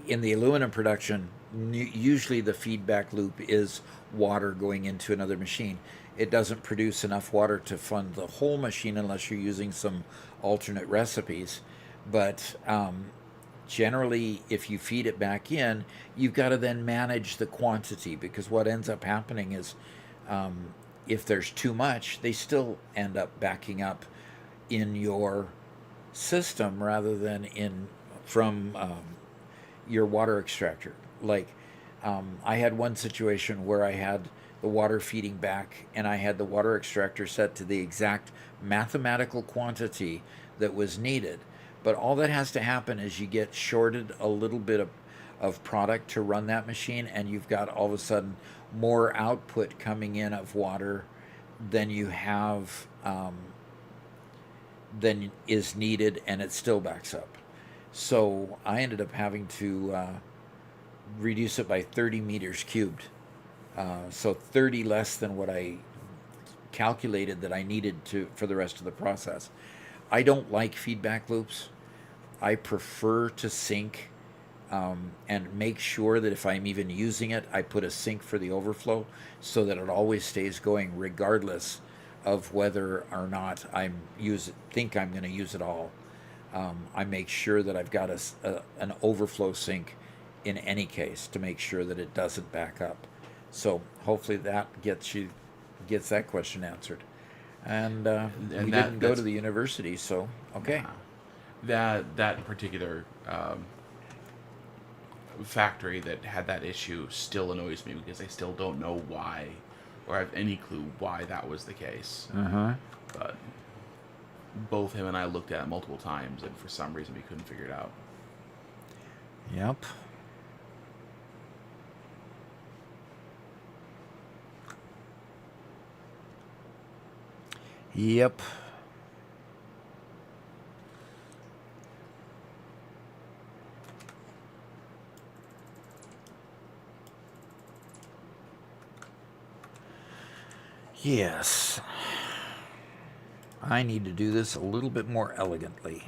In the aluminum production, usually the feedback loop is water going into another machine. It doesn't produce enough water to fund the whole machine unless you're using some alternate recipes. But generally, if you feed it back in, you've got to then manage the quantity, because what ends up happening is if there's too much, they still end up backing up in your system rather than from your water extractor. Like I had one situation where I had the water feeding back, and I had the water extractor set to the exact mathematical quantity that was needed. But all that has to happen is you get shorted a little bit of product to run that machine, and you've got all of a sudden more output coming in of water than you have than is needed, and it still backs up. So I ended up having to reduce it by 30 meters cubed. So 30 less than what I calculated that I needed to for the rest of the process. I don't like feedback loops. I prefer to sync and make sure that if I'm even using it, I put a sink for the overflow so that it always stays going regardless of whether or not think I'm going to use it all. I make sure that I've got an overflow sink in any case to make sure that it doesn't back up. So hopefully that gets that question answered. And we didn't go to the university, so okay. That particular factory that had that issue still annoys me because I still don't know why, or have any clue why that was the case. But both him and I looked at it multiple times, and for some reason we couldn't figure it out. Yep. Yep. Yes. I need to do this a little bit more elegantly.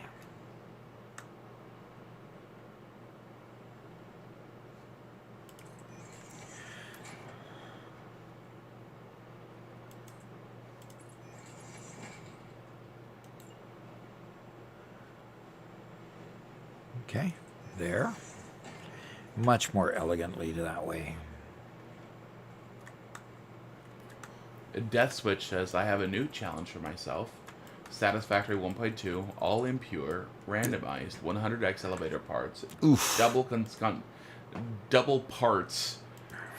Okay, there. Much more elegantly that way. Death Switch says, I have a new challenge for myself. Satisfactory 1.2, all impure, randomized, 100x elevator parts. Oof. Double parts,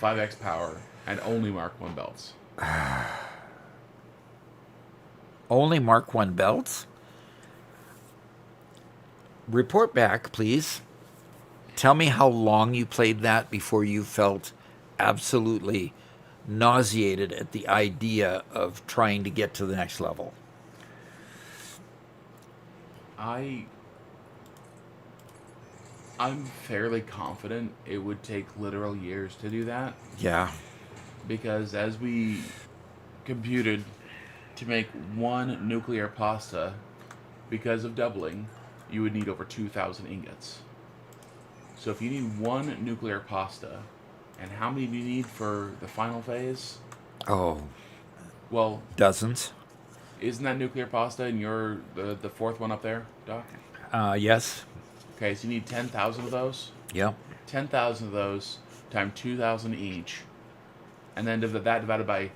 5x power, and only Mark 1 belts. Only Mark 1 belts? Report back, please. Tell me how long you played that before you felt absolutely nauseated at the idea of trying to get to the next level. I'm fairly confident it would take literal years to do that. Yeah. Because as we computed to make one nuclear pasta, because of doubling, you would need over 2,000 ingots. So if you need one nuclear pasta, and how many do you need for the final phase? Oh. Well, dozens. Isn't that nuclear pasta and you're the fourth one up there, Doc? Yes. Okay, so you need 10,000 of those? Yep. 10,000 of those times 2,000 each, and then that divided by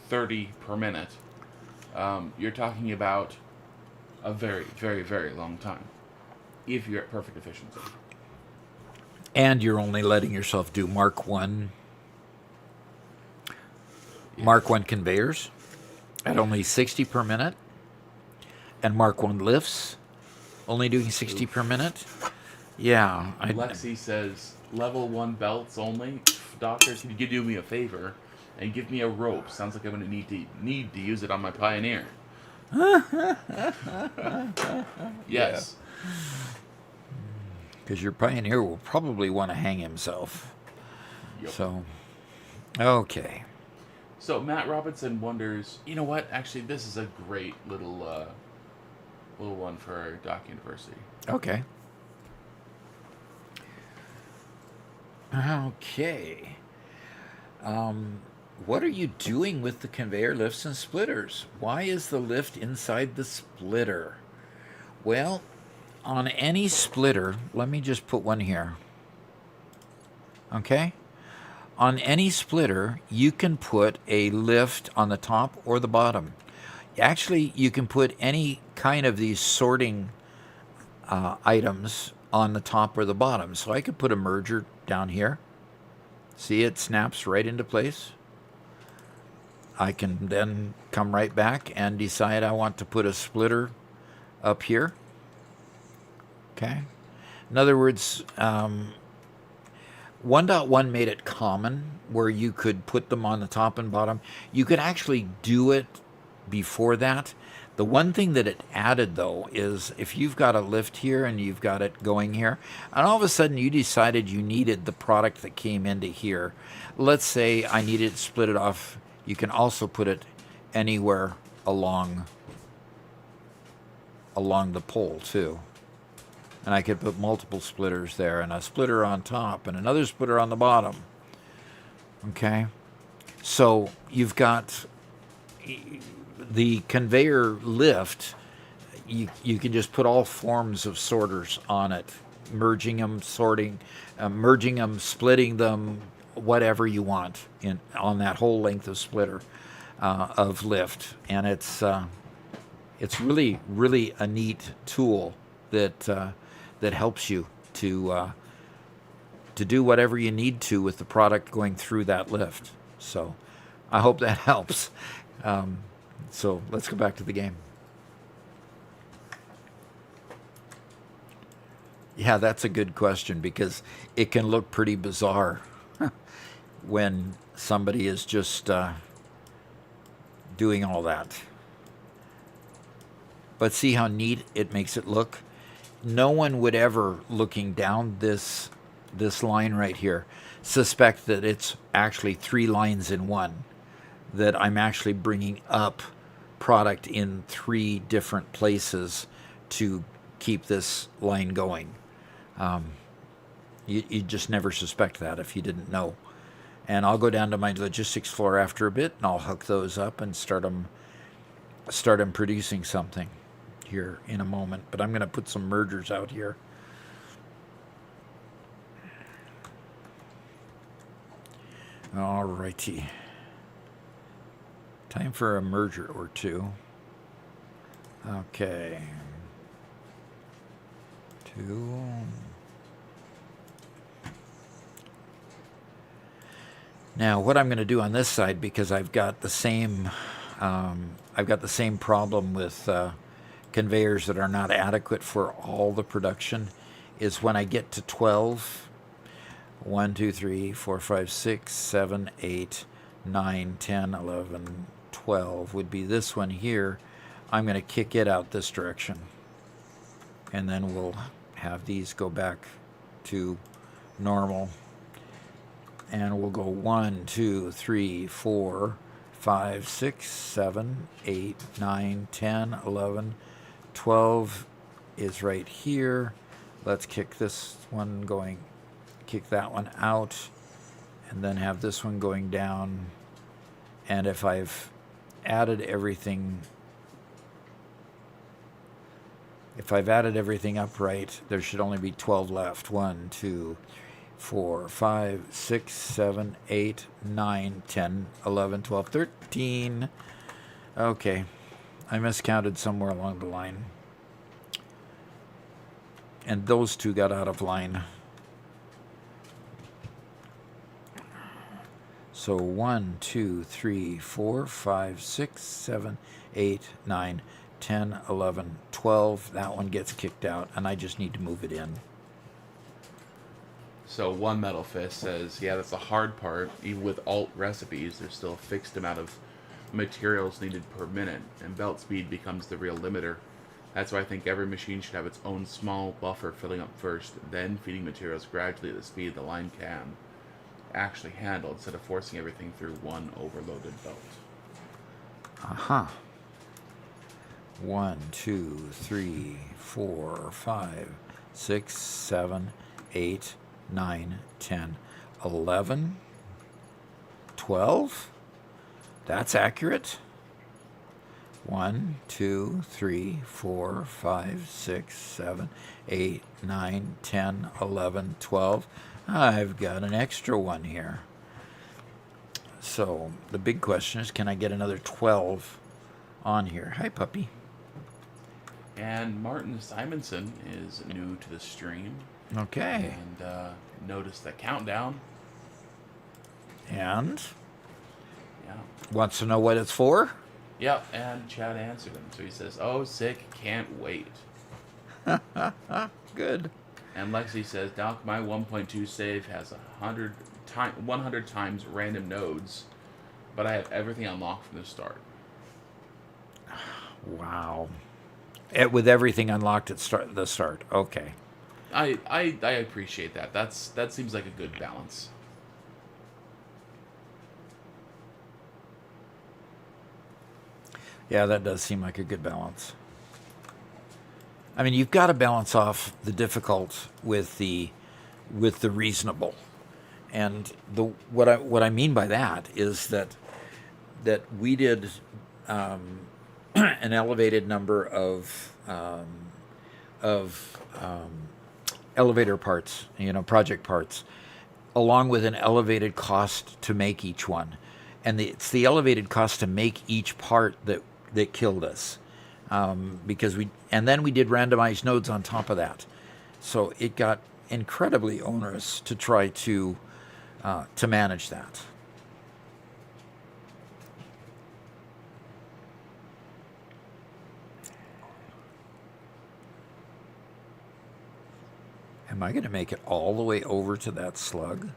30 per minute. You're talking about a very, very, very long time if you're at perfect efficiency. And you're only letting yourself do Mark 1. Yeah. Mark 1 conveyors at only 60 per minute. And Mark 1 lifts only doing 60 per minute. Yeah. Lexi says, level 1 belts only. Doctor, can you do me a favor and give me a rope? Sounds like I'm going to need to use it on my Pioneer. Yes. Because your Pioneer will probably want to hang himself. Yep. So, okay. So Matt Robinson wonders, you know what? Actually, this is a great little one for Doc University. Okay. Okay. What are you doing with the conveyor lifts and splitters? Why is the lift inside the splitter? Well, on any splitter, let me just put one here. Okay? On any splitter, you can put a lift on the top or the bottom. Actually, you can put any kind of these sorting items on the top or the bottom. So I could put a merger down here. See, it snaps right into place. I can then come right back and decide I want to put a splitter up here. Okay. In other words, 1.1 made it common where you could put them on the top and bottom. You could actually do it before that. The one thing that it added, though, is if you've got a lift here and you've got it going here, and all of a sudden you decided you needed the product that came into here. Let's say I needed to split it off. You can also put it anywhere along the pole, too. And I could put multiple splitters there, and a splitter on top, and another splitter on the bottom. Okay? So you've got the conveyor lift. You can just put all forms of sorters on it, merging them, sorting, merging them, splitting them, whatever you want on that whole length of splitter of lift. And it's really, really a neat tool that helps you to do whatever you need to with the product going through that lift. So I hope that helps. So let's go back to the game. Yeah, that's a good question because it can look pretty bizarre when somebody is just doing all that. But see how neat it makes it look? No one would ever, looking down this line right here, suspect that it's actually 3 lines in one, that I'm actually bringing up product in 3 different places to keep this line going. You just never suspect that if you didn't know. And I'll go down to my logistics floor after a bit, and I'll hook those up and start them producing something here in a moment. But I'm going to put some mergers out here. All righty. Time for a merger or two. Okay. 2. Now, what I'm going to do on this side, because I've got the same problem with conveyors that are not adequate for all the production, is when I get to 12. 1, 2, 3, 4, 5, 6, 7, 8, 9, 10, 11, 12 would be this one here. I'm going to kick it out this direction. And then we'll have these go back to normal. And we'll go 1, 2, 3, 4, 5, 6, 7, 8, 9, 10, 11, 12 is right here. Let's kick this one going, kick that one out, and then have this one going down. And if I've added everything, upright, there should only be 12 left. 1, 2, 4, 5, 6, 7, 8, 9, 10, 11, 12, 13. Okay, I miscounted somewhere along the line. And those 2 got out of line. So 1, 2, 3, 4, 5, 6, 7, 8, 9, 10, 11, 12. That one gets kicked out, and I just need to move it in. So one Metal Fist says, yeah, that's the hard part. Even with alt recipes, there's still a fixed amount of materials needed per minute, and belt speed becomes the real limiter. That's why I think every machine should have its own small buffer filling up first, then feeding materials gradually at the speed the line can actually handle, instead of forcing everything through one overloaded belt. 1, 2, 3, 4, 5, 6, 7, 8, 9, 10, 11, 12. That's accurate. 1, 2, 3, 4, 5, 6, 7, 8, 9, 10, 11, 12. I've got an extra one here. So the big question is, can I get another 12 on here? Hi, puppy. And Martin Simonson is new to the stream. Okay. And noticed the countdown. And? Yeah. Wants to know what it's for? Yep, and Chad answered him. So he says, oh, sick, can't wait. Good. And Lexi says, Doc, my 1.2 save has 100 times random nodes, but I have everything unlocked from the start. Wow. With everything unlocked at the start. Okay. I appreciate that. That seems like a good balance. Yeah, that does seem like a good balance. I mean, you've got to balance off the difficult with the reasonable. And what I mean by that is that we did an elevated number of elevator parts, project parts, along with an elevated cost to make each one. And it's the elevated cost to make each part that killed us, because then we did randomized nodes on top of that. So it got incredibly onerous to try to manage that. Am I going to make it all the way over to that slug?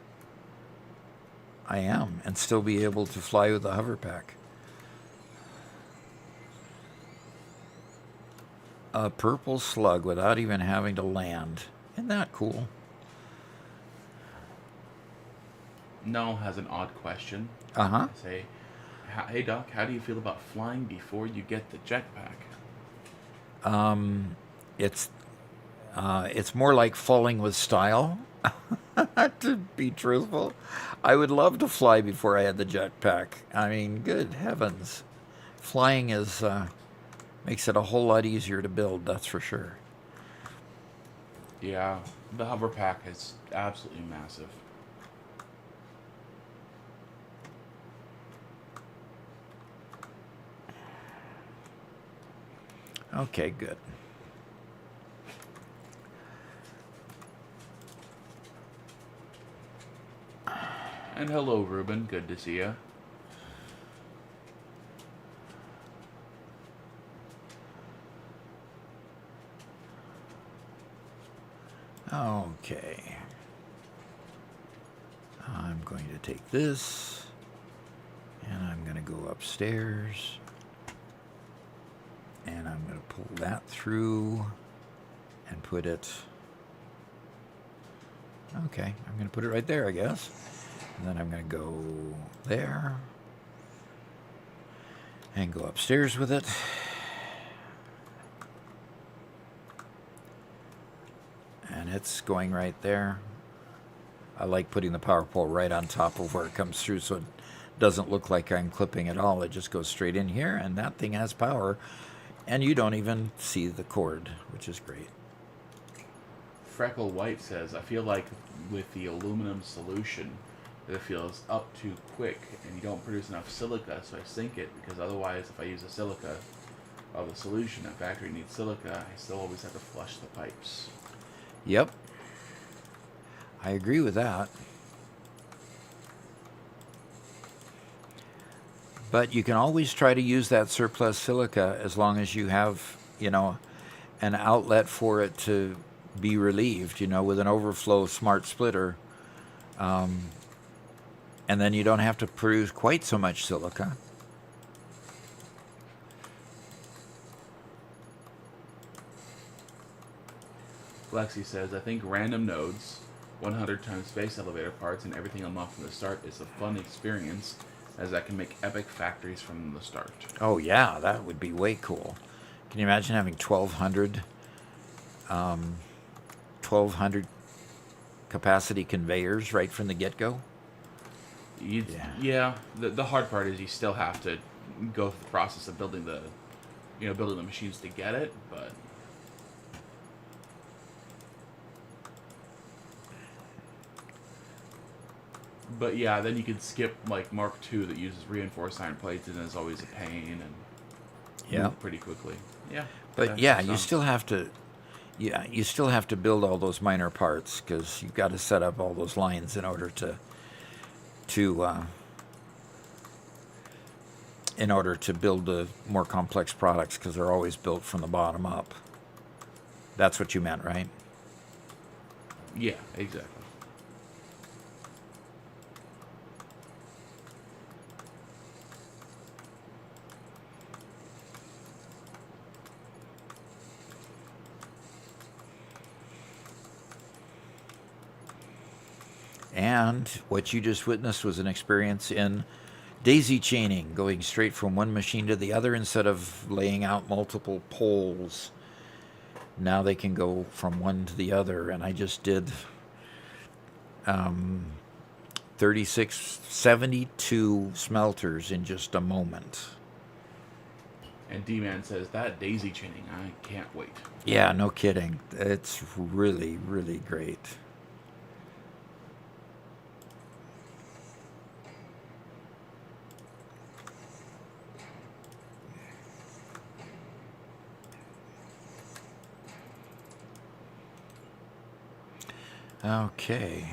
I am, and still be able to fly with the hover pack. A purple slug without even having to land. Isn't that cool? Null has an odd question. Uh-huh. I say, hey Doc, how do you feel about flying before you get the jetpack? It's more like falling with style. To be truthful, I would love to fly before I had the jetpack. I mean, good heavens, flying makes it a whole lot easier to build. That's for sure. Yeah, the hover pack is absolutely massive. Okay, good. And hello, Ruben. Good to see you. Okay. I'm going to take this, and I'm going to go upstairs, and I'm going to pull that through and put it... Okay, I'm going to put it right there, I guess. And then I'm going to go there and go upstairs with it. And it's going right there. I like putting the power pole right on top of where it comes through so it doesn't look like I'm clipping at all. It just goes straight in here, and that thing has power. And you don't even see the cord, which is great. Freckle White says, I feel like with the aluminum solution, it feels up too quick, and you don't produce enough silica, so I sink it, because otherwise, if I use a silica of the solution, that factory needs silica, I still always have to flush the pipes. Yep. I agree with that. But you can always try to use that surplus silica as long as you have, an outlet for it to be relieved, with an overflow smart splitter. And then you don't have to produce quite so much silica. Lexi says, I think random nodes, 100 times space elevator parts, and everything unlocked from the start is a fun experience, as that can make epic factories from the start. Oh yeah, that would be way cool. Can you imagine having 1,200 capacity conveyors right from the get-go? Yeah. The hard part is you still have to go through the process of building the machines to get it, but yeah, then you could skip like Mark II that uses reinforced iron plates and is always a pain and move pretty quickly. Yeah. But yeah, you still have to. Yeah, you still have to build all those minor parts because you've got to set up all those lines in order to build the more complex products, because they're always built from the bottom up. That's what you meant, right? Yeah, exactly. And what you just witnessed was an experience in daisy chaining, going straight from one machine to the other instead of laying out multiple poles. Now they can go from one to the other, and I just did 36, 72 smelters in just a moment. And D-Man says, that daisy chaining, I can't wait. Yeah, no kidding. It's really, really great. Okay.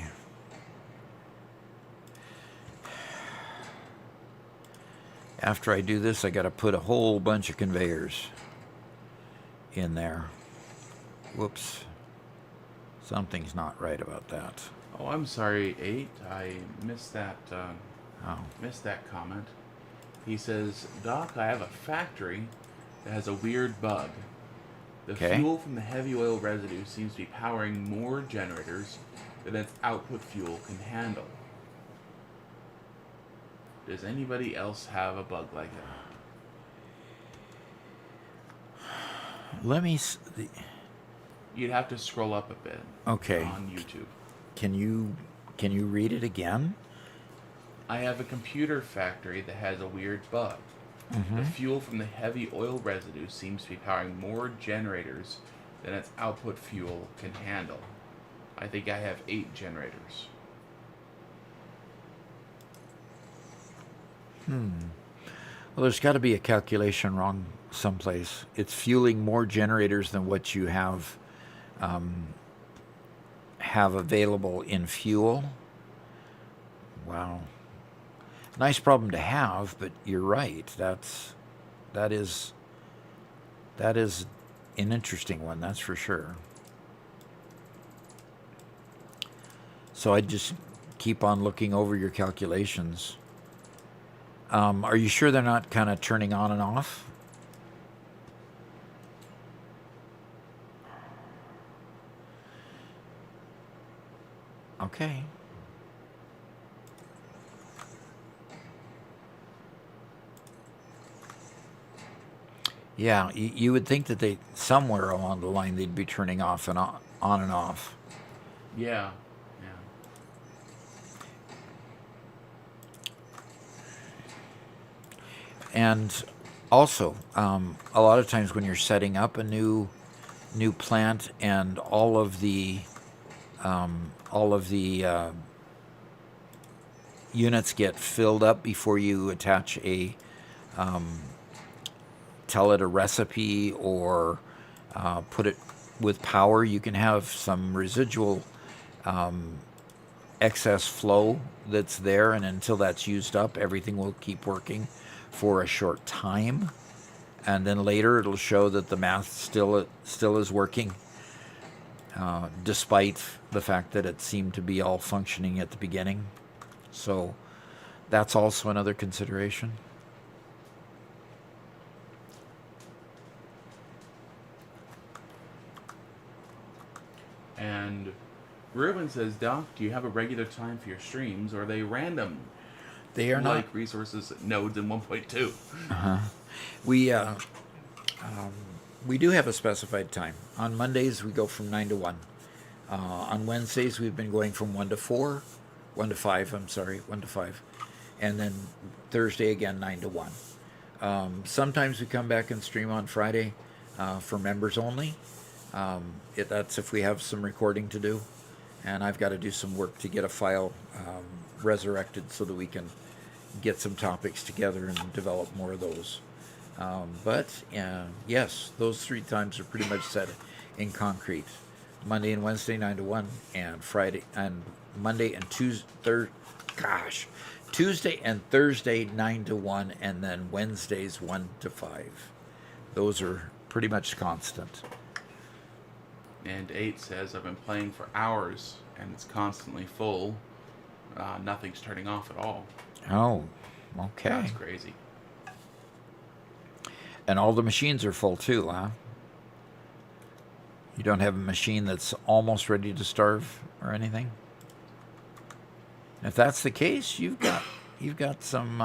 After I do this, I got to put a whole bunch of conveyors in there. Whoops. Something's not right about that. Oh, I'm sorry, 8. I missed that. Oh. Missed that comment. He says, Doc, I have a factory that has a weird bug. The Okay. fuel from the heavy oil residue seems to be powering more generators than its output fuel can handle. Does anybody else have a bug like that? Let me. You'd have to scroll up a bit. Okay. On YouTube. Can you read it again? I have a computer factory that has a weird bug. The fuel from the heavy oil residue seems to be powering more generators than its output fuel can handle. I think I have 8 generators. Well, there's got to be a calculation wrong someplace. It's fueling more generators than what you have available in fuel. Wow. Nice problem to have, but you're right. That is an interesting one, that's for sure. So I just keep on looking over your calculations. Are you sure they're not kind of turning on and off? Okay. Yeah, you would think that they somewhere along the line they'd be turning off and on and off. Yeah. And also, a lot of times when you're setting up a new plant and all of the units get filled up before you attach tell it a recipe or put it with power, you can have some residual excess flow that's there, and until that's used up, everything will keep working for a short time, and then later it'll show that the math still is working, despite the fact that it seemed to be all functioning at the beginning. So that's also another consideration. And Ruben says, Doc, do you have a regular time for your streams, or are they random? They are not. Like resources nodes in 1.2. We do have a specified time. On Mondays we go from 9 to 1. On Wednesdays we've been going from 1 to 5. And then Thursday again 9 to 1. Sometimes we come back and stream on Friday for members only. That's if we have some recording to do, and I've got to do some work to get a file resurrected so that we can get some topics together and develop more of those. But yes, those 3 times are pretty much set in concrete. Monday and Wednesday 9 to 1, and Friday and Monday and Tuesday and Thursday 9 to 1, and then Wednesdays 1 to 5. Those are pretty much constant. And 8 says, I've been playing for hours, and it's constantly full. Nothing's turning off at all. Oh, okay. That's crazy. And all the machines are full too, huh? You don't have a machine that's almost ready to starve or anything? If that's the case, you've got some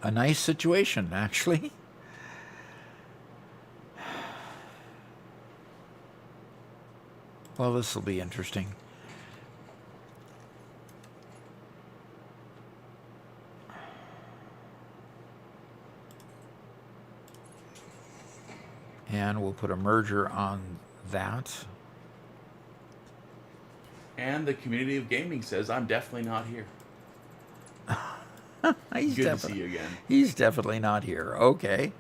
a nice situation, actually. Well, this will be interesting. And we'll put a merger on that. And the community of gaming says, I'm definitely not here. Good to see you again. He's definitely not here. Okay.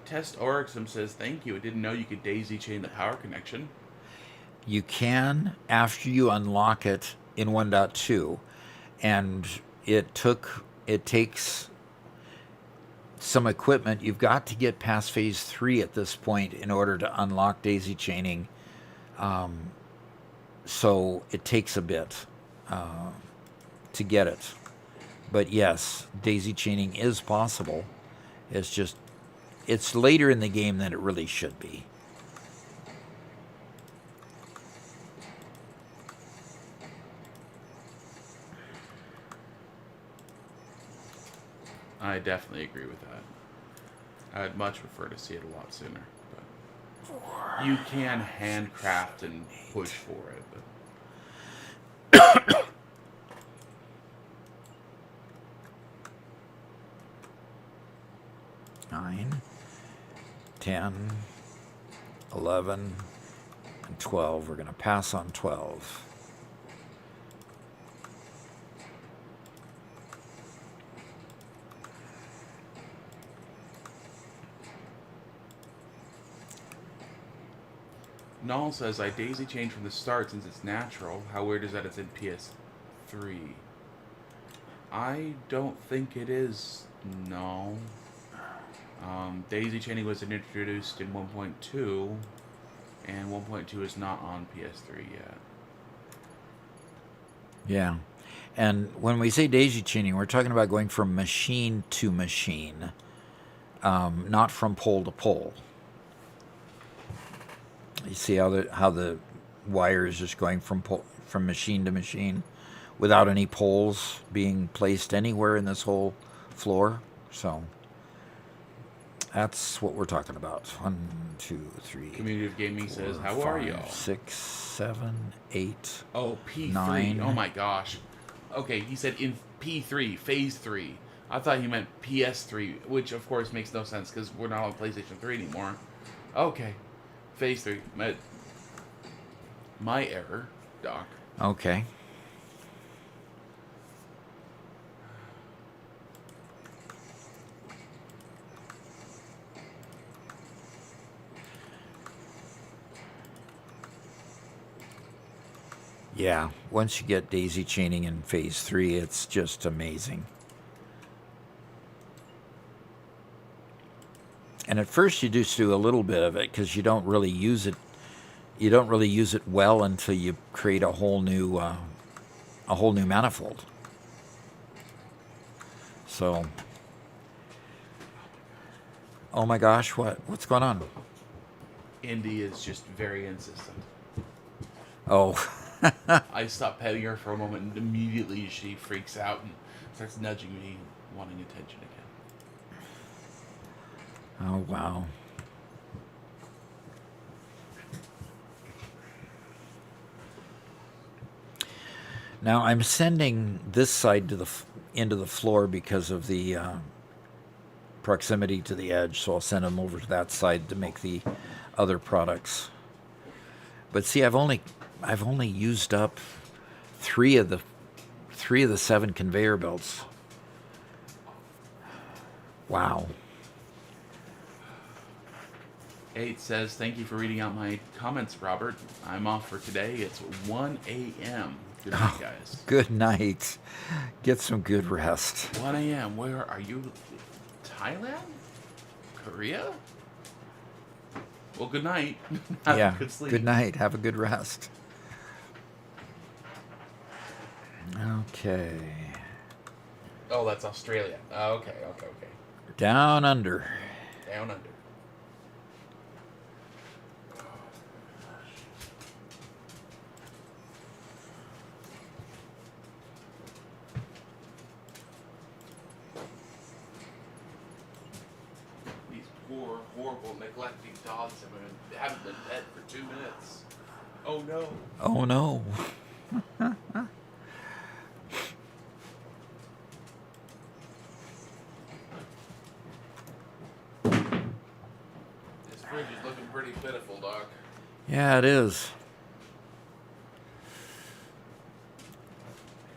Test Oryxum says, thank you. I didn't know you could daisy chain the power connection. You can after you unlock it in 1.2, and it takes some equipment. You've got to get past phase 3 at this point in order to unlock daisy chaining. So it takes a bit to get it. But yes, daisy chaining is possible. It's later in the game than it really should be. I definitely agree with that. I'd much prefer to see it a lot sooner. But you can handcraft and push for it. But 9, 10, 11, and 12. We're going to pass on 12. Null says, I daisy chained from the start since it's natural. How weird is that it's in PS3? I don't think it is, no. Daisy chaining was introduced in 1.2, and 1.2 is not on PS3 yet. Yeah. And when we say daisy chaining, we're talking about going from machine to machine, not from pole to pole. You see how the wire is just going from machine to machine without any poles being placed anywhere in this whole floor. So that's what we're talking about. 1, 2, 3. Community of Gaming 4, says, how 5, are y'all? 6, 7, 8. Oh, P3. 9. Oh my gosh. Okay, he said in P3, Phase 3. I thought he meant PS3, which of course makes no sense because we're not on PlayStation 3 anymore. Okay. Phase 3. My error, Doc. Okay. Yeah, once you get daisy chaining in phase 3, it's just amazing. And at first you just do a little bit of it because you don't really use it. You don't really use it well until you create a whole new manifold. So, oh my gosh, what's going on? Indy is just very insistent. Oh. I stop petting her for a moment, and immediately she freaks out and starts nudging me, wanting attention again. Oh, wow. Now I'm sending this side to into the floor because of the proximity to the edge, so I'll send them over to that side to make the other products. But see, I've only used up three of the 7 conveyor belts. Wow. 8 says, thank you for reading out my comments, Robert. I'm off for today. It's 1 a.m. Good night, guys. Good night. Get some good rest. 1 a.m. Where are you? Thailand? Korea? Well, good night. Have Yeah. a good sleep. Good night. Have a good rest. Okay. Oh, that's Australia. Oh, okay. Down under. Down under. These poor, horrible, neglecting dogs haven't been fed for 2 minutes. Oh no. Oh no. This fridge is looking pretty pitiful, Doc. Yeah, it is.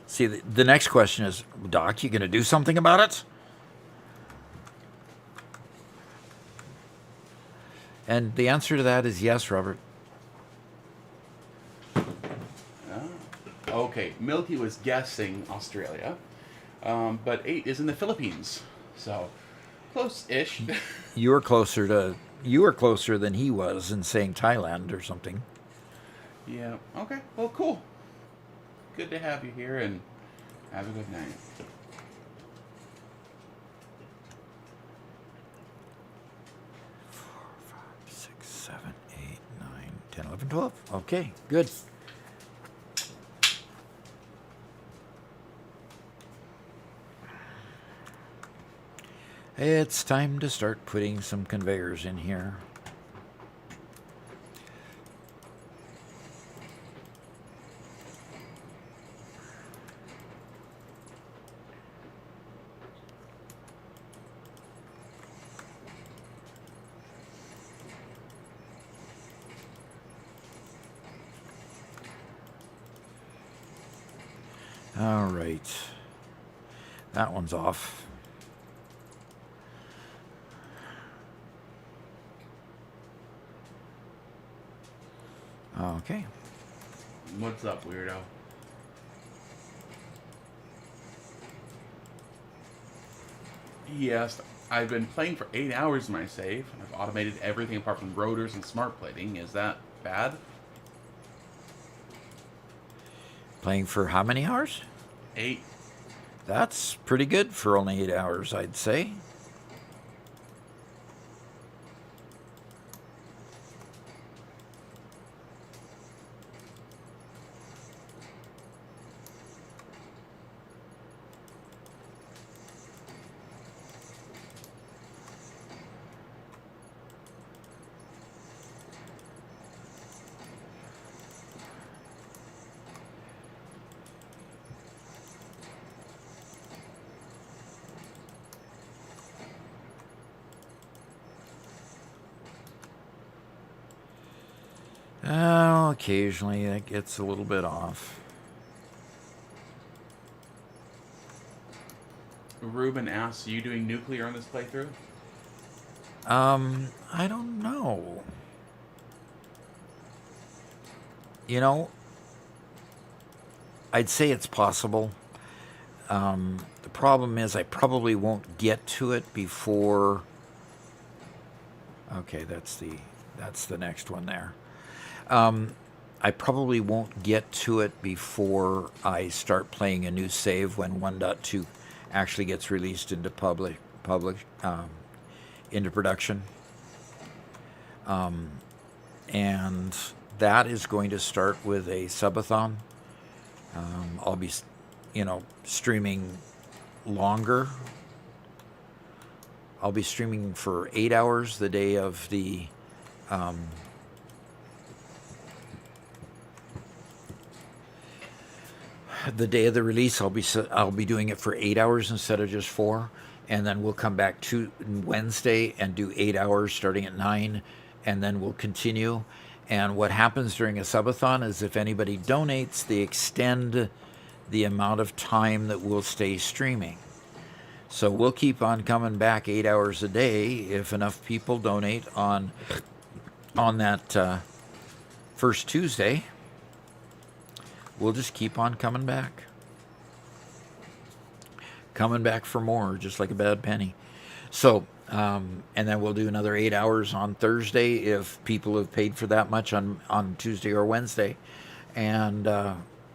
See, the next question is, Doc, you going to do something about it? And the answer to that is yes, Robert. Okay, Milky was guessing Australia, but 8 is in the Philippines, so close-ish. You were closer than he was in saying Thailand or something. Yeah. Okay. Well, cool. Good to have you here, and have a good night. Four, 5, 6, 7, 8, 9, 10, 11, 12. Okay, good. It's time to start putting some conveyors in here. All right. That one's off. Okay. What's up, weirdo? Yes, I've been playing for 8 hours in my save. I've automated everything apart from rotors and smart plating. Is that bad? Playing for how many hours? 8. That's pretty good for only 8 hours, I'd say. Occasionally that gets a little bit off. Ruben asks, are you doing nuclear on this playthrough? I don't know. You know, I'd say it's possible. The problem is I probably won't get to it before. Okay, that's the next one there. I probably won't get to it before I start playing a new save when 1.2 actually gets released into into production. And that is going to start with a subathon. I'll be, streaming longer. I'll be streaming for 8 hours the day of the release. I'll be doing it for 8 hours instead of just 4, and then we'll come back to Wednesday and do 8 hours starting at 9, and then we'll continue. And what happens during a subathon is if anybody donates, they extend the amount of time that we'll stay streaming. So we'll keep on coming back 8 hours a day if enough people donate on that first Tuesday. We'll just keep on coming back. coming back for more, just like a bad penny. So, and then we'll do another 8 hours on Thursday if people have paid for that much on Tuesday or Wednesday. And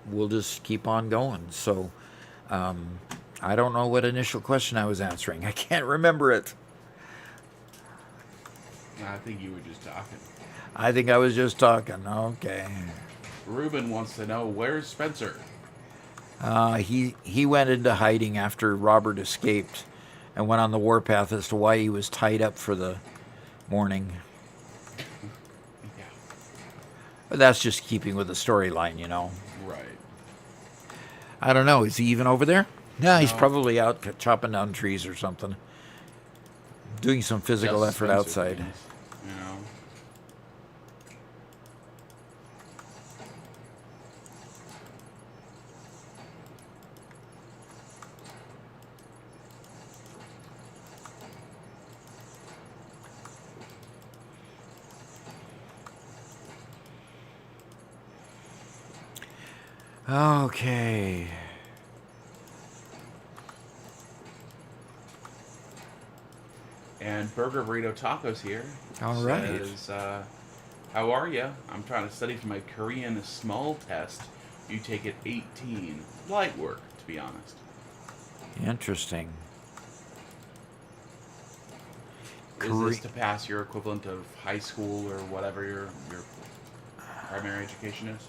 we'll just keep on going. So, I don't know what initial question I was answering. I can't remember it. I think you were just talking. I think I was just talking. Okay. Ruben wants to know, where's Spencer? He went into hiding after Robert escaped and went on the warpath as to why he was tied up for the morning. Yeah. But that's just keeping with the storyline, Right. I don't know. Is he even over there? No, he's No. probably out chopping down trees or something. Doing some physical Just effort Spencer outside. things, you know. Okay. And Burger Burrito Tacos here. All right. Says, how are you? I'm trying to study for my Korean small test. You take it 18. Light work, to be honest. Interesting. Is this to pass your equivalent of high school or whatever your primary education is?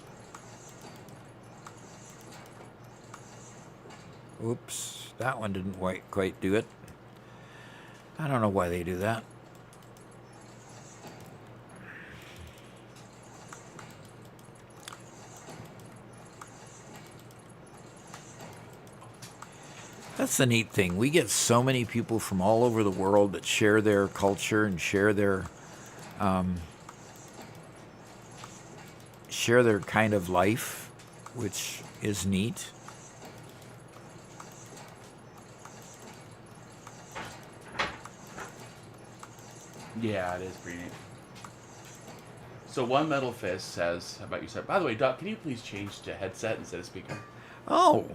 Oops, that one didn't quite do it. I don't know why they do that. That's the neat thing. We get so many people from all over the world that share their culture and share their kind of life, which is neat. Yeah, it is pretty neat. So One Metal Fist says, how about you, sir? By the way, Doc, can you please change to headset instead of speaker? Oh,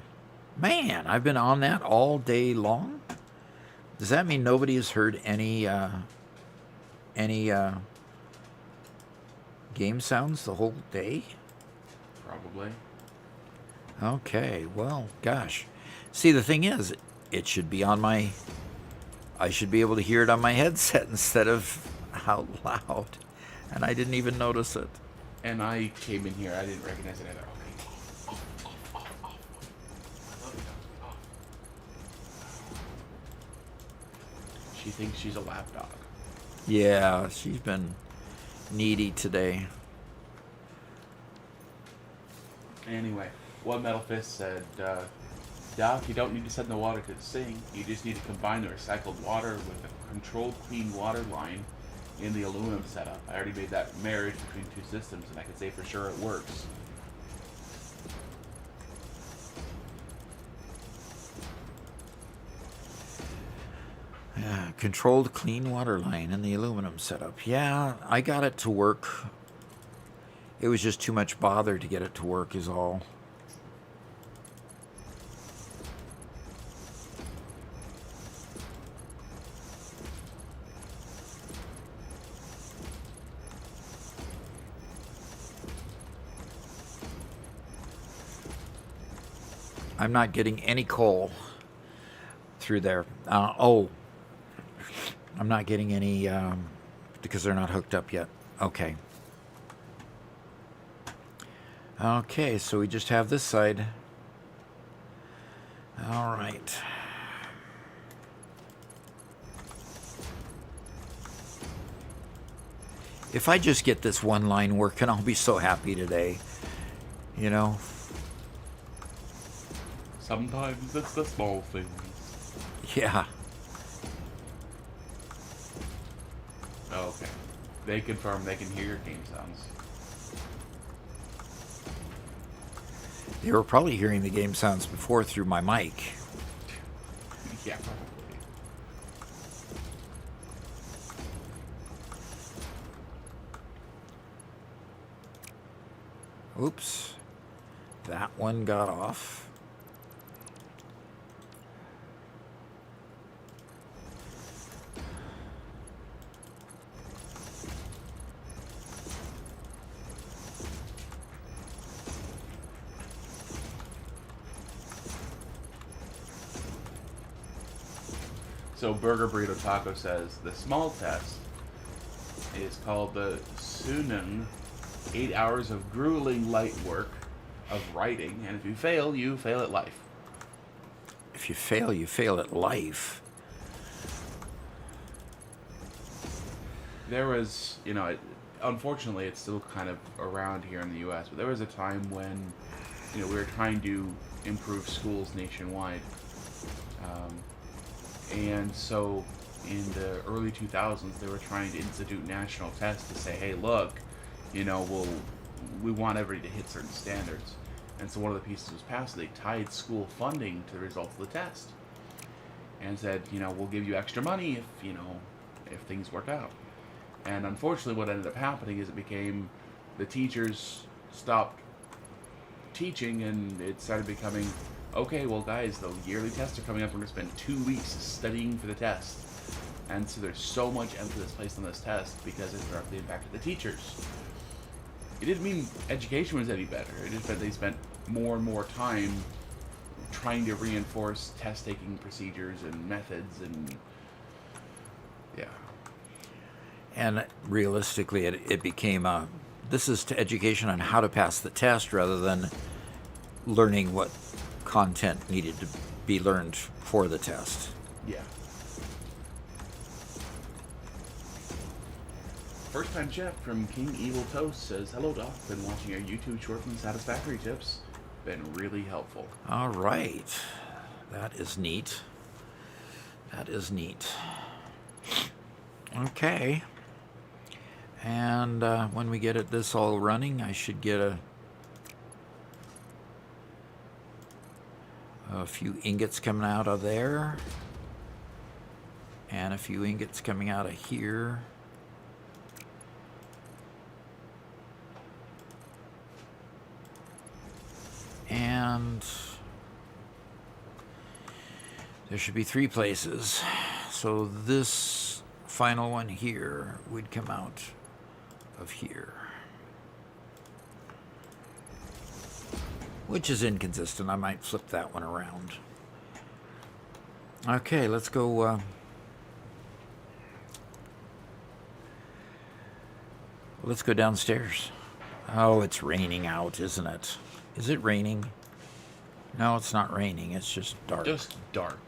man, I've been on that all day long. Does that mean nobody has heard any game sounds the whole day? Probably. Okay, well, gosh. See, the thing is, it should be on my... I should be able to hear it on my headset instead of out loud. And I didn't even notice it. And I came in here, I didn't recognize it either. Okay. She thinks she's a lap dog. Yeah, she's been needy today. Anyway, One Metal Fist said, Doc, you don't need to send the water to the sink. You just need to combine the recycled water with a controlled clean water line in the aluminum setup. I already made that marriage between two systems, and I can say for sure it works. Yeah, controlled clean water line in the aluminum setup. Yeah, I got it to work. It was just too much bother to get it to work is all. I'm not getting any coal through there. I'm not getting any because they're not hooked up yet. Okay. Okay, so we just have this side. All right. If I just get this one line working, I'll be so happy today. You know? Sometimes it's the small things. Yeah. Okay. They confirm they can hear your game sounds. They were probably hearing the game sounds before through my mic. Yeah, probably. Oops. That one got off. So Burger Burrito Taco says the small test is called the Sunan 8 hours of grueling light work of writing, and if you fail at life. If you fail at life. There was, unfortunately, it's still kind of around here in the U.S., but there was a time when, we were trying to improve schools nationwide. And so in the early 2000s, they were trying to institute national tests to say, hey, look, we want everybody to hit certain standards. And so one of the pieces was passed, they tied school funding to the results of the test. And said, we'll give you extra money if things work out. And unfortunately, what ended up happening is it became the teachers stopped teaching, and it started becoming, okay, well, guys, the yearly tests are coming up. We're going to spend 2 weeks studying for the test. And so there's so much emphasis placed on this test because it directly impacted the teachers. It didn't mean education was any better. It just meant they spent more and more time trying to reinforce test-taking procedures and methods, and yeah. And realistically, it became this is to education on how to pass the test rather than learning what content needed to be learned for the test. Yeah. First time chef from King Evil Toast says, hello Doc, been watching your YouTube short from Satisfactory tips. Been really helpful. All right. That is neat. Okay. And when we get this all running, I should get a few ingots coming out of there. And a few ingots coming out of here. And there should be 3 places. So this final one here would come out of here. Which is inconsistent. I might flip that one around. Okay, let's go. Let's go downstairs. Oh, it's raining out, isn't it? Is it raining? No, it's not raining. It's just dark. Just dark.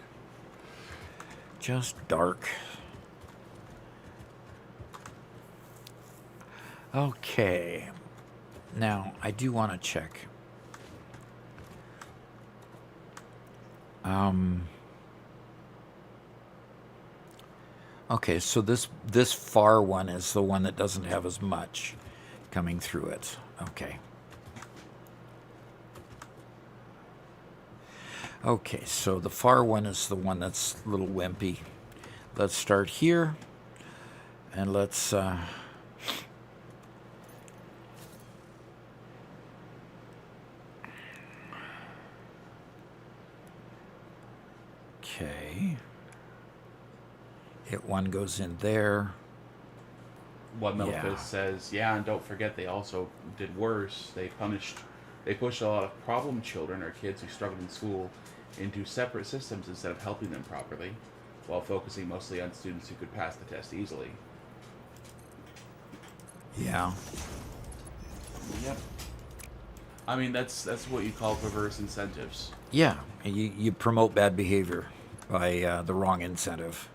Just dark. Okay. Now, I do want to check. Okay, so this far one is the one that doesn't have as much coming through it. Okay. Okay, so the far one is the one that's a little wimpy. Let's start here, and let's okay. One goes in there. One Metal Fist says, yeah, and don't forget they also did worse. They pushed a lot of problem children or kids who struggled in school into separate systems instead of helping them properly, while focusing mostly on students who could pass the test easily. Yeah. Yep. I mean, that's what you call perverse incentives. Yeah, you promote bad behavior by the wrong incentive.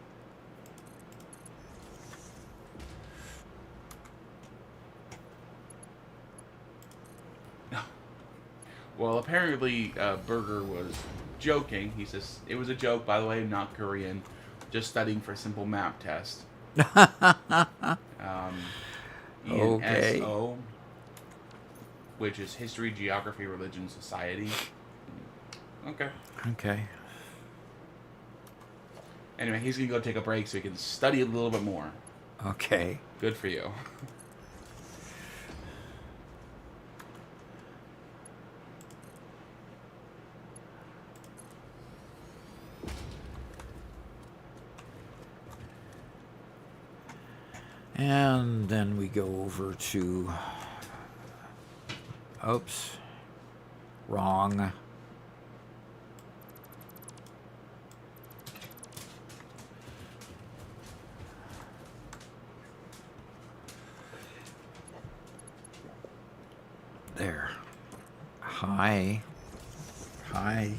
Well, apparently Burger was joking. He says, it was a joke, by the way, not Korean. Just studying for a simple map test. Okay. ESO, which is History, Geography, Religion, Society. Okay. Okay. Anyway, he's going to go take a break so he can study a little bit more. Okay. Good for you. And then we go over to, oops, wrong. There. Hi. Hi.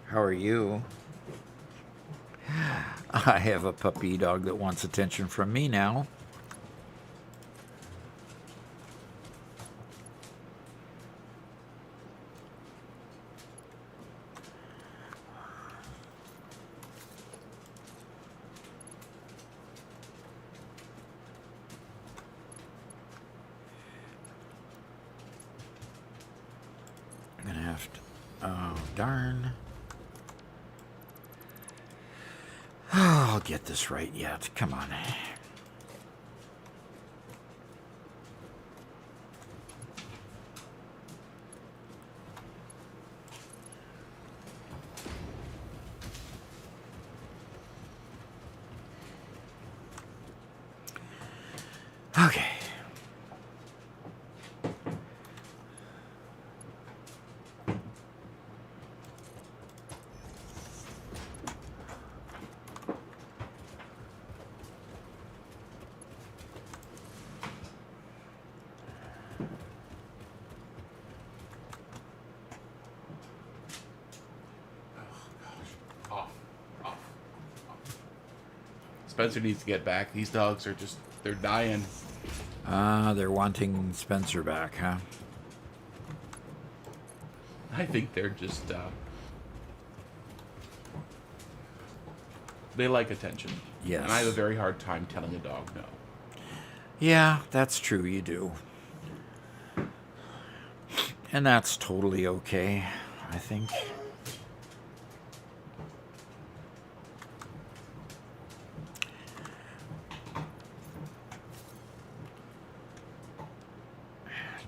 How are you? I have a puppy dog that wants attention from me now. I'm gonna have to. Oh, darn. Oh, I'll get this right yet. Come on. Okay. Spencer needs to get back. These dogs are just, they're dying. They're wanting Spencer back, huh? I think they're just, they like attention. Yes. And I have a very hard time telling a dog no. Yeah, that's true, you do. And that's totally okay, I think.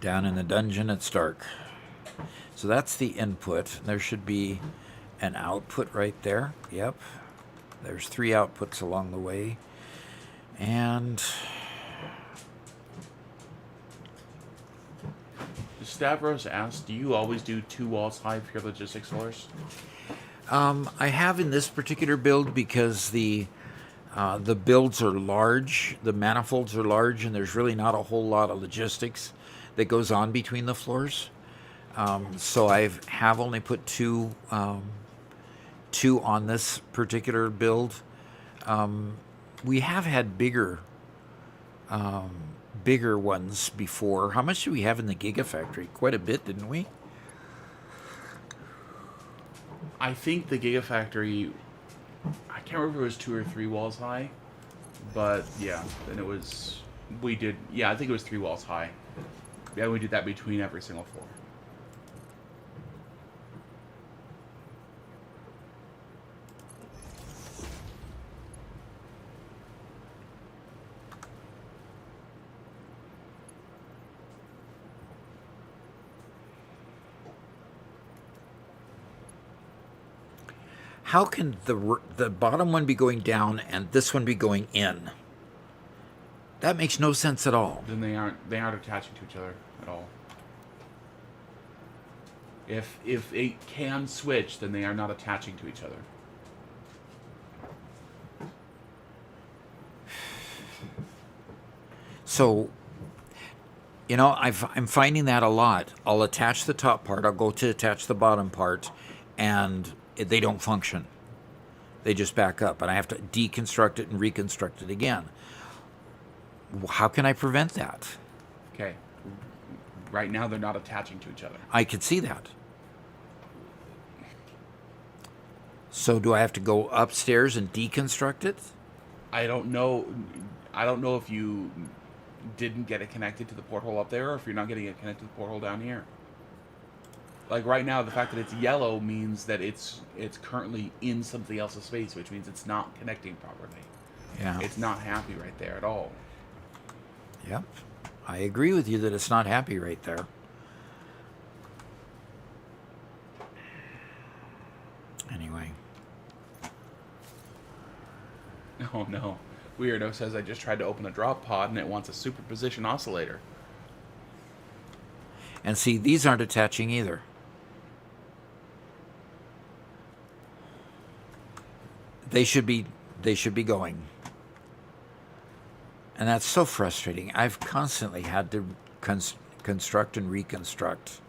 Down in the dungeon, it's dark. So that's the input. There should be an output right there. Yep. There's 3 outputs along the way. And Stavros asked, do you always do 2 walls high for your logistics floors? I have in this particular build because the builds are large, the manifolds are large, and there's really not a whole lot of logistics that goes on between the floors. So I have only put 2 on this particular build. We have had bigger ones before. How much do we have in the Gigafactory? Quite a bit, didn't we? I think the Gigafactory, I can't remember if it was 2 or 3 walls high, but yeah, then it was, we did, yeah, I think it was 3 walls high. Yeah, we did that between every single floor. How can the bottom one be going down and this one be going in? That makes no sense at all. Then they aren't attaching to each other at all. If it can switch, then they are not attaching to each other. So, you know, I'm finding that a lot. I'll attach the top part, I'll go to attach the bottom part, and they don't function. They just back up, and I have to deconstruct it and reconstruct it again. How can I prevent that? Okay. Right now, they're not attaching to each other. I could see that. So do I have to go upstairs and deconstruct it? I don't know. I don't know if you didn't get it connected to the porthole up there, or if you're not getting it connected to the porthole down here. Like right now, the fact that it's yellow means that it's currently in somebody else's space, which means it's not connecting properly. Yeah. It's not happy right there at all. Yep. I agree with you that it's not happy right there. Anyway. Oh no. Weirdo says I just tried to open a drop pod and it wants a superposition oscillator. And see, these aren't attaching either. They should be going. And that's so frustrating. I've constantly had to construct and reconstruct.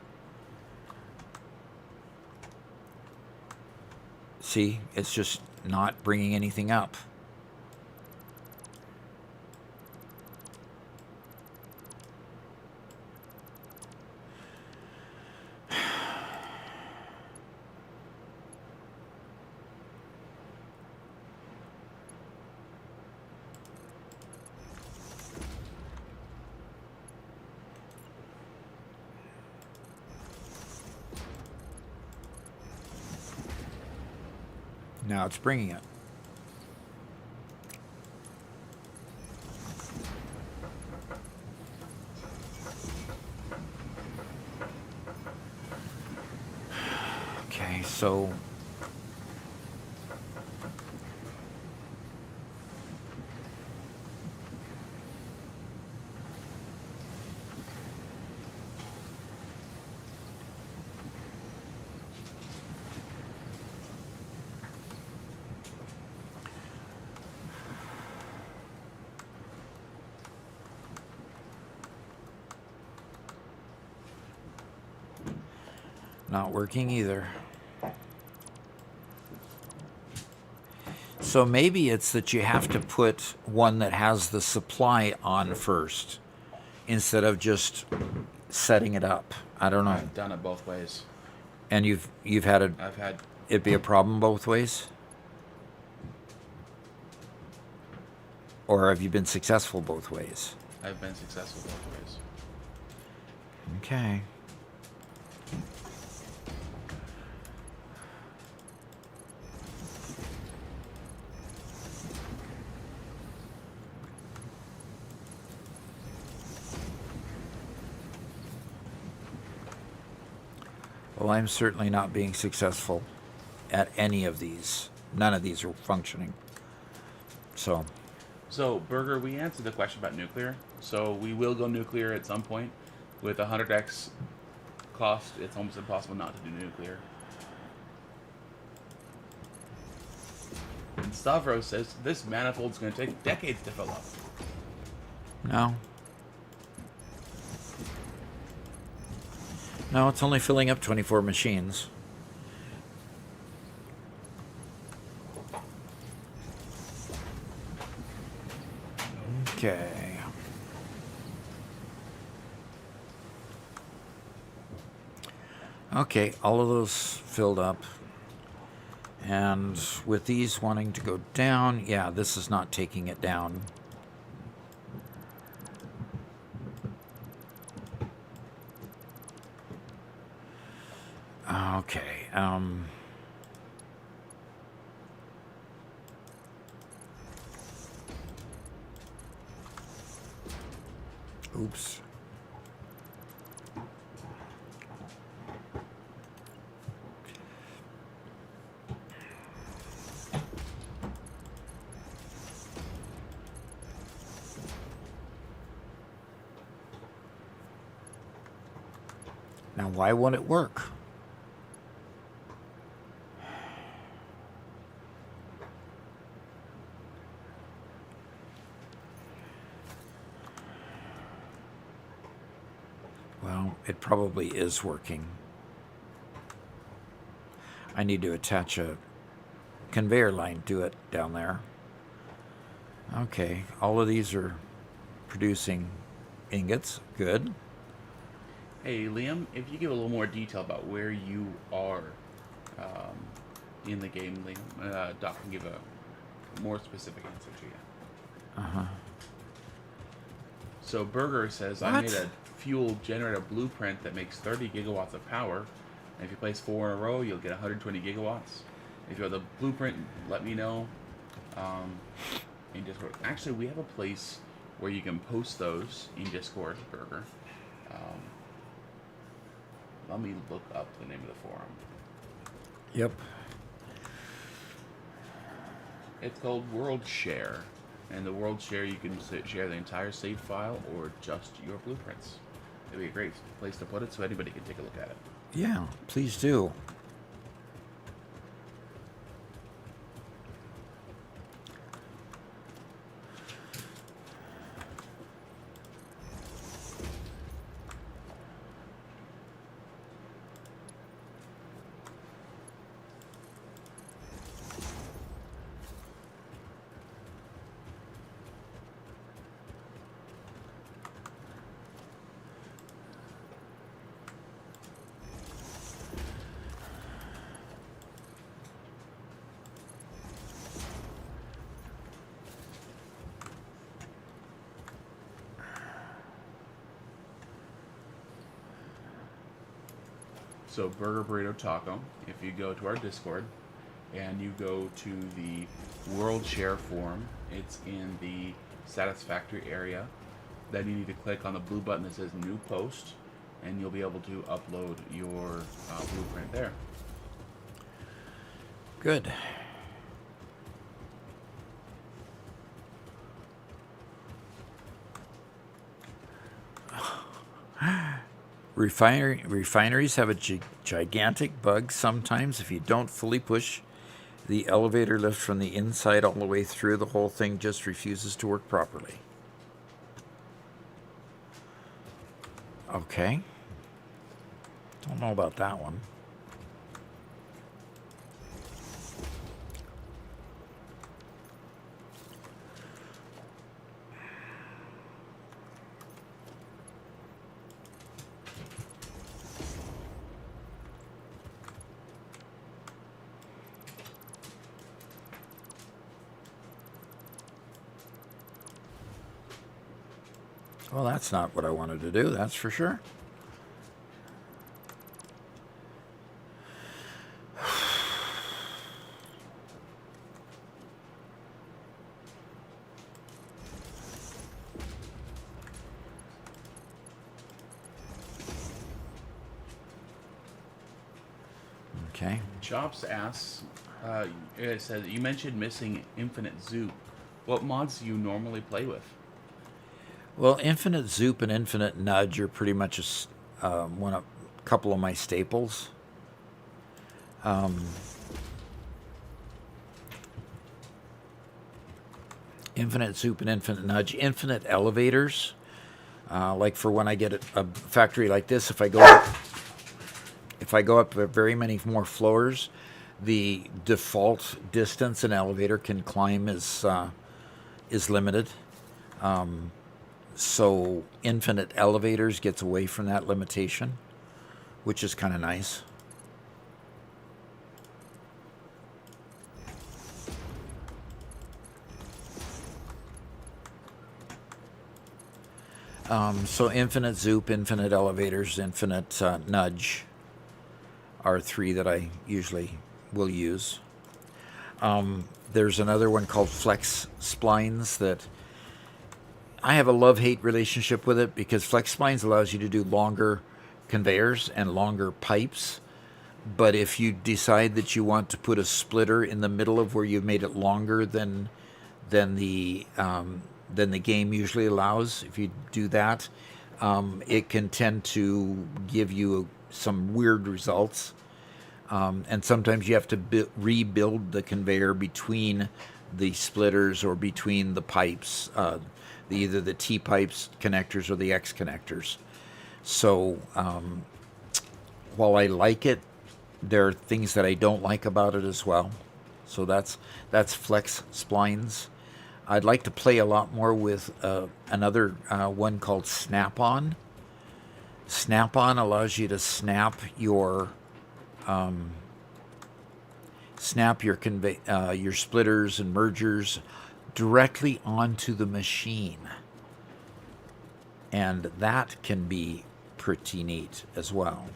See, it's just not bringing anything up. Now it's bringing it. Okay, so not working either. So maybe it's that you have to put one that has the supply on first instead of just setting it up. I don't know. I've done it both ways. And you've had it. I've had it be a problem both ways? Or have you been successful both ways? I've been successful both ways. Okay. Well, I'm certainly not being successful at any of these. None of these are functioning. So, Burger, we answered the question about nuclear. So we will go nuclear at some point. With 100x cost, it's almost impossible not to do nuclear. And Stavros says this manifold's going to take decades to fill up. no. No, it's only filling up 24 machines. Okay. Okay, all of those filled up. And with these wanting to go down, yeah, this is not taking it down. Okay, oops. Now, why won't it work? Well, it probably is working. I need to attach a conveyor line to it down there. Okay, all of these are producing ingots. Good. Hey, Liam, if you give a little more detail about where you are in the game, Liam, Doc can give a more specific answer to you. Uh-huh. So Burger says, What? I made a fuel generator blueprint that makes 30 gigawatts of power. And if you place 4 in a row, you'll get 120 gigawatts. If you have the blueprint, let me know in Discord. Actually, we have a place where you can post those in Discord, Burger. Let me look up the name of the forum. Yep. It's called World Share. And the World Share, you can share the entire save file or just your blueprints. It'd be a great place to put it so anybody can take a look at it. Yeah, please do. So Burger Burrito Taco, if you go to our Discord and you go to the World Share Forum, it's in the Satisfactory area. Then you need to click on the blue button that says New Post, and you'll be able to upload your blueprint there. Good. Refineries have a gigantic bug sometimes. If you don't fully push the elevator lift from the inside all the way through, the whole thing just refuses to work properly. Okay. Don't know about that one. Well, that's not what I wanted to do, that's for sure. Okay. Chops asks, it says, you mentioned missing Infinite Zoop. What mods do you normally play with? Well, Infinite Zoop and Infinite Nudge are pretty much a couple of my staples. Infinite Zoop and Infinite Nudge. Infinite Elevators, like for when I get a factory like this, if I go up very many more floors, the default distance an elevator can climb is limited. So Infinite Elevators gets away from that limitation, which is kind of nice. So Infinite Zoop, Infinite Elevators, Infinite Nudge are three that I usually will use. There's another one called Flex Splines that I have a love-hate relationship with it, because Flex Splines allows you to do longer conveyors and longer pipes. But if you decide that you want to put a splitter in the middle of where you've made it longer than the game usually allows, if you do that, it can tend to give you some weird results. And sometimes you have to rebuild the conveyor between the splitters or between the pipes, either the T pipes connectors or the X connectors. So while I like it, there are things that I don't like about it as well. So that's Flex Splines. I'd like to play a lot more with another one called Snap-On. Snap-On allows you to snap your splitters and mergers directly onto the machine, and that can be pretty neat as well.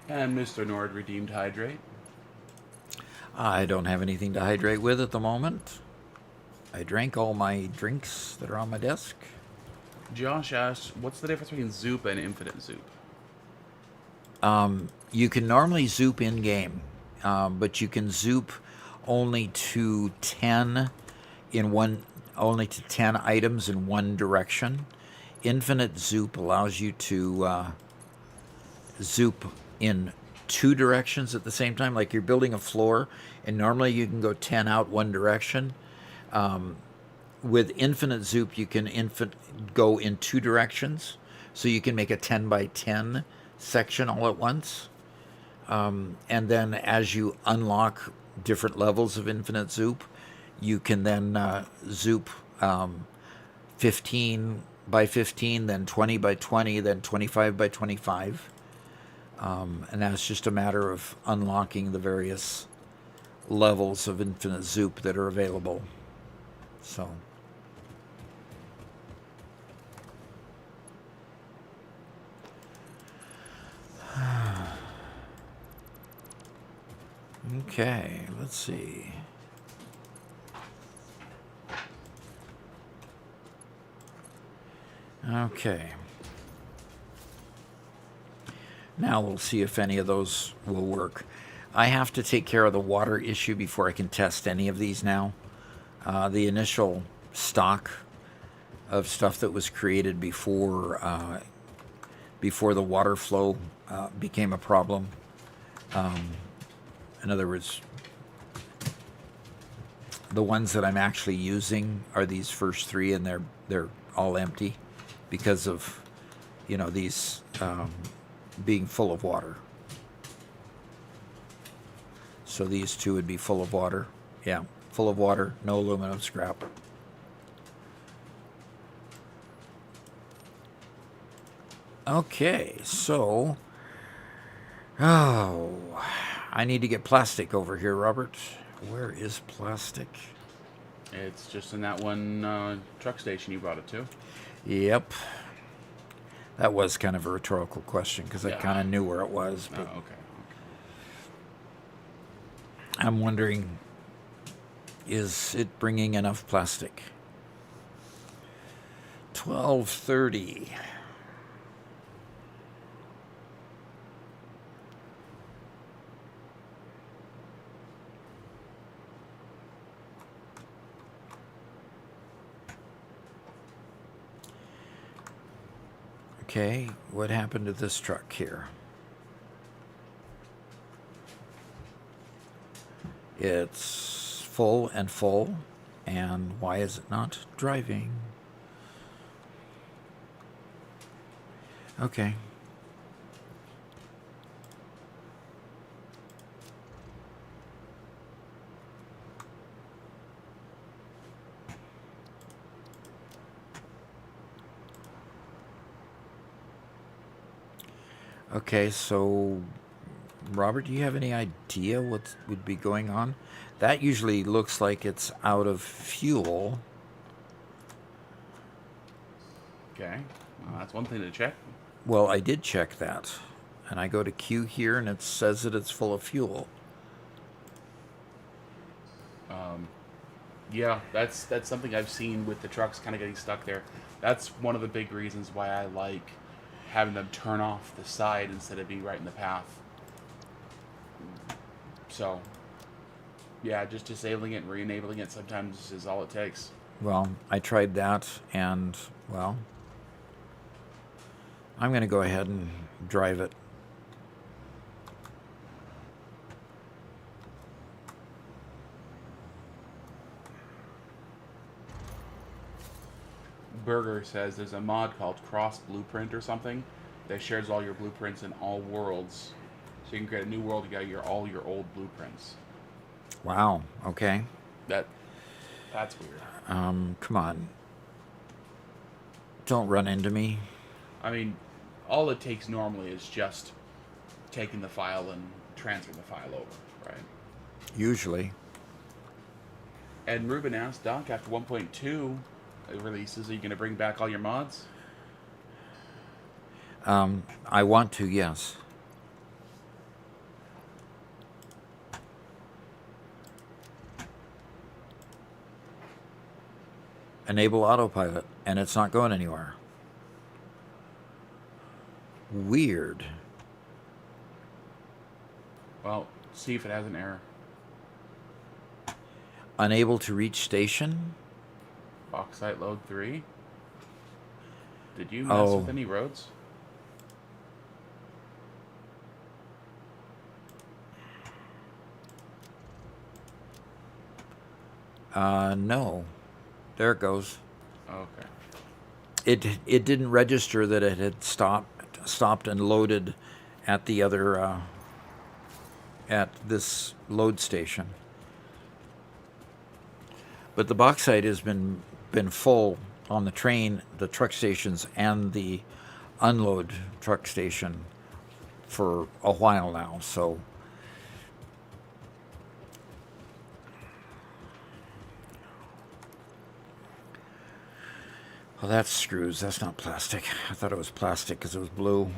And Mr. Nord redeemed Hydrate. I don't have anything to hydrate with at the moment. I drank all my drinks that are on my desk. Josh asks, what's the difference between Zoop and Infinite Zoop? You can normally zoop in-game, but you can zoop only to 10 items in one direction. Infinite Zoop allows you to zoop in two directions at the same time. Like you're building a floor, and normally you can go 10 out one direction. With Infinite Zoop, you can go in two directions, so you can make a 10 by 10 section all at once. And then as you unlock different levels of Infinite Zoop, you can then zoop 15 by 15, then 20 by 20, then 25 by 25. And that's just a matter of unlocking the various levels of infinite zoop that are available. So. Okay, let's see. Okay. Now we'll see if any of those will work. I have to take care of the water issue before I can test any of these now. The initial stock of stuff that was created before the water flow became a problem. In other words, the ones that I'm actually using are these first three, and they're all empty because of, these being full of water. So these two would be full of water. Yeah, full of water, no aluminum scrap. Okay, so... Oh, I need to get plastic over here, Robert. Where is plastic? It's just in that one truck station you brought it to. Yep. That was kind of a rhetorical question because I kind of knew where it was. But Okay. I'm wondering, is it bringing enough plastic? 12:30. Okay, what happened to this truck here? It's full, and why is it not driving? Okay. Okay, so Robert, do you have any idea what would be going on? That usually looks like it's out of fuel. Okay, well, that's one thing to check. Well, I did check that, and I go to Q here, and it says that it's full of fuel. Yeah, that's something I've seen with the trucks kind of getting stuck there. That's one of the big reasons why I like having them turn off the side instead of being right in the path. So, yeah, just disabling it and re-enabling it sometimes is all it takes. Well, I tried that, and, well, I'm going to go ahead and drive it. Burger says there's a mod called Cross Blueprint or something that shares all your blueprints in all worlds. So you can create a new world, you got all your old blueprints. Wow, okay. That's weird. Come on. Don't run into me. I mean, all it takes normally is just taking the file and transferring the file over, right? Usually. And Ruben asked, Doc, after 1.2 releases, are you going to bring back all your mods? I want to, yes. Enable autopilot, and it's not going anywhere. Weird. Well, see if it has an error. Unable to reach station? Bauxite load 3. Did you mess with any roads? No. There it goes. Okay. It didn't register that it had stopped and loaded at the other at this load station. But the bauxite has been full on the train, the truck stations, and the unload truck station for a while now. So well, that's screws. That's not plastic. I thought it was plastic because it was blue.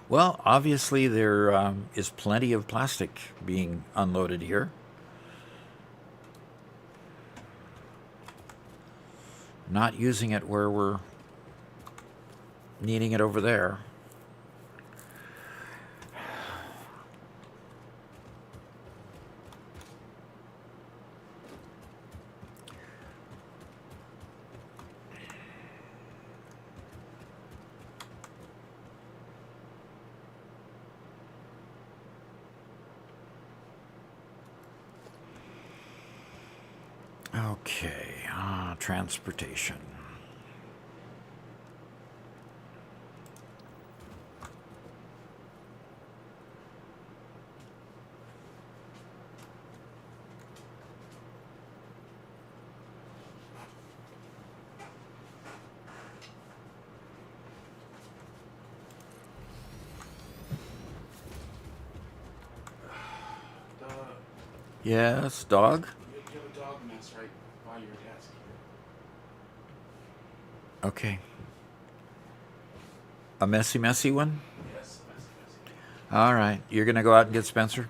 Well, obviously there is plenty of plastic being unloaded here. Not using it where we're needing it over there. Okay, transportation. Yes, dog? You have a dog mess right by your desk here. Okay. A messy one? Yes, messy. All right. You're going to go out and get Spencer?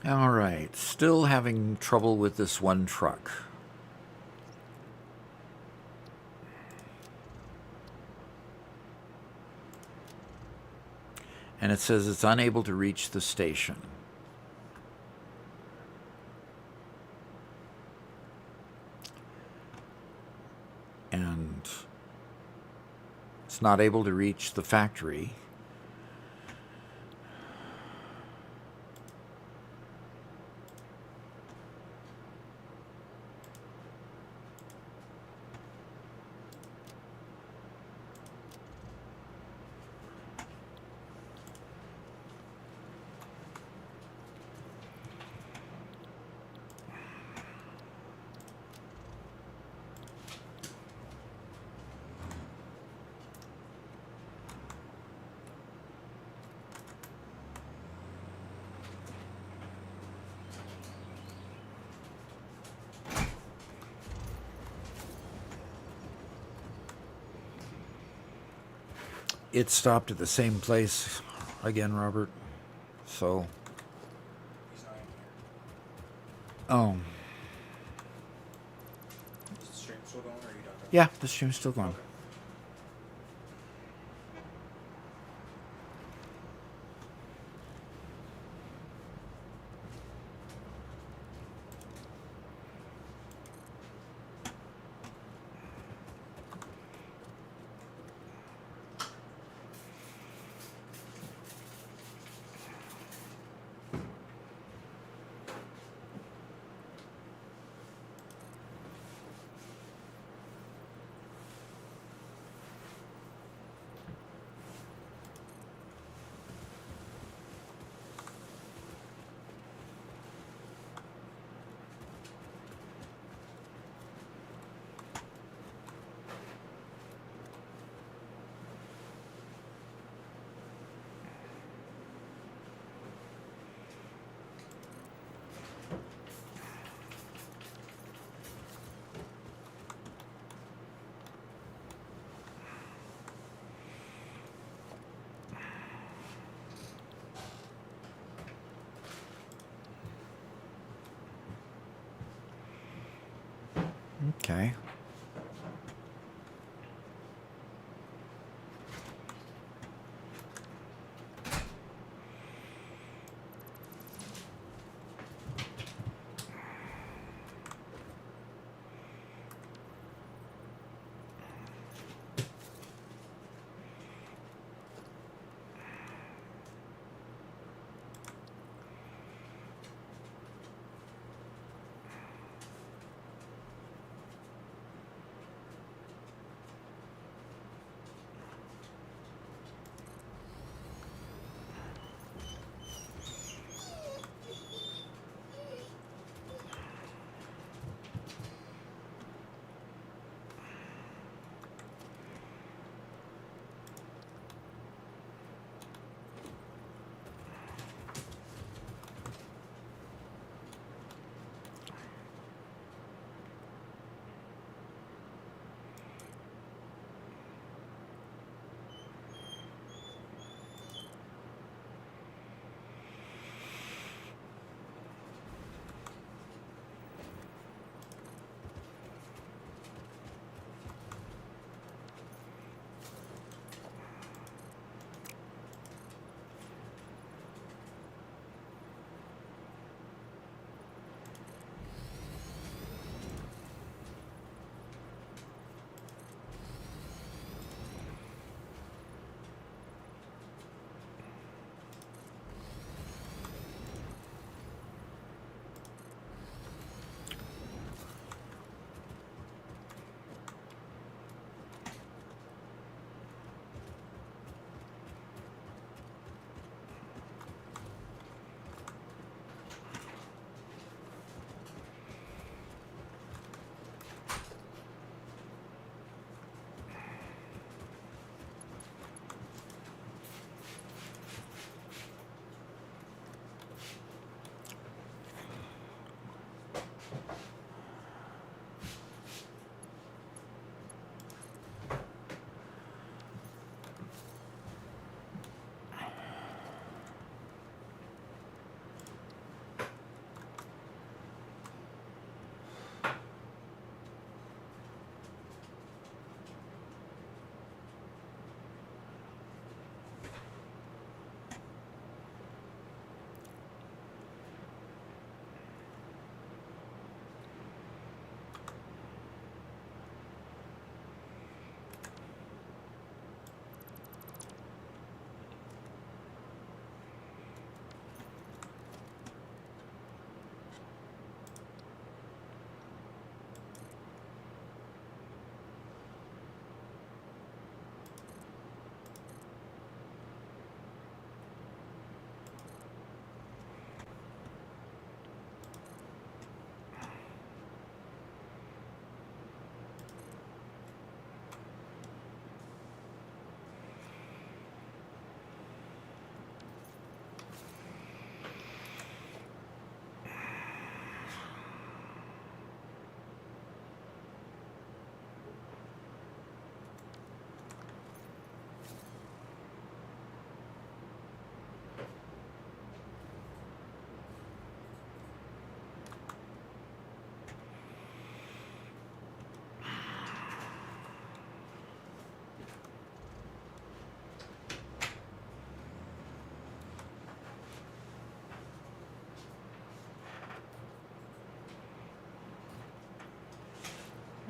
All right. Still having trouble with this one truck. And it says it's unable to reach the station. And it's not able to reach the factory. It stopped at the same place again, Robert. So. He's not in here. Oh. Is the stream still going, or are you done? Yeah, the stream's still going. Okay. Okay.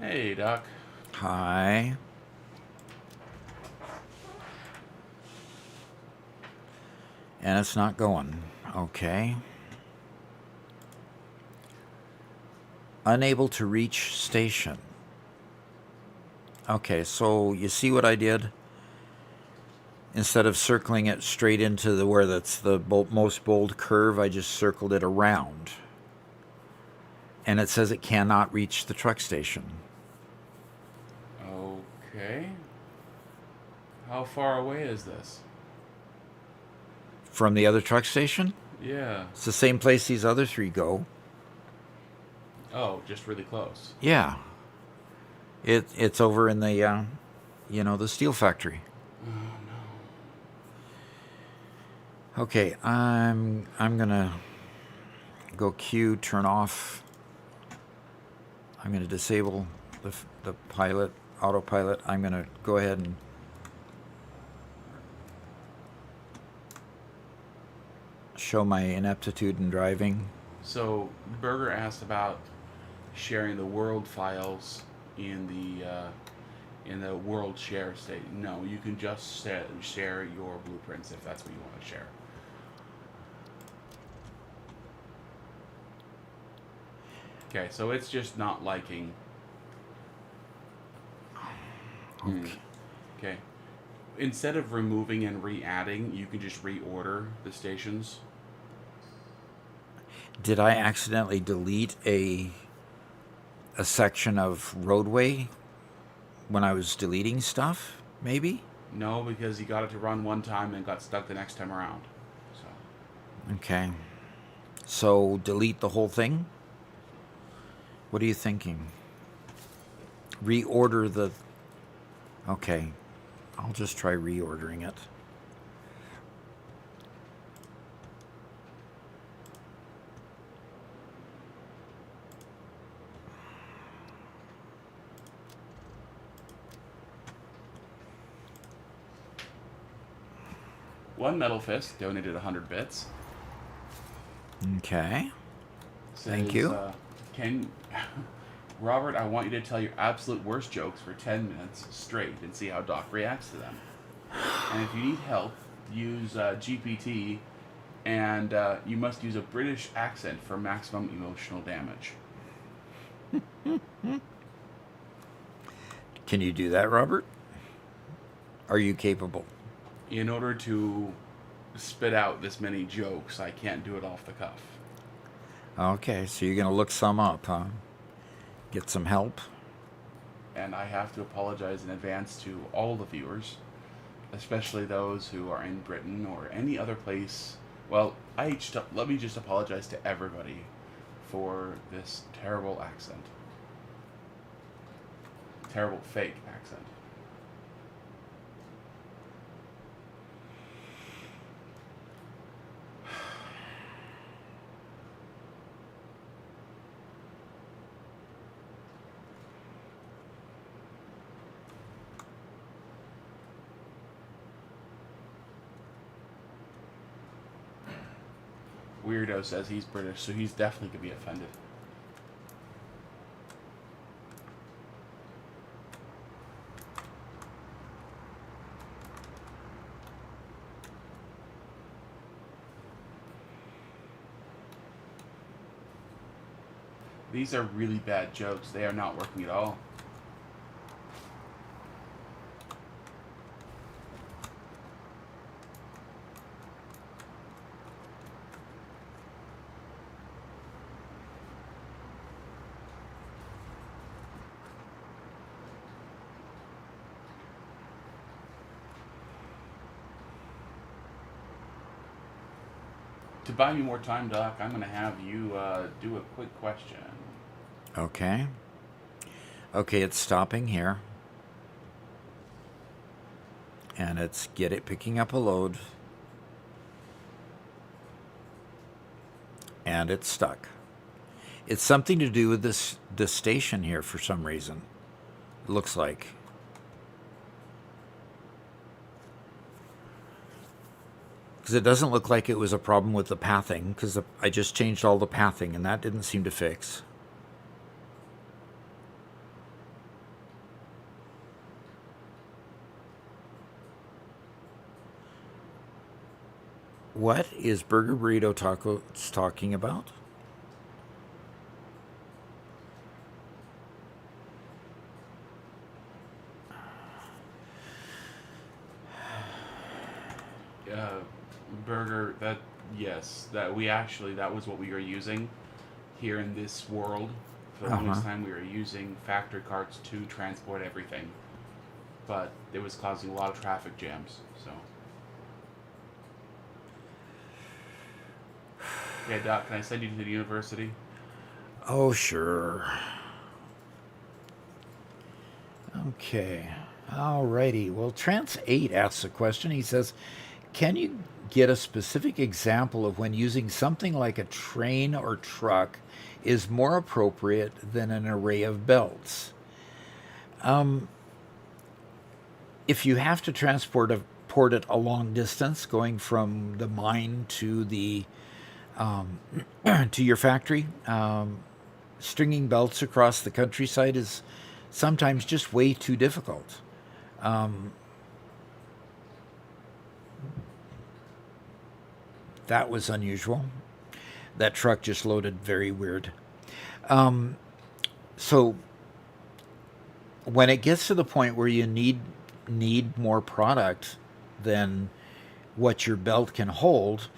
Hey, Doc. Hi. And it's not going. Okay. Unable to reach station. Okay, so you see what I did? Instead of circling it straight into the where that's the most bold curve, I just circled it around. And it says it cannot reach the truck station. Okay. How far away is this? From the other truck station? Yeah. It's the same place these other three go. Oh, just really close. Yeah. It's over in the the steel factory. Oh no. Okay, I'm gonna go queue, turn off I'm going to disable the pilot, autopilot. I'm going to go ahead and show my ineptitude in driving. So Berger asked about sharing the world files in the world share state. No, you can just share your blueprints if that's what you want to share. Okay, so it's just not liking. Okay. Instead of removing and re-adding, you can just reorder the stations. Did I accidentally delete a section of roadway when I was deleting stuff? Maybe? No, because you got it to run one time and got stuck the next time around. So. Okay. So delete the whole thing? What are you thinking? Reorder the... Okay. I'll just try reordering it. One Metal Fist donated 100 bits. Okay. Says, Thank you. Robert, I want you to tell your absolute worst jokes for 10 minutes straight and see how Doc reacts to them. And if you need help, use GPT, and you must use a British accent for maximum emotional damage. Can you do that, Robert? Are you capable? In order to spit out this many jokes, I can't do it off the cuff. Okay, so you're going to look some up, huh? Get some help? And I have to apologize in advance to all the viewers, especially those who are in Britain or any other place. Well, let me just apologize to everybody for this terrible accent. Terrible fake accent. Weirdo says he's British, so he's definitely gonna be offended. These are really bad jokes. They are not working at all. To buy me more time, Doc, I'm going to have you do a quick question. Okay. Okay, it's stopping here. And it's picking up a load. And it's stuck. It's something to do with this station here for some reason. It looks like. Because it doesn't look like it was a problem with the pathing, because I just changed all the pathing, and that didn't seem to fix. What is Burger Burrito Tacos talking about? Burger, that was what we were using here in this world. For the longest time we were using factory carts to transport everything. But it was causing a lot of traffic jams, so. Yeah, Doc, can I send you to the university? Oh, sure. Okay. Alrighty. Well, Trance8 asks a question. He says, can you get a specific example of when using something like a train or truck is more appropriate than an array of belts. If you have to transport it a long distance, going from the mine to the to your factory, stringing belts across the countryside is sometimes just way too difficult. That was unusual. That truck just loaded very weird. So when it gets to the point where you need more product than what your belt can hold,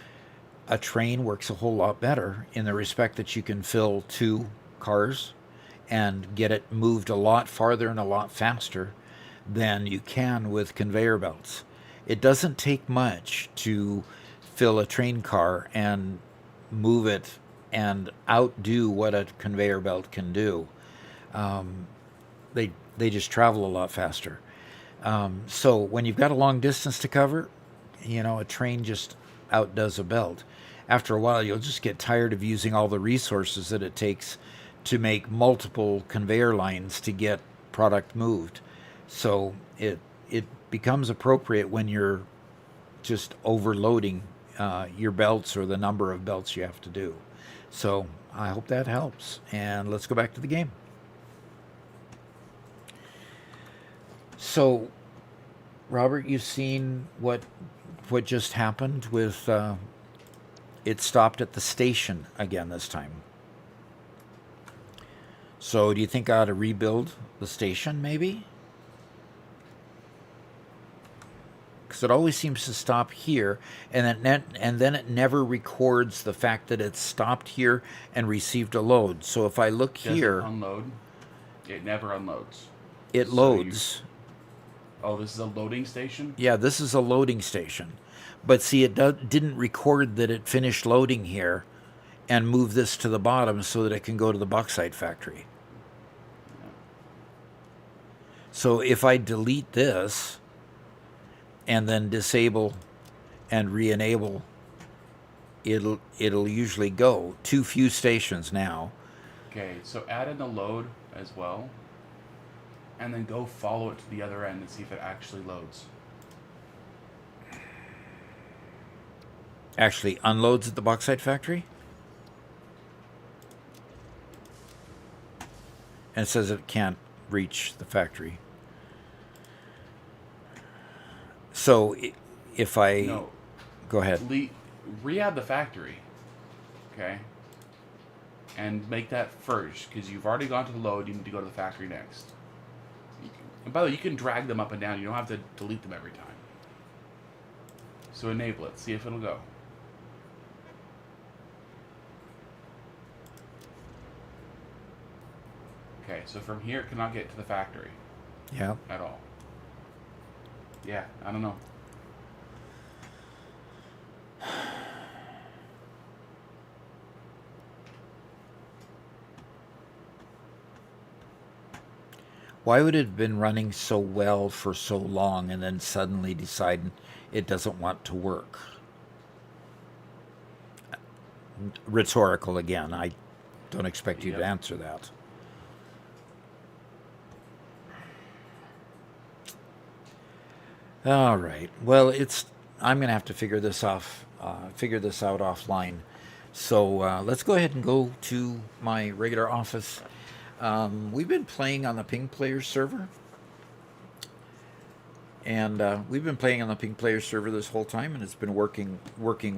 a train works a whole lot better in the respect that you can fill 2 cars and get it moved a lot farther and a lot faster than you can with conveyor belts. It doesn't take much to fill a train car and move it and outdo what a conveyor belt can do. They just travel a lot faster. So when you've got a long distance to cover, a train just outdoes a belt. After a while, you'll just get tired of using all the resources that it takes to make multiple conveyor lines to get product moved. So it becomes appropriate when you're just overloading your belts or the number of belts you have to do. So I hope that helps. And let's go back to the game. So, Robert, you've seen what just happened with it stopped at the station again this time. So do you think I ought to rebuild the station maybe? Because it always seems to stop here, and then it never records the fact that it stopped here and received a load. So if I look here, unload. It never unloads. It loads. Oh, this is a loading station? Yeah, this is a loading station. But see, it didn't record that it finished loading here and move this to the bottom so that it can go to the bauxite factory. Yeah. So if I delete this and then disable and re-enable, it'll usually go. Too few stations now. Okay, so add in the load as well, and then go follow it to the other end and see if it actually loads. Actually unloads at the bauxite factory? And it says it can't reach the factory. So if I... No. Go ahead. Re-add the factory. Okay? And make that first, because you've already gone to the load, you need to go to the factory next. And by the way, you can drag them up and down. You don't have to delete them every time. So enable it. See if it'll go. Okay, so from here it cannot get to the factory. Yeah. At all. Yeah, I don't know. Why would it have been running so well for so long and then suddenly decide it doesn't want to work? Rhetorical again. I don't expect you to answer that. All right. Well, I'm going to have to figure this out offline. So let's go ahead and go to my regular office. We've been playing on the Ping Players server. And we've been playing on the Ping Players server this whole time, and it's been working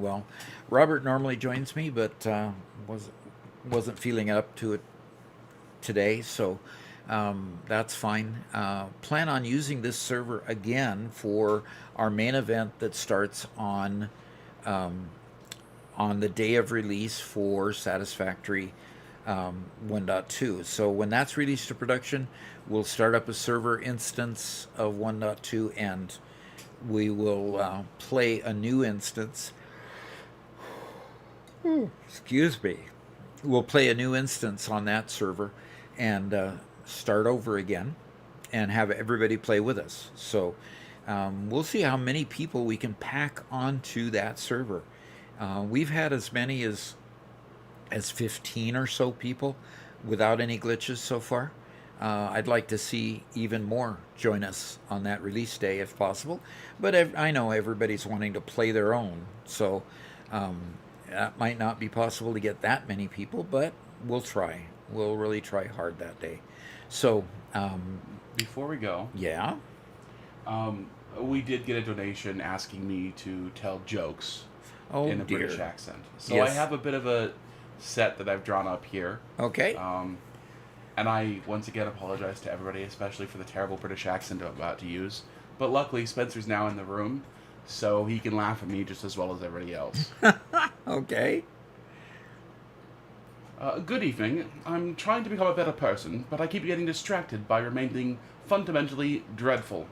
well. Robert normally joins me, but wasn't feeling up to it today, so that's fine. Plan on using this server again for our main event that starts on the day of release for Satisfactory 1.2. So when that's released to production, we'll start up a server instance of 1.2, and we will play a new instance. Excuse me. We'll play a new instance on that server and start over again and have everybody play with us. So We'll see how many people we can pack onto that server. We've had as many as 15 or so people without any glitches so far. I'd like to see even more join us on that release day if possible, but I know everybody's wanting to play their own, so that might not be possible to get that many people, but we'll try. We'll really try hard that day. So, Before we go, yeah. we did get a donation asking me to tell jokes Oh, in a dear. British accent. So Yes. I have a bit of a set that I've drawn up here. Okay. And I once again apologize to everybody, especially for the terrible British accent I'm about to use. But luckily, Spencer's now in the room, so he can laugh at me just as well as everybody else. Okay. Good evening. I'm trying to become a better person, but I keep getting distracted by remaining fundamentally dreadful.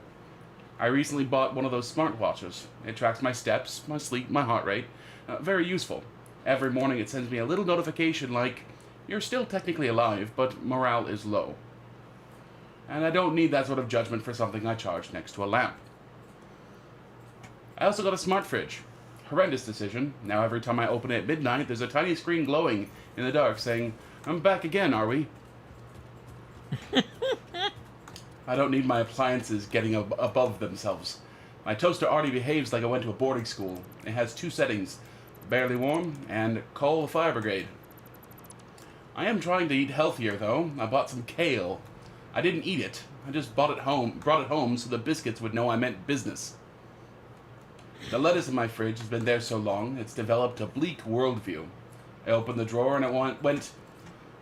I recently bought one of those smartwatches. It tracks my steps, my sleep, my heart rate. Very useful. Every morning it sends me a little notification like, "You're still technically alive, but morale is low." And I don't need that sort of judgment for something I charge next to a lamp. I also got a smart fridge. Horrendous decision. Now every time I open it at midnight, there's a tiny screen glowing in the dark saying, "I'm back again, are we?" I don't need my appliances getting above themselves. My toaster already behaves like I went to a boarding school. It has 2 settings, barely warm and call the fire brigade. I am trying to eat healthier though. I bought some kale. I didn't eat it. I just brought it home so the biscuits would know I meant business. The lettuce in my fridge has been there so long, it's developed a bleak worldview. I opened the drawer and it went,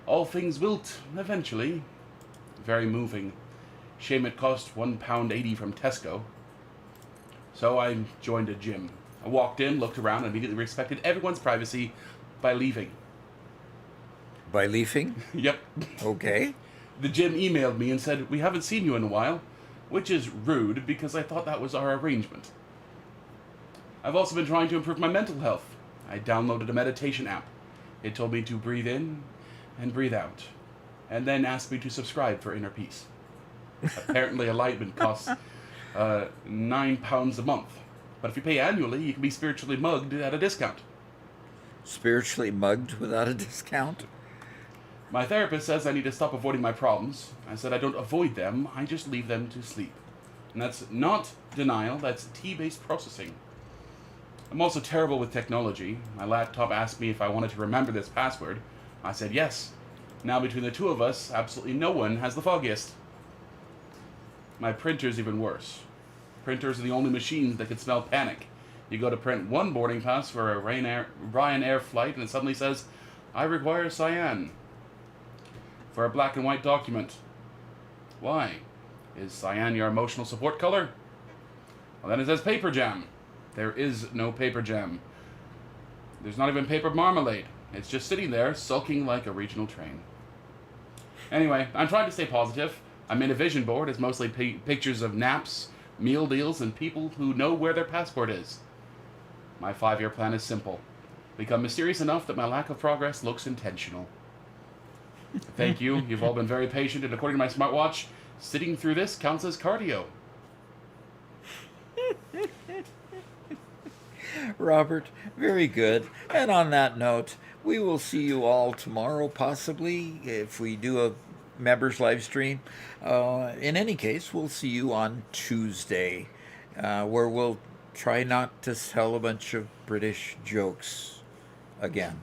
"All things wilt, eventually." Very moving. Shame it cost £1.80 from Tesco. So I joined a gym. I walked in, looked around, and immediately respected everyone's privacy by leaving. By leafing? Yep. Okay. The gym emailed me and said, "We haven't seen you in a while," which is rude because I thought that was our arrangement. I've also been trying to improve my mental health. I downloaded a meditation app. It told me to breathe in and breathe out, and then asked me to subscribe for inner peace. Apparently, enlightenment costs £9 a month, but if you pay annually, you can be spiritually mugged at a discount. Spiritually mugged without a discount? My therapist says I need to stop avoiding my problems. I said I don't avoid them, I just leave them to sleep. And that's not denial, that's T-based processing. I'm also terrible with technology. My laptop asked me if I wanted to remember this password. I said yes. Now between the two of us, absolutely no one has the foggiest. My printer's even worse. Printers are the only machines that can smell panic. You go to print one boarding pass for a Ryanair flight and it suddenly says, "I require cyan." For a black and white document. Why? Is cyan your emotional support color? Well, then it says paper jam. There is no paper jam. There's not even paper marmalade. It's just sitting there, sulking like a regional train. Anyway, I'm trying to stay positive. I made a vision board. It's mostly pictures of naps, meal deals, and people who know where their passport is. My 5-year plan is simple. Become mysterious enough that my lack of progress looks intentional. Thank you. You've all been very patient, and according to my smartwatch, sitting through this counts as cardio. Robert, very good. And on that note, we will see you all tomorrow, possibly, if we do a members live stream. In any case, we'll see you on Tuesday, where we'll try not to tell a bunch of British jokes again.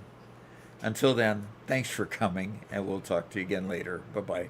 Until then, thanks for coming, and we'll talk to you again later. Bye-bye.